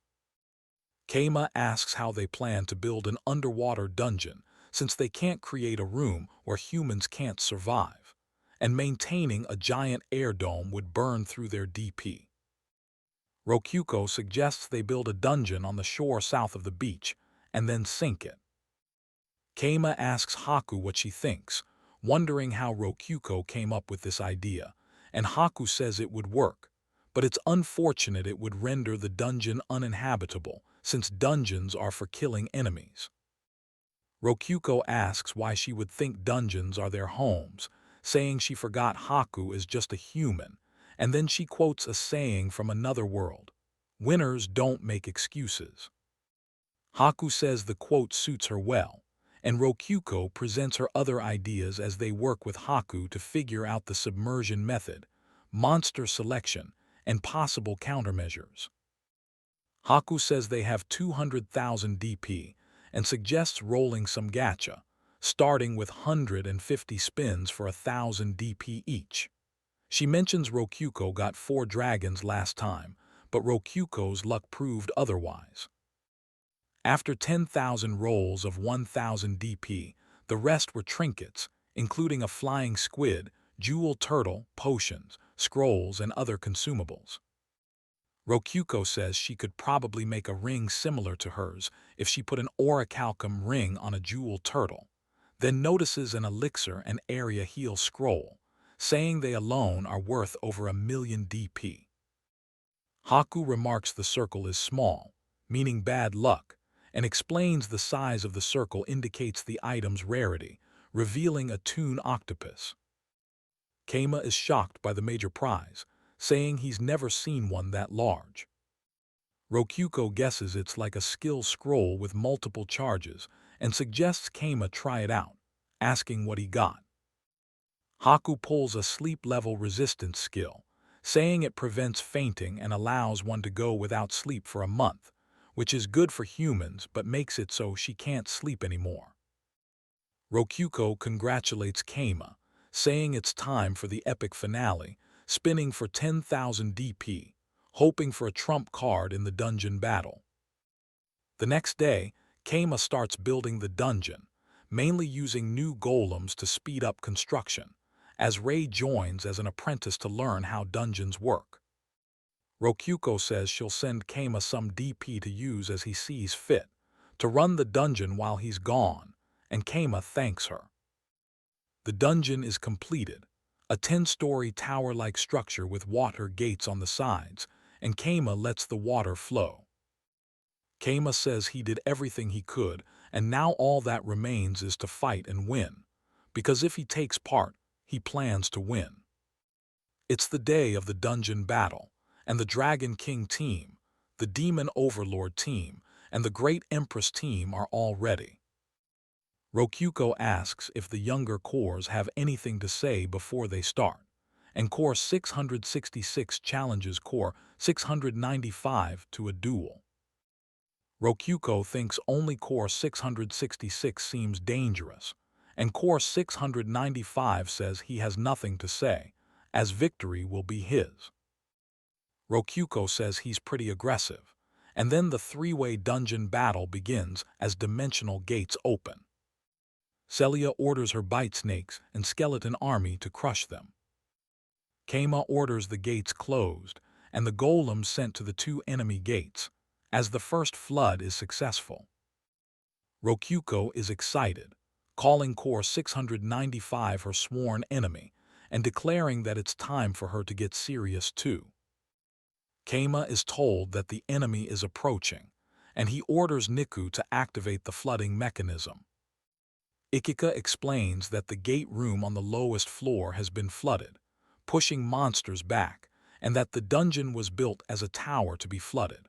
Keima asks how they plan to build an underwater dungeon since they can't create a room where humans can't survive, and maintaining a giant air dome would burn through their DP. Rokyuko suggests they build a dungeon on the shore south of the beach and then sink it. Keima asks Haku what she thinks, wondering how Rokyuko came up with this idea, and Haku says it would work, but it's unfortunate it would render the dungeon uninhabitable, since dungeons are for killing enemies. Rokyuko asks why she would think dungeons are their homes, saying she forgot Haku is just a human, and then she quotes a saying from another world, "Winners don't make excuses." Haku says the quote suits her well, and Rokyuko presents her other ideas as they work with Haku to figure out the submersion method, monster selection, and possible countermeasures. Haku says they have 200,000 DP and suggests rolling some gacha, starting with 150 spins for 1,000 DP each. She mentions Rokyuko got 4 dragons last time, but Rokyuko's luck proved otherwise. After 10,000 rolls of 1,000 DP, the rest were trinkets, including a flying squid, jewel turtle, potions, scrolls, and other consumables. Rokyuko says she could probably make a ring similar to hers if she put an orichalcum ring on a jewel turtle, then notices an elixir and area heal scroll, saying they alone are worth over 1,000,000 DP. Haku remarks the circle is small, meaning bad luck, and explains the size of the circle indicates the item's rarity, revealing a toon octopus. Keima is shocked by the major prize, saying he's never seen one that large. Rokyuko guesses it's like a skill scroll with multiple charges and suggests Keima try it out, asking what he got. Haku pulls a sleep-level resistance skill, saying it prevents fainting and allows one to go without sleep for a month, which is good for humans but makes it so she can't sleep anymore. Rokyuko congratulates Keima, saying it's time for the epic finale, spinning for 10,000 DP, hoping for a trump card in the dungeon battle. The next day, Keima starts building the dungeon, mainly using new golems to speed up construction, as Rei joins as an apprentice to learn how dungeons work. Rokyuko says she'll send Keima some DP to use as he sees fit, to run the dungeon while he's gone, and Keima thanks her. The dungeon is completed, a 10-story tower-like structure with water gates on the sides, and Keima lets the water flow. Keima says he did everything he could, and now all that remains is to fight and win, because if he takes part, he plans to win. It's the day of the dungeon battle, and the Dragon King team, the Demon Overlord team, and the Great Empress team are all ready. Rokyuko asks if the younger cores have anything to say before they start, and Core 666 challenges Core 695 to a duel. Rokyuko thinks only Core 666 seems dangerous, and Core 695 says he has nothing to say, as victory will be his. Rokyuko says he's pretty aggressive, and then the three-way dungeon battle begins as dimensional gates open. Celia orders her bite snakes and skeleton army to crush them. Keima orders the gates closed and the golems sent to the two enemy gates, as the first flood is successful. Rokyuko is excited, calling Core 695 her sworn enemy and declaring that it's time for her to get serious too. Keima is told that the enemy is approaching, and he orders Niku to activate the flooding mechanism. Ikika explains that the gate room on the lowest floor has been flooded, pushing monsters back, and that the dungeon was built as a tower to be flooded.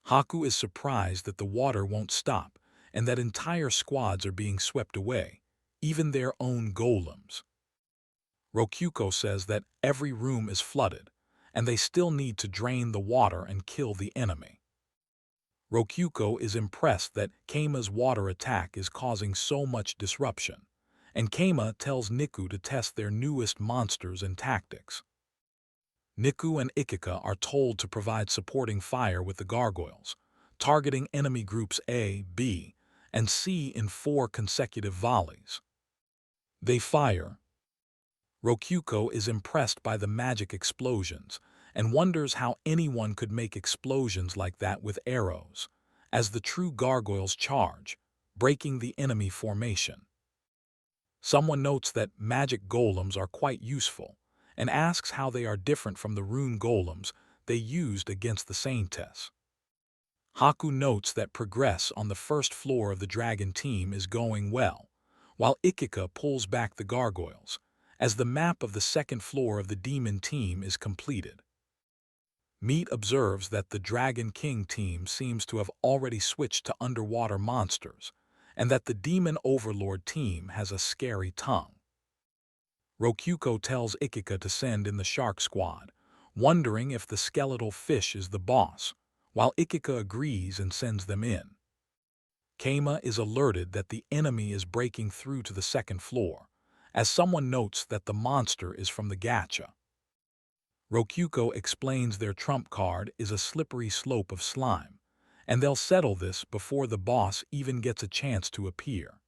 Haku is surprised that the water won't stop and that entire squads are being swept away, even their own golems. Rokyuko says that every room is flooded, and they still need to drain the water and kill the enemy. Rokyuko is impressed that Keima's water attack is causing so much disruption, and Keima tells Niku to test their newest monsters and tactics. Niku and Ikika are told to provide supporting fire with the gargoyles, targeting enemy groups A, B, and C in 4 consecutive volleys. They fire. Rokyuko is impressed by the magic explosions and wonders how anyone could make explosions like that with arrows, as the true gargoyles charge, breaking the enemy formation. Someone notes that magic golems are quite useful and asks how they are different from the rune golems they used against the Saintess. Haku notes that progress on the first floor of the dragon team is going well, while Ikika pulls back the gargoyles, as the map of the second floor of the demon team is completed. Meat observes that the Dragon King team seems to have already switched to underwater monsters, and that the Demon Overlord team has a scary tongue. Rokyuko tells Ikika to send in the Shark Squad, wondering if the skeletal fish is the boss, while Ikika agrees and sends them in. Keima is alerted that the enemy is breaking through to the second floor, as someone notes that the monster is from the gacha. Rokyuko explains their trump card is a slippery slope of slime, and they'll settle this before the boss even gets a chance to appear.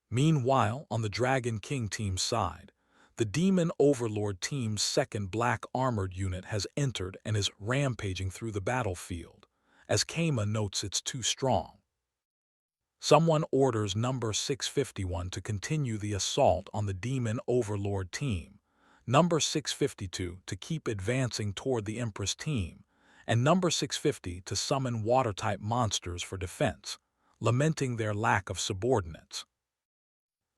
Meanwhile, on the Dragon King team's side, the Demon Overlord team's second black armored unit has entered and is rampaging through the battlefield, as Keima notes it's too strong. Someone orders number 651 to continue the assault on the Demon Overlord team, number 652 to keep advancing toward the Empress team, and number 650 to summon water-type monsters for defense, lamenting their lack of subordinates.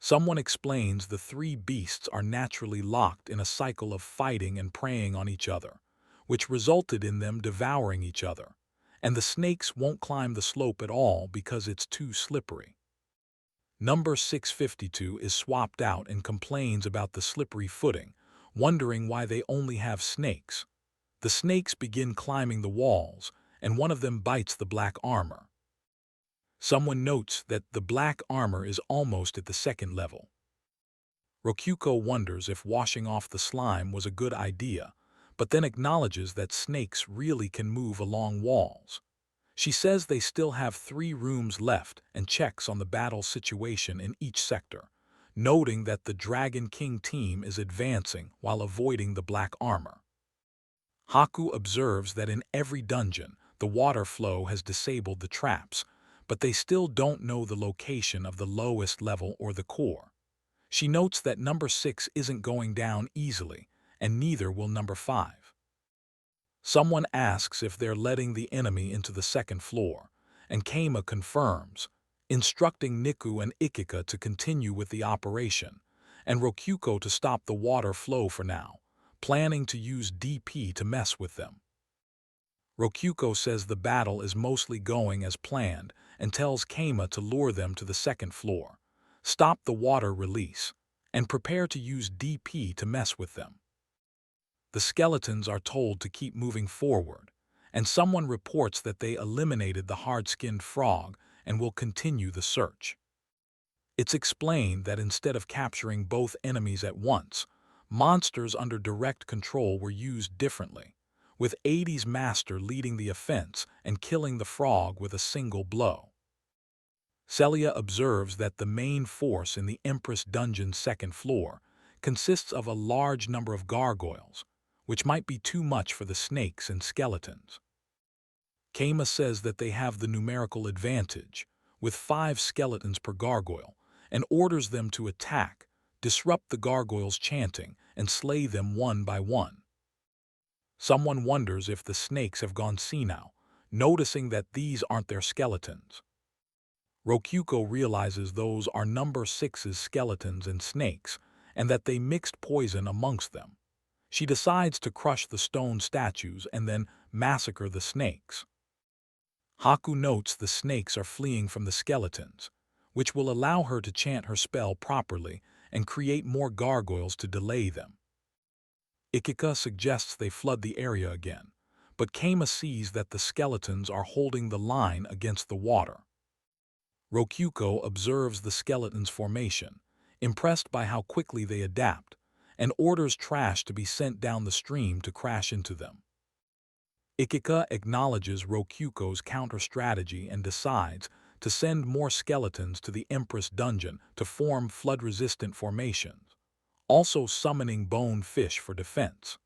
Someone explains the three beasts are naturally locked in a cycle of fighting and preying on each other, which resulted in them devouring each other, and the snakes won't climb the slope at all because it's too slippery. Number 652 is swapped out and complains about the slippery footing, wondering why they only have snakes. The snakes begin climbing the walls, and one of them bites the black armor. Someone notes that the black armor is almost at the second level. Rokyuko wonders if washing off the slime was a good idea, but then acknowledges that snakes really can move along walls. She says they still have 3 rooms left and checks on the battle situation in each sector, noting that the Dragon King team is advancing while avoiding the black armor. Haku observes that in every dungeon, the water flow has disabled the traps, but they still don't know the location of the lowest level or the core. She notes that number 6 isn't going down easily, and neither will number 5. Someone asks if they're letting the enemy into the second floor, and Keima confirms, instructing Niku and Ikika to continue with the operation, and Rokyuko to stop the water flow for now, planning to use DP to mess with them. Rokyuko says the battle is mostly going as planned and tells Keima to lure them to the second floor, stop the water release, and prepare to use DP to mess with them. The skeletons are told to keep moving forward, and someone reports that they eliminated the hard-skinned frog and will continue the search. It's explained that instead of capturing both enemies at once, monsters under direct control were used differently, with Hades' master leading the offense and killing the frog with a single blow. Celia observes that the main force in the Empress Dungeon's second floor consists of a large number of gargoyles, which might be too much for the snakes and skeletons. Kama says that they have the numerical advantage, with 5 skeletons per gargoyle, and orders them to attack, disrupt the gargoyles' chanting, and slay them one by one. Someone wonders if the snakes have gone senile, noticing that these aren't their skeletons. Rokyuko realizes those are number 6's skeletons and snakes, and that they mixed poison amongst them. She decides to crush the stone statues and then massacre the snakes. Haku notes the snakes are fleeing from the skeletons, which will allow her to chant her spell properly and create more gargoyles to delay them. Ikika suggests they flood the area again, but Kama sees that the skeletons are holding the line against the water. Rokyuko observes the skeletons' formation, impressed by how quickly they adapt, and orders trash to be sent down the stream to crash into them. Ikika acknowledges Rokyuko's counter-strategy and decides to send more skeletons to the Empress Dungeon to form flood-resistant formations, also summoning bone fish for defense.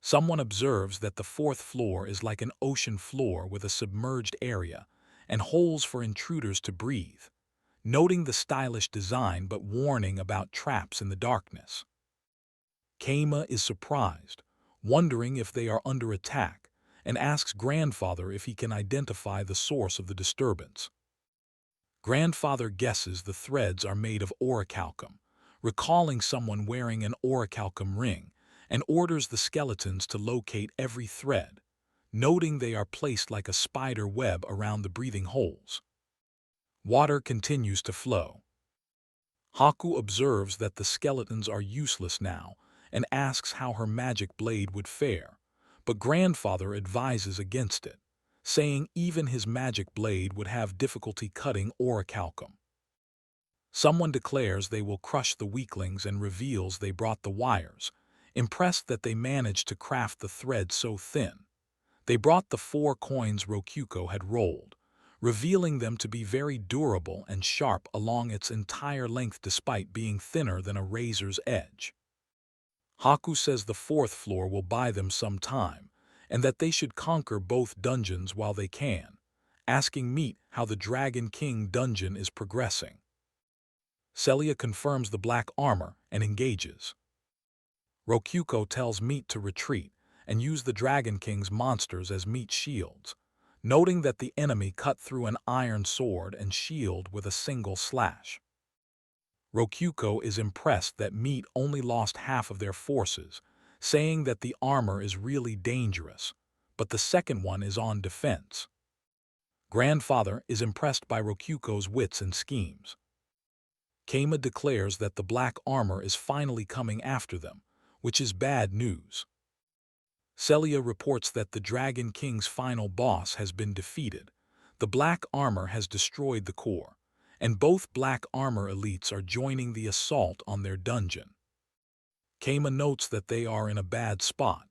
Someone observes that the 4th floor is like an ocean floor with a submerged area and holes for intruders to breathe, noting the stylish design but warning about traps in the darkness. Kama is surprised, wondering if they are under attack, and asks Grandfather if he can identify the source of the disturbance. Grandfather guesses the threads are made of orichalcum, recalling someone wearing an orichalcum ring, and orders the skeletons to locate every thread, noting they are placed like a spider web around the breathing holes. Water continues to flow. Haku observes that the skeletons are useless now and asks how her magic blade would fare, but Grandfather advises against it, saying even his magic blade would have difficulty cutting orichalcum. Someone declares they will crush the weaklings and reveals they brought the wires, impressed that they managed to craft the thread so thin. They brought the 4 coins Rokyuko had rolled, revealing them to be very durable and sharp along its entire length despite being thinner than a razor's edge. Haku says the 4th floor will buy them some time, and that they should conquer both dungeons while they can, asking Meat how the Dragon King dungeon is progressing. Celia confirms the black armor and engages. Rokyuko tells Meat to retreat and use the Dragon King's monsters as Meat shields, noting that the enemy cut through an iron sword and shield with a single slash. Rokyuko is impressed that Meat only lost half of their forces, saying that the armor is really dangerous, but the second one is on defense. Grandfather is impressed by Rokyuko's wits and schemes. Kama declares that the black armor is finally coming after them, which is bad news. Celia reports that the Dragon King's final boss has been defeated. The black armor has destroyed the core, and both black armor elites are joining the assault on their dungeon. Kama notes that they are in a bad spot,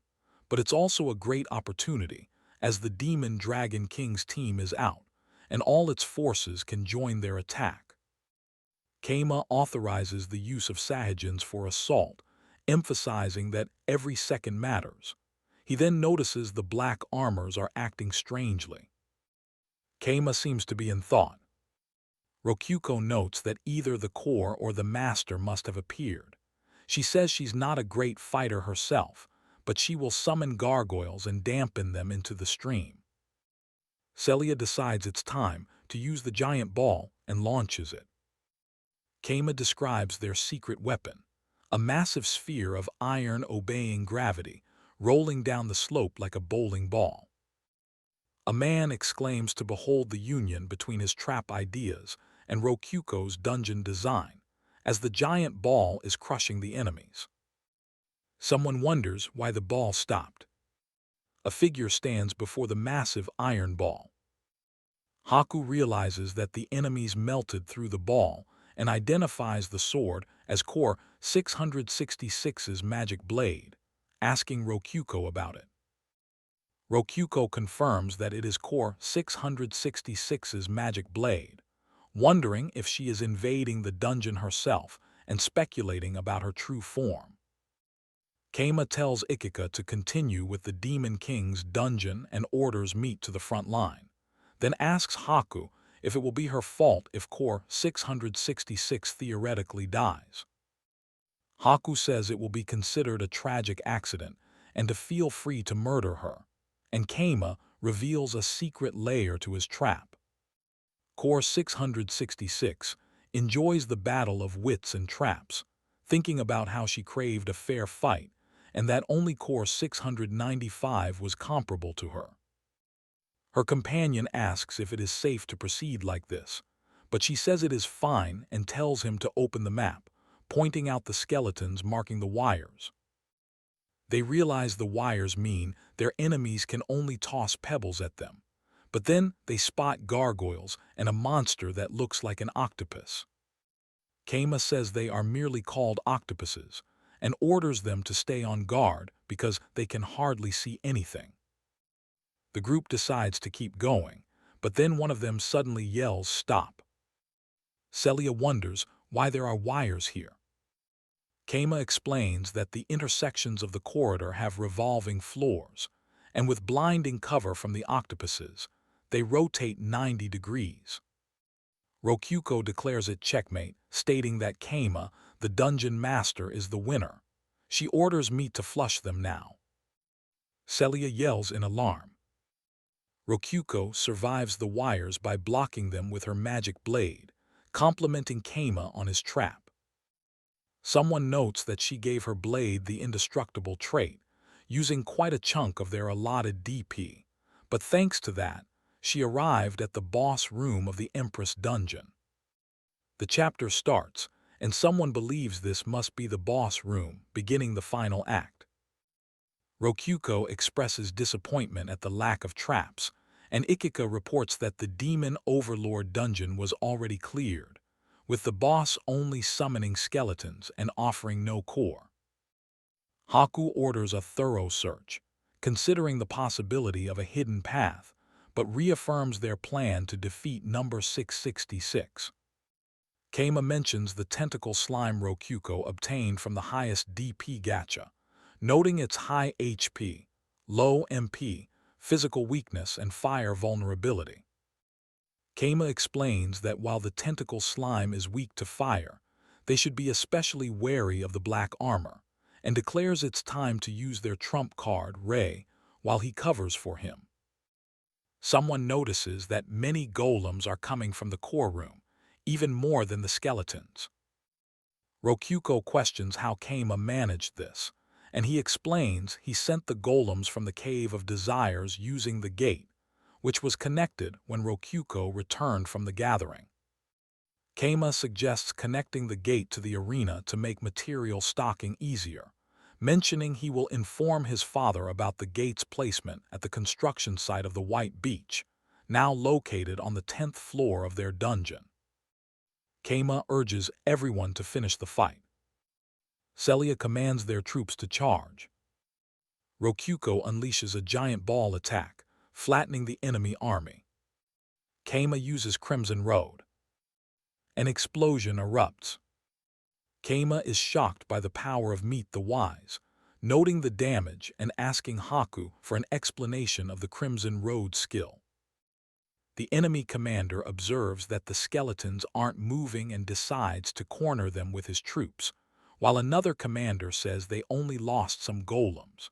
but it's also a great opportunity, as the Demon Dragon King's team is out, and all its forces can join their attack. Kama authorizes the use of Sahajins for assault, emphasizing that every second matters. He then notices the black armors are acting strangely. Kama seems to be in thought. Rokyuko notes that either the core or the master must have appeared. She says she's not a great fighter herself, but she will summon gargoyles and dampen them into the stream. Celia decides it's time to use the giant ball and launches it. Kama describes their secret weapon, a massive sphere of iron obeying gravity, rolling down the slope like a bowling ball. A man exclaims to behold the union between his trap ideas and Rokyuko's dungeon design, as the giant ball is crushing the enemies. Someone wonders why the ball stopped. A figure stands before the massive iron ball. Haku realizes that the enemies melted through the ball and identifies the sword as Core 666's magic blade, asking Rokuko about it. Rokuko confirms that it is Core 666's magic blade, wondering if she is invading the dungeon herself and speculating about her true form. Keima tells Ikika to continue with the Demon King's dungeon and orders meat to the front line, then asks Haku if it will be her fault if Core 666 theoretically dies. Haku says it will be considered a tragic accident and to feel free to murder her, and Keima reveals a secret layer to his trap. Core 666 enjoys the battle of wits and traps, thinking about how she craved a fair fight and that only Core 695 was comparable to her. Her companion asks if it is safe to proceed like this, but she says it is fine and tells him to open the map, pointing out the skeletons marking the wires. They realize the wires mean their enemies can only toss pebbles at them, but then they spot gargoyles and a monster that looks like an octopus. Keima says they are merely called octopuses and orders them to stay on guard because they can hardly see anything. The group decides to keep going, but then one of them suddenly yells, "Stop!" Celia wonders why there are wires here. Keima explains that the intersections of the corridor have revolving floors, and with blinding cover from the octopuses, they rotate 90 degrees. Rokuko declares it checkmate, stating that Keima, the dungeon master, is the winner. She orders meat to flush them now. Celia yells in alarm. Rokuko survives the wires by blocking them with her magic blade, complimenting Keima on his trap. Someone notes that she gave her blade the indestructible trait, using quite a chunk of their allotted DP, but thanks to that, she arrived at the boss room of the Empress dungeon. The chapter starts, and someone believes this must be the boss room, beginning the final act. Rokuko expresses disappointment at the lack of traps, and Ikika reports that the Demon Overlord dungeon was already cleared, with the boss only summoning skeletons and offering no core. Haku orders a thorough search, considering the possibility of a hidden path, but reaffirms their plan to defeat number 666. Keima mentions the tentacle slime Rokuko obtained from the highest DP gacha, noting its high HP, low MP, physical weakness, and fire vulnerability. Keima explains that while the tentacle slime is weak to fire, they should be especially wary of the black armor, and declares it's time to use their trump card, Ray, while he covers for him. Someone notices that many golems are coming from the core room, even more than the skeletons. Rokuko questions how Keima managed this, and he explains he sent the golems from the Cave of Desires using the gate, which was connected when Rokuko returned from the gathering. Keima suggests connecting the gate to the arena to make material stocking easier, mentioning he will inform his father about the gate's placement at the construction site of the White Beach, now located on the 10th floor of their dungeon. Keima urges everyone to finish the fight. Celia commands their troops to charge. Rokuko unleashes a giant ball attack, flattening the enemy army. Keima uses Crimson Road. An explosion erupts. Keima is shocked by the power of Meet the Wise, noting the damage and asking Haku for an explanation of the Crimson Road skill. The enemy commander observes that the skeletons aren't moving and decides to corner them with his troops, while another commander says they only lost some golems.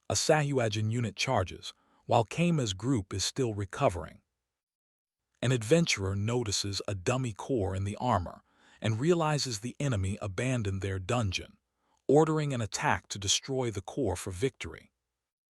A Sahuagin unit charges, while Keima's group is still recovering. An adventurer notices a dummy core in the armor and realizes the enemy abandoned their dungeon, ordering an attack to destroy the core for victory.